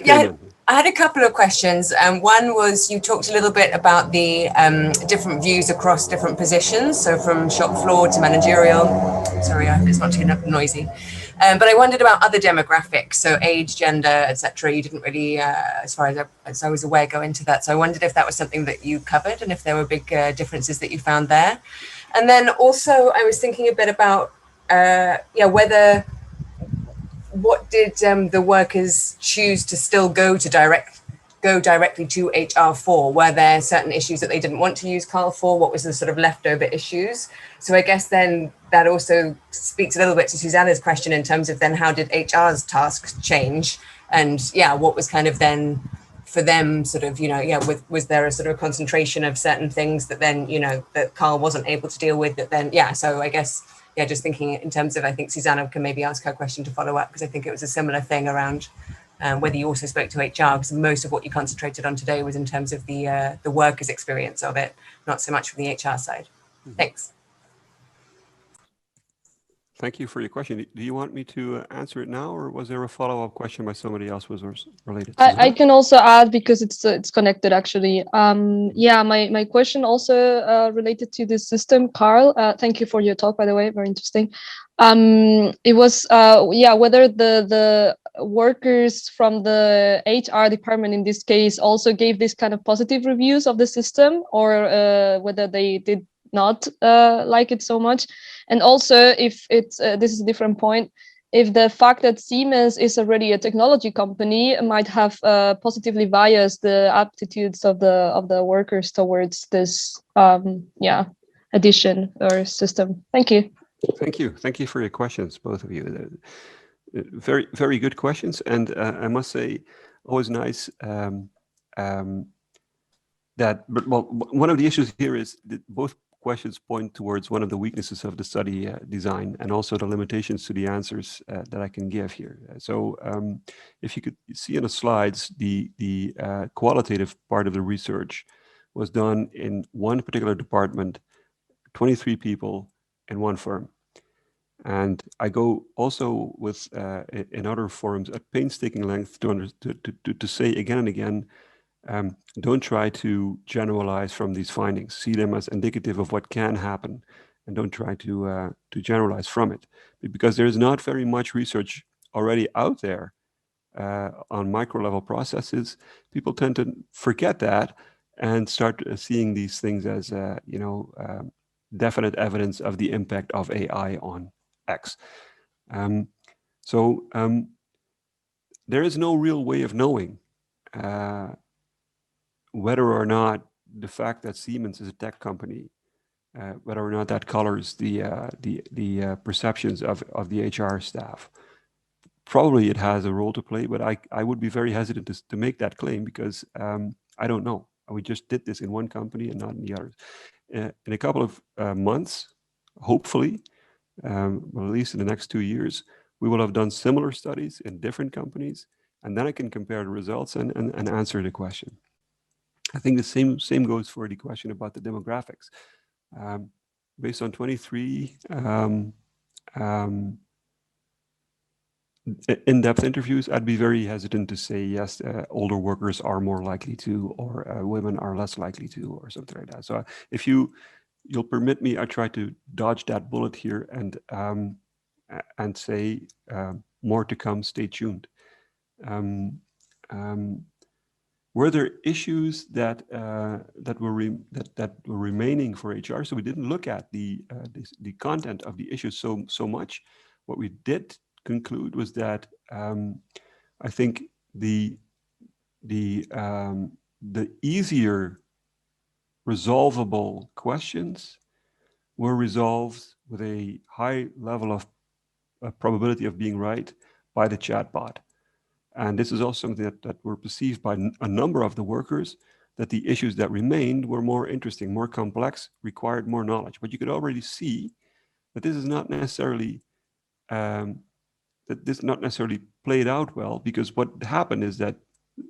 S16: Yeah, I had a couple of questions. One was you talked a little bit about the different views across different positions, so from shop floor to managerial. Sorry, I hope it's not too noisy. But I wondered about other demographics, so age, gender, etc. You didn't really, as far as I was aware, go into that. So I wondered if that was something that you covered and if there were big differences that you found there. And then also I was thinking a bit about, whether, what did the workers choose to still go directly to HR for? Were there certain issues that they didn't want to use Carl for? What was the sort of leftover issues? So I guess then that also speaks a little bit to Susanna's question in terms of then how did HR's tasks change? And what was kind of then for them sort of, was there a sort of concentration of certain things that then, that Carl wasn't able to deal with that then, so I guess, just thinking in terms of, I think Susanna can maybe ask her question to follow up, because I think it was a similar thing around whether you also spoke to HR, because most of what you concentrated on today was in terms of the workers' experience of it, not so much from the HR side. Thanks.
S14: Thank you for your question. Do you want me to answer it now, or was there a follow-up question by somebody else was related to
S9: I can also add, because it's connected actually. My question also related to this system, Carl. Thank you for your talk, by the way, very interesting. It was whether the workers from the HR department in this case also gave this kind of positive reviews of the system, or whether they did not like it so much. And also, if it's this is a different point, if the fact that Siemens is already a technology company might have positively biased the aptitudes of the workers towards this addition or system. Thank you.
S14: Thank you for your questions, both of you. Very, very good questions, and I must say, always nice that. But one of the issues here is that both questions point towards one of the weaknesses of the study design, and also the limitations to the answers that I can give here. So if you could see in the slides, the qualitative part of the research was done in one particular department, 23 people in one firm. And I go also with in other forums at painstaking length to say again and again, don't try to generalize from these findings. See them as indicative of what can happen, and don't try to generalize from it, because there is not very much research already out there on micro-level processes. People tend to forget that and start seeing these things as definite evidence of the impact of AI on X. There is no real way of knowing whether or not the fact that Siemens is a tech company, whether or not that colors the perceptions of the HR staff. Probably it has a role to play, but I would be very hesitant to make that claim, because I don't know. We just did this in one company and not in the others. In a couple of months, hopefully, well, at least in the next 2 years, we will have done similar studies in different companies, and then I can compare the results and answer the question. I think the same goes for the question about the demographics. Based on 23 in-depth interviews, I'd be very hesitant to say, yes, older workers are more likely to, or women are less likely to, or something like that. So if you'll permit me, I try to dodge that bullet here and say more to come, stay tuned. Were there issues that were remaining for HR? So we didn't look at the content of the issues so much. What we did conclude was that I think the easier resolvable questions were resolved with a high level of probability of being right by the chatbot. And this is also something that were perceived by a number of the workers, that the issues that remained were more interesting, more complex, required more knowledge. But you could already see that this is not necessarily played out well, because what happened is that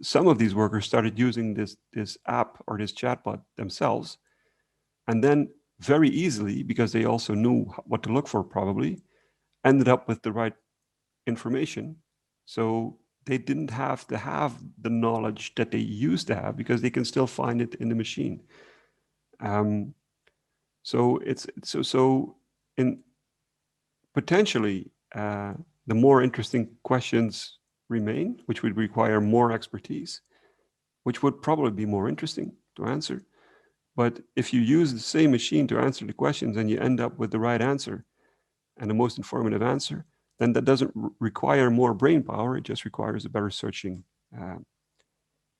S14: some of these workers started using this app or this chatbot themselves, and then very easily, because they also knew what to look for, probably ended up with the right information. So they didn't have to have the knowledge that they used to have, because they can still find it in the machine. So in potentially the more interesting questions remain, which would require more expertise, which would probably be more interesting to answer. But if you use the same machine to answer the questions and you end up with the right answer and the most informative answer, then that doesn't require more brain power. It just requires a better searching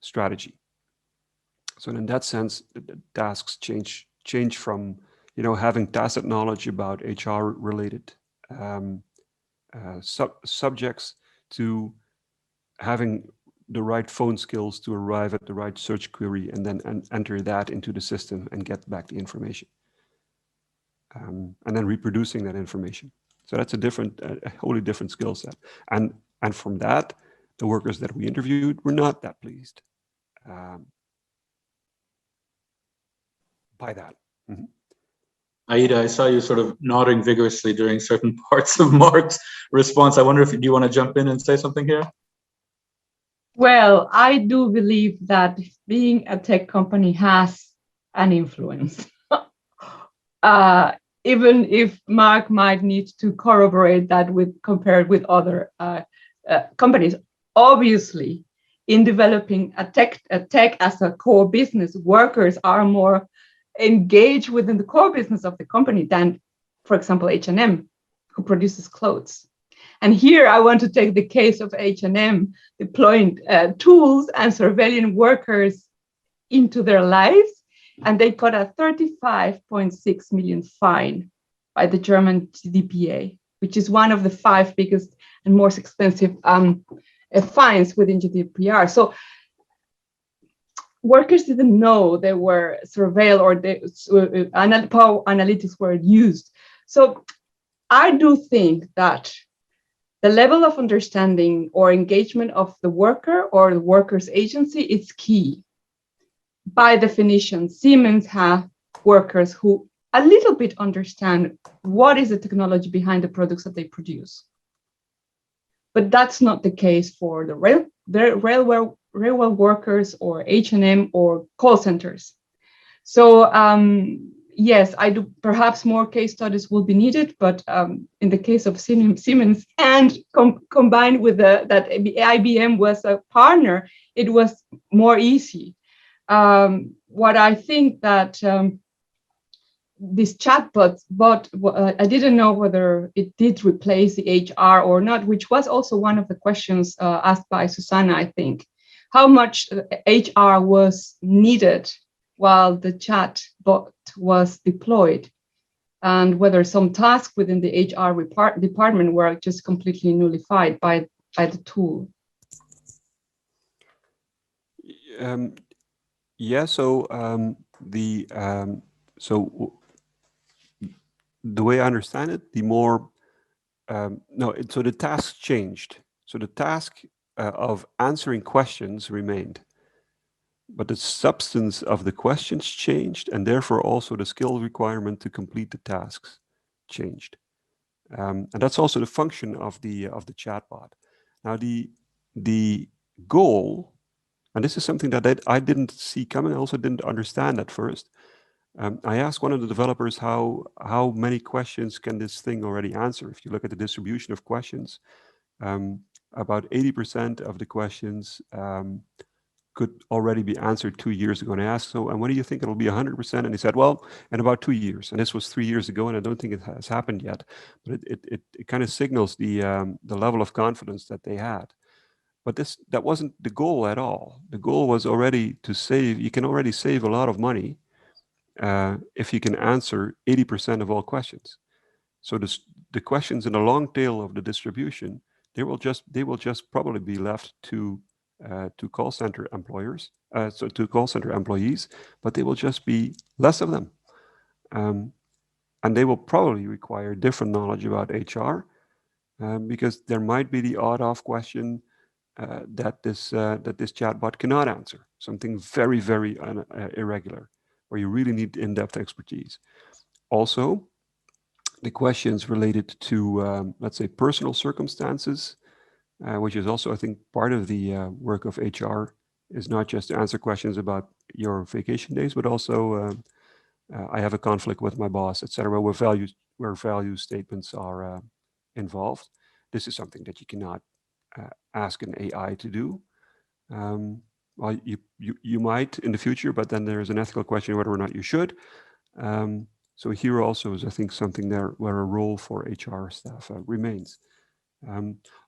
S14: strategy. So in that sense, the tasks change from, having tacit knowledge about HR-related subjects to having the right phone skills to arrive at the right search query and then enter that into the system and get back the information. And then reproducing that information. So that's a wholly different skill set. And from that, the workers that we interviewed were not that pleased by that. Mm-hmm.
S1: Aida, I saw you sort of nodding vigorously during certain parts of Mark's response. I wonder if you want to jump in and say something here?
S10: Well, I do believe that being a tech company has an influence. Even if Mark might need to corroborate that compared with other companies. Obviously, in developing a tech as a core business, workers are more engaged within the core business of the company than, for example, H&M, who produces clothes. And here I want to take the case of H&M deploying tools and surveilling workers into their lives. And they got a 35.6 million fine by the German GDPR, which is one of the 5 biggest and most expensive fines within GDPR. So workers didn't know they were surveilled or power analytics were used. So I do think that the level of understanding or engagement of the worker or the worker's agency is key. By definition, Siemens have workers who a little bit understand what is the technology behind the products that they produce. But that's not the case for the railway workers or H&M or call centers. So yes, I do. Perhaps more case studies will be needed, but in the case of Siemens and combined with that IBM was a partner, it was more easy. What I think that this chatbot, I didn't know whether it did replace the HR or not, which was also one of the questions asked by Susanna, I think. How much HR was needed while the chatbot was deployed, and whether some tasks within the HR department were just completely nullified by the tool.
S14: Yeah, so the way I understand it, so the task changed. So the task of answering questions remained, but the substance of the questions changed, and therefore also the skill requirement to complete the tasks changed. And that's also the function of the chatbot. Now the goal, and this is something that I didn't see coming. I also didn't understand at first. I asked one of the developers how many questions can this thing already answer. If you look at the distribution of questions, about 80% of the questions could already be answered 2 years ago. And I asked, so, and when do you think it'll be 100%? And he said, well, in about 2 years. And this was 3 years ago, and I don't think it has happened yet. But it kind of signals the level of confidence that they had. But that wasn't the goal at all. The goal was already to save. You can already save a lot of money if you can answer 80% of all questions. So the questions in the long tail of the distribution, they will just probably be left to call center employers, so to call center employees, but they will just be less of them, and they will probably require different knowledge about HR, because there might be the odd-off question that this chatbot cannot answer, something very, very irregular, where you really need in-depth expertise. Also, the questions related to, let's say, personal circumstances, which is also, I think, part of the work of HR, is not just to answer questions about your vacation days, but also I have a conflict with my boss, etc., where value statements are involved. This is something that you cannot ask an AI to do. Well, you might in the future, but then there is an ethical question whether or not you should. So here also is, I think, something there where a role for HR staff remains.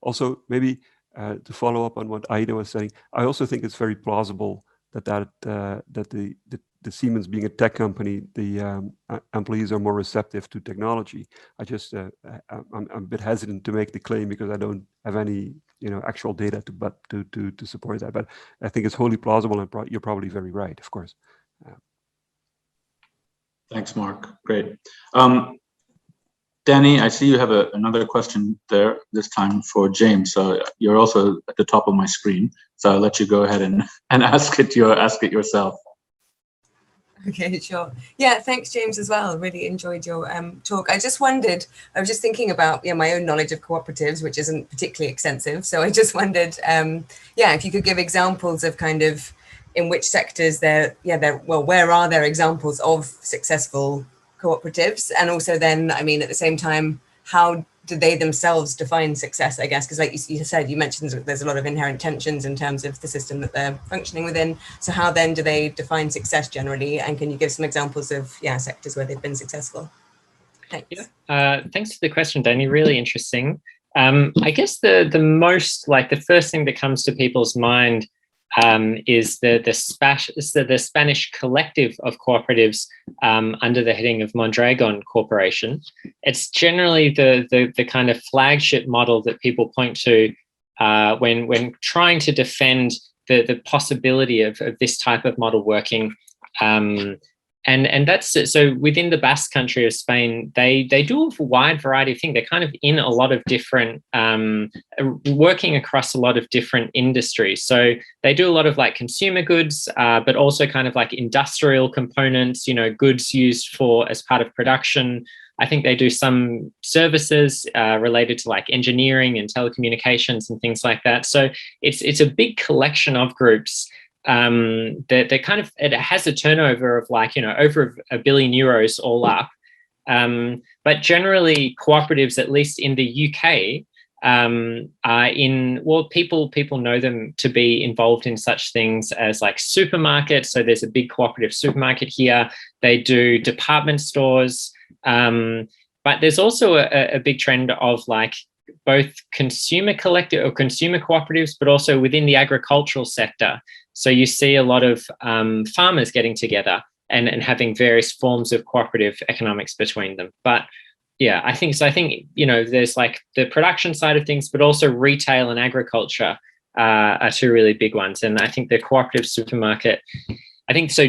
S14: Also, maybe to follow up on what Aida was saying, I also think it's very plausible that the Siemens being a tech company, the employees are more receptive to technology. I'm a bit hesitant to make the claim because I don't have any actual data to support that. But I think it's wholly plausible, and you're probably very right, of course.
S1: Thanks, Mark. Great. Danny, I see you have another question there, this time for James. So you're also at the top of my screen. So I'll let you go ahead and ask it yourself.
S16: Okay, sure. Yeah, thanks, James, as well. Really enjoyed your talk. I was just thinking about my own knowledge of cooperatives, which isn't particularly extensive. So I just wondered, if you could give examples of kind of in which sectors where are there examples of successful cooperatives? And also then, I mean, at the same time, how do they themselves define success, I guess? Because like you said, you mentioned there's a lot of inherent tensions in terms of the system that they're functioning within. So how then do they define success generally? And can you give some examples of sectors where they've been successful? Thanks.
S13: Yeah. Thanks for the question, Danny. Really interesting. I guess the first thing that comes to people's mind is the Spanish collective of cooperatives under the heading of Mondragon Corporation. It's generally the kind of flagship model that people point to when trying to defend the possibility of this type of model working. And that's so within the Basque country of Spain, they do a wide variety of things. They're kind of in a lot of different, working across a lot of different industries. So they do a lot of like consumer goods, but also kind of like industrial components, goods used as part of production. I think they do some services related to like engineering and telecommunications and things like that. So it's a big collection of groups. That kind of, it has a turnover of like, over €1 billion all up. But generally cooperatives, at least in the UK, people know them to be involved in such things as like supermarkets. So there's a big cooperative supermarket here. They do department stores. But there's also a big trend of like both consumer collective or consumer cooperatives, but also within the agricultural sector. So you see a lot of farmers getting together and having various forms of cooperative economics between them. But yeah, I think there's like the production side of things, but also retail and agriculture are two really big ones. And I think the cooperative supermarket,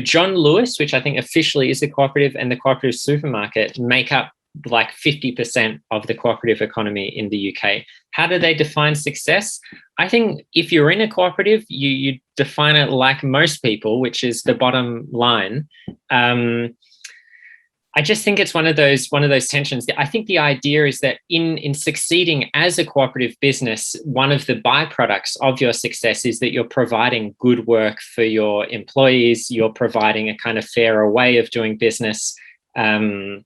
S13: John Lewis, which I think officially is a cooperative, and the cooperative supermarket make up like 50% of the cooperative economy in the UK. How do they define success? I think if you're in a cooperative, you define it like most people, which is the bottom line. I just think it's one of those tensions. I think the idea is that in succeeding as a cooperative business, one of the byproducts of your success is that you're providing good work for your employees. You're providing a kind of fairer way of doing business, and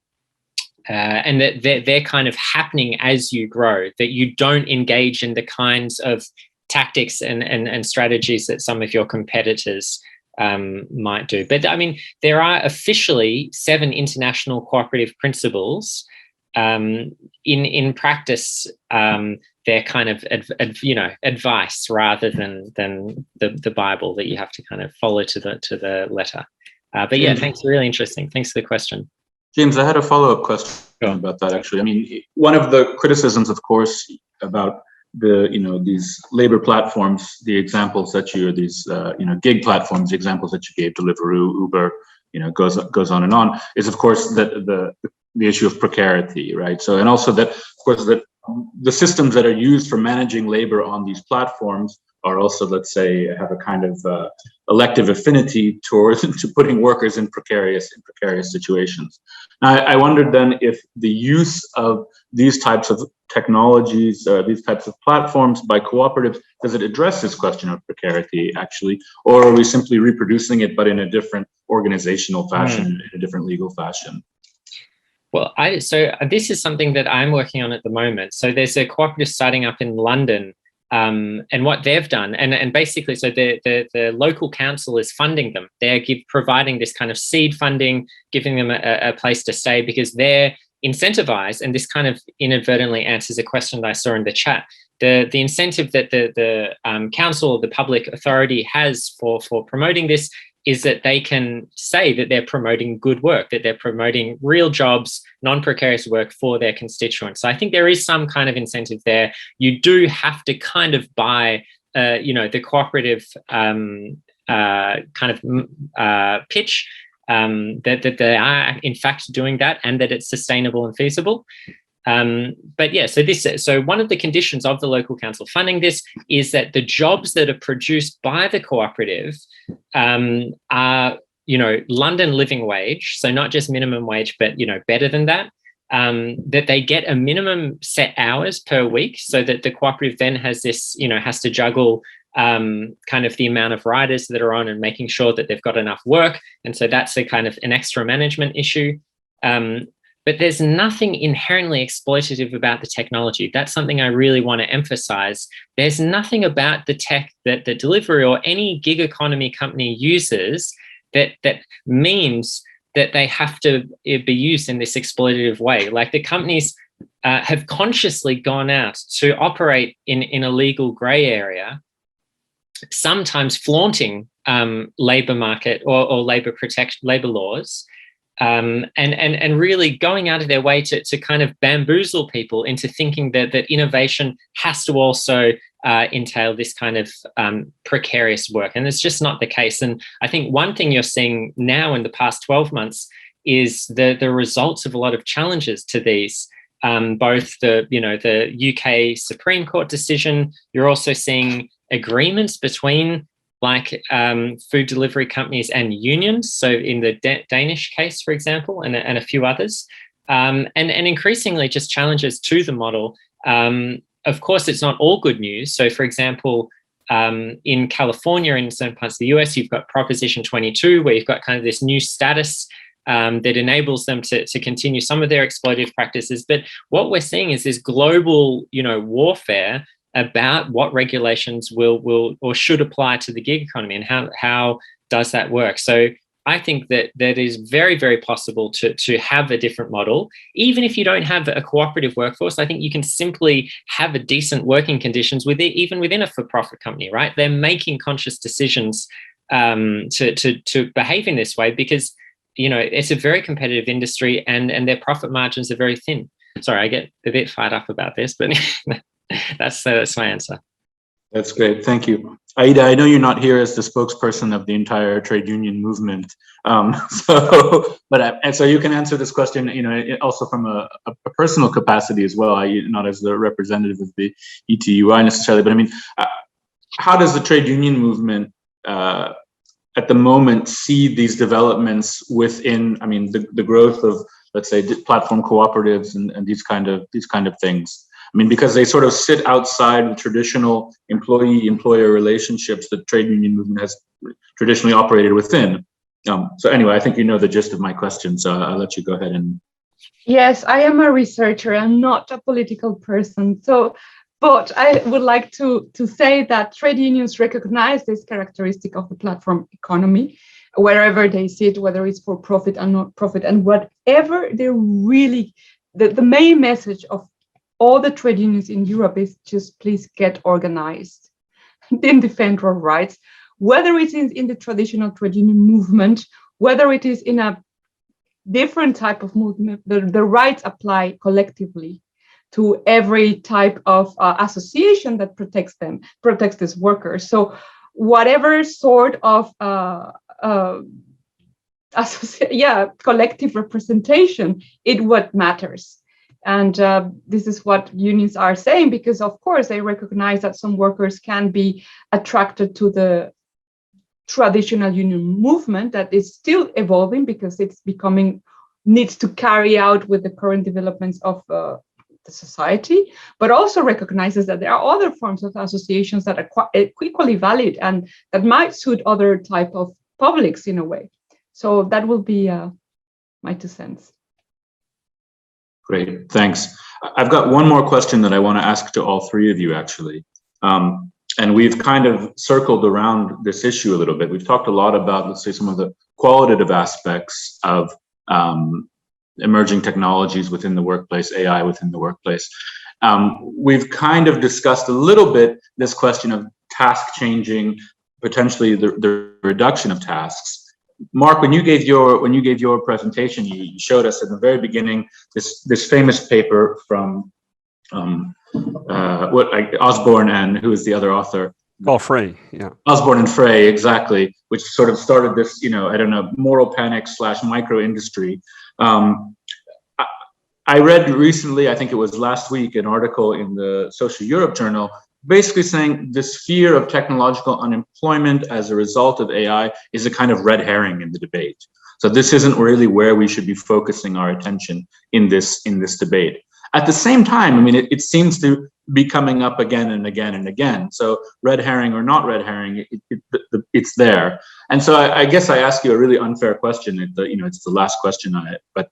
S13: that they're kind of happening as you grow. That you don't engage in the kinds of tactics and strategies that some of your competitors might do. But I mean, there are officially 7 international cooperative principles. In practice, they're kind of advice rather than the Bible that you have to kind of follow to the letter. But yeah, thanks. Really interesting. Thanks for the question.
S1: James, I had a follow-up question about that, actually. I mean, one of the criticisms, of course, about these labor platforms, the examples that these gig platforms, the examples that you gave, Deliveroo, Uber, goes on and on, is of course that the issue of precarity, right? So, and also that, of course, that the systems that are used for managing labor on these platforms are also, let's say, have a kind of elective affinity towards to putting workers in precarious situations. Now, I wondered then if the use of these types of technologies, these types of platforms by cooperatives, does it address this question of precarity actually, or are we simply reproducing it but in a different organizational fashion, in a different legal fashion?
S13: Well, so this is something that I'm working on at the moment. So there's a cooperative starting up in London. And what they've done, and basically, so the local council is funding them. They're providing this kind of seed funding, giving them a place to stay because they're incentivized. And this kind of inadvertently answers a question that I saw in the chat. The incentive that the council, the public authority has for promoting this is that they can say that they're promoting good work, that they're promoting real jobs, non-precarious work for their constituents. So I think there is some kind of incentive there. You do have to kind of buy, the cooperative kind of pitch that they are in fact doing that and that it's sustainable and feasible. But yeah, so one of the conditions of the local council funding this is that the jobs that are produced by the cooperative are, London living wage, so not just minimum wage, but better than that. That they get a minimum set hours per week, so that the cooperative then has this, has to juggle kind of the amount of riders that are on and making sure that they've got enough work, and so that's a kind of an extra management issue. But there's nothing inherently exploitative about the technology. That's something I really want to emphasize. There's nothing about the tech that the Deliveroo or any gig economy company uses that means that they have to be used in this exploitative way. Like the companies have consciously gone out to operate in a legal gray area, sometimes flaunting labor market or labor laws. And really going out of their way to kind of bamboozle people into thinking that innovation has to also entail this kind of precarious work. And it's just not the case. And I think one thing you're seeing now in the past 12 months is the results of a lot of challenges to these, both the UK Supreme Court decision. You're also seeing agreements between food delivery companies and unions. So in the Danish case, for example, and a few others, and increasingly just challenges to the model. Of course, it's not all good news. So for example, in California, in certain parts of the US, you've got Proposition 22, where you've got kind of this new status that enables them to continue some of their exploitative practices. But what we're seeing is this global, warfare about what regulations will or should apply to the gig economy, and how does that work. So I think that is very, very possible to have a different model. Even if you don't have a cooperative workforce, I think you can simply have a decent working conditions even within a for-profit company, right? They're making conscious decisions to behave in this way because, it's a very competitive industry and their profit margins are very thin. Sorry, I get a bit fired up about this, but that's my answer.
S1: That's great. Thank you. Aida, I know you're not here as the spokesperson of the entire trade union movement, and so you can answer this question, also from a personal capacity as well, not as the representative of the ETUI necessarily, but I mean, how does the trade union movement at the moment see these developments within, I mean, the growth of, let's say, platform cooperatives and these kind of things? I mean, because they sort of sit outside the traditional employee-employer relationships that trade union movement has traditionally operated within. So anyway, I think you know the gist of my question, so I'll let you go ahead and.
S10: Yes, I am a researcher. I'm not a political person. But I would like to say that trade unions recognize this characteristic of the platform economy, wherever they sit, whether it's for profit or not profit, and whatever they're really, the main message of all the trade unions in Europe is just please get organized, then defend our rights, whether it is in the traditional trade union movement, whether it is in a different type of movement, the rights apply collectively to every type of association that protects these workers. So whatever sort of collective representation, it what matters. And this is what unions are saying, because of course they recognize that some workers can be attracted to the traditional union movement that is still evolving because it's needs to carry out with the current developments of the society, but also recognizes that there are other forms of associations that are equally valid and that might suit other type of publics in a way. So that will be my 2 cents.
S1: Great, thanks. I've got one more question that I want to ask to all three of you, actually. And we've kind of circled around this issue a little bit. We've talked a lot about, let's say, some of the qualitative aspects of emerging technologies within the workplace, AI within the workplace. We've kind of discussed a little bit this question of task changing, potentially the reduction of tasks. Mark, when you gave your presentation, you showed us at the very beginning this famous paper from Osborne and who is the other author?
S14: Oh, Frey, yeah.
S1: Osborne and Frey, exactly, which sort of started this, moral panic / micro industry. I read recently, I think it was last week, an article in the Social Europe Journal, basically saying this fear of technological unemployment as a result of AI is a kind of red herring in the debate. So this isn't really where we should be focusing our attention in this debate. At the same time, I mean, it seems to be coming up again and again and again. So red herring or not red herring, it's there. And so I guess I ask you a really unfair question. It's the last question but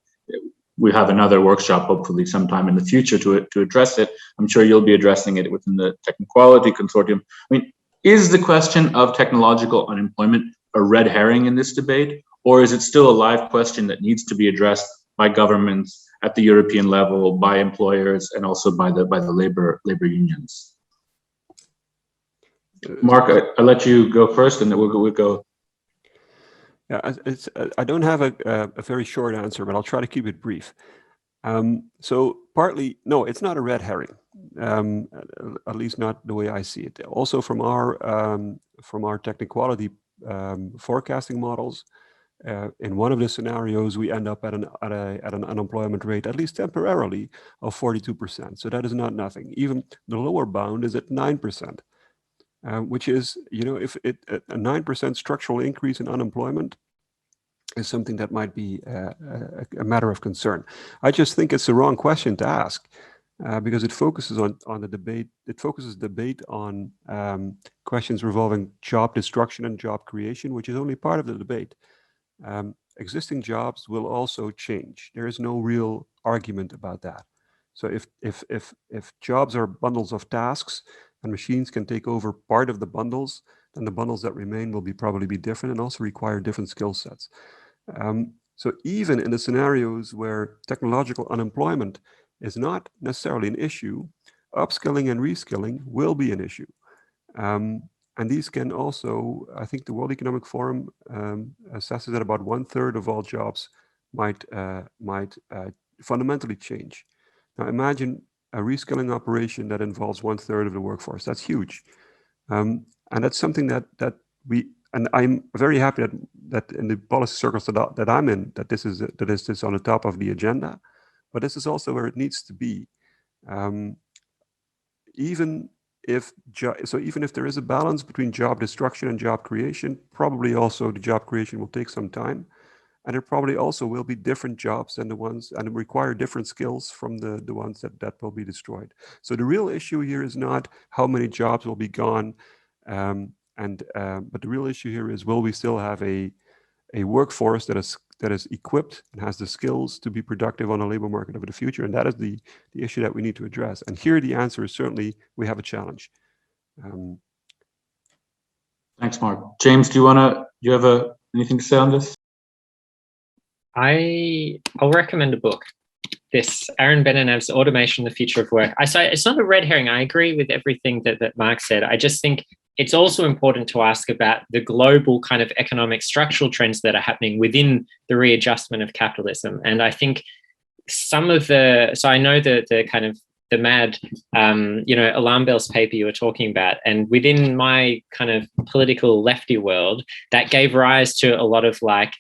S1: we have another workshop hopefully sometime in the future to address it. I'm sure you'll be addressing it within the Technequality Consortium. I mean, is the question of technological unemployment a red herring in this debate, or is it still a live question that needs to be addressed by governments at the European level, by employers, and also by the labor unions? Mark, I'll let you go first, and then we'll go.
S14: Yeah, I don't have a very short answer, but I'll try to keep it brief. So partly, no, it's not a red herring, at least not the way I see it. Also from our Technequality forecasting models, in one of the scenarios, we end up at an unemployment rate, at least temporarily, of 42%. So that is not nothing. Even the lower bound is at 9%. Which is, if a 9% structural increase in unemployment is something that might be a matter of concern. I just think it's the wrong question to ask because it focuses on the debate. It focuses debate on questions revolving job destruction and job creation, which is only part of the debate. Existing jobs will also change. There is no real argument about that. So if jobs are bundles of tasks, and machines can take over part of the bundles, then the bundles that remain will probably be different and also require different skill sets. So even in the scenarios where technological unemployment is not necessarily an issue, upskilling and reskilling will be an issue. And these can also, I think the World Economic Forum assesses that about 1/3 of all jobs might fundamentally change. Now imagine a reskilling operation that involves 1/3 of the workforce. That's huge. And that's something that and I'm very happy that in the policy circles that I'm in, that this is on the top of the agenda, but this is also where it needs to be. Even if there is a balance between job destruction and job creation, probably also the job creation will take some time, and there probably also will be different jobs than the ones, and require different skills from the ones that will be destroyed. So the real issue here is not how many jobs will be gone, but the real issue here is, will we still have a workforce that is equipped and has the skills to be productive on a labor market of the future? And that is the issue that we need to address. And here the answer is certainly we have a challenge.
S1: Thanks, Mark. James, do you have anything to say on this?
S13: I'll recommend a book. This Aaron Benenev's Automation, the Future of Work. It's not a red herring. I agree with everything that Mark said. I just think it's also important to ask about the global kind of economic structural trends that are happening within the readjustment of capitalism. And I think some of so I know the kind of the mad, alarm bells paper you were talking about, and within my kind of political lefty world, that gave rise to a lot of like,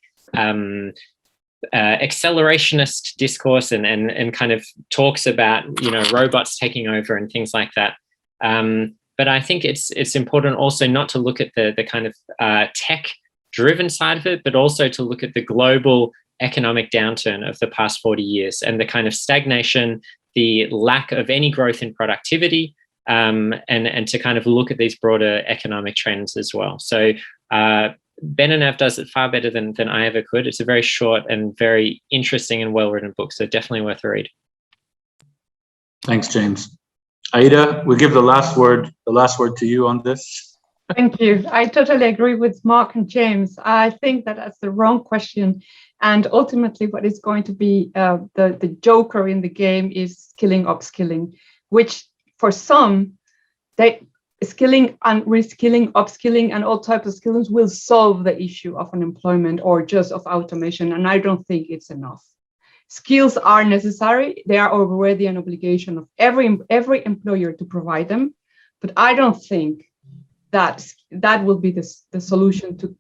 S13: accelerationist discourse and kind of talks about robots taking over and things like that. But I think it's important also not to look at the kind of tech-driven side of it, but also to look at the global economic downturn of the past 40 years and the kind of stagnation, the lack of any growth in productivity, and to kind of look at these broader economic trends as well. So Benenev does it far better than I ever could. It's a very short and very interesting and well-written book, so definitely worth a read.
S1: Thanks, James. Aida, we'll give the last word to you on this.
S10: Thank you. I totally agree with Mark and James. I think that's the wrong question. And ultimately, what is going to be the joker in the game is skilling, upskilling, which for some, skilling and reskilling, upskilling, and all types of skills will solve the issue of unemployment or just of automation. And I don't think it's enough. Skills are necessary. They are already an obligation of every employer to provide them. But I don't think that will be the solution to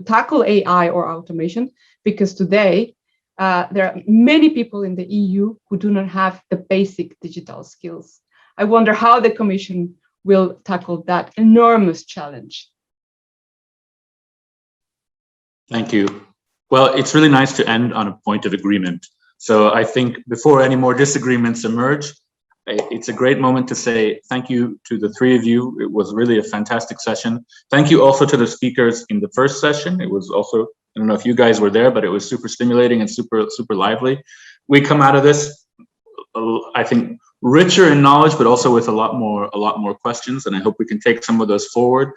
S10: tackle AI or automation, because today there are many people in the EU who do not have the basic digital skills. I wonder how the Commission will tackle that enormous challenge.
S1: Thank you. Well, it's really nice to end on a point of agreement. So I think before any more disagreements emerge, it's a great moment to say thank you to the three of you. It was really a fantastic session. Thank you also to the speakers in the first session. It was also, I don't know if you guys were there, but it was super stimulating and super lively. We come out of this, I think, richer in knowledge, but also with a lot more questions. And I hope we can take some of those forward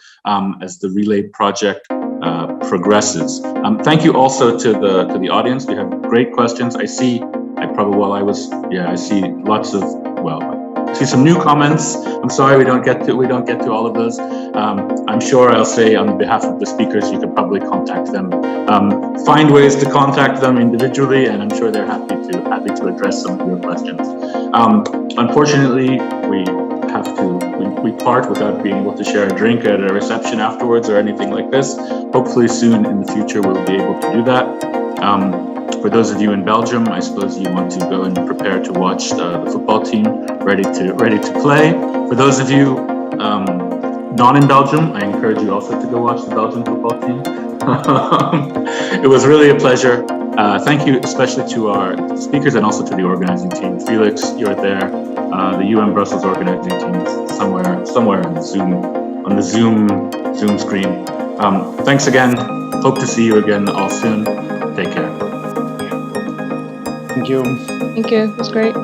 S1: as the Relay project progresses. Thank you also to the audience. We have great questions. I see lots of, I see some new comments. I'm sorry we don't get to all of those. I'm sure I'll say on behalf of the speakers, you could probably contact them. Find ways to contact them individually, and I'm sure they're happy to address some of your questions. Unfortunately, we part without being able to share a drink at a reception afterwards or anything like this. Hopefully soon in the future we'll be able to do that. For those of you in Belgium, I suppose you want to go and prepare to watch the football team ready to play. For those of you not in Belgium, I encourage you also to go watch the Belgian football team. It was really a pleasure. Thank you especially to our speakers and also to the organizing team. Felix, you're there. The UM Brussels organizing team is somewhere on the Zoom screen. Thanks again. Hope to see you again all soon. Take care.
S4: Thank you.
S9: Thank you. It was great.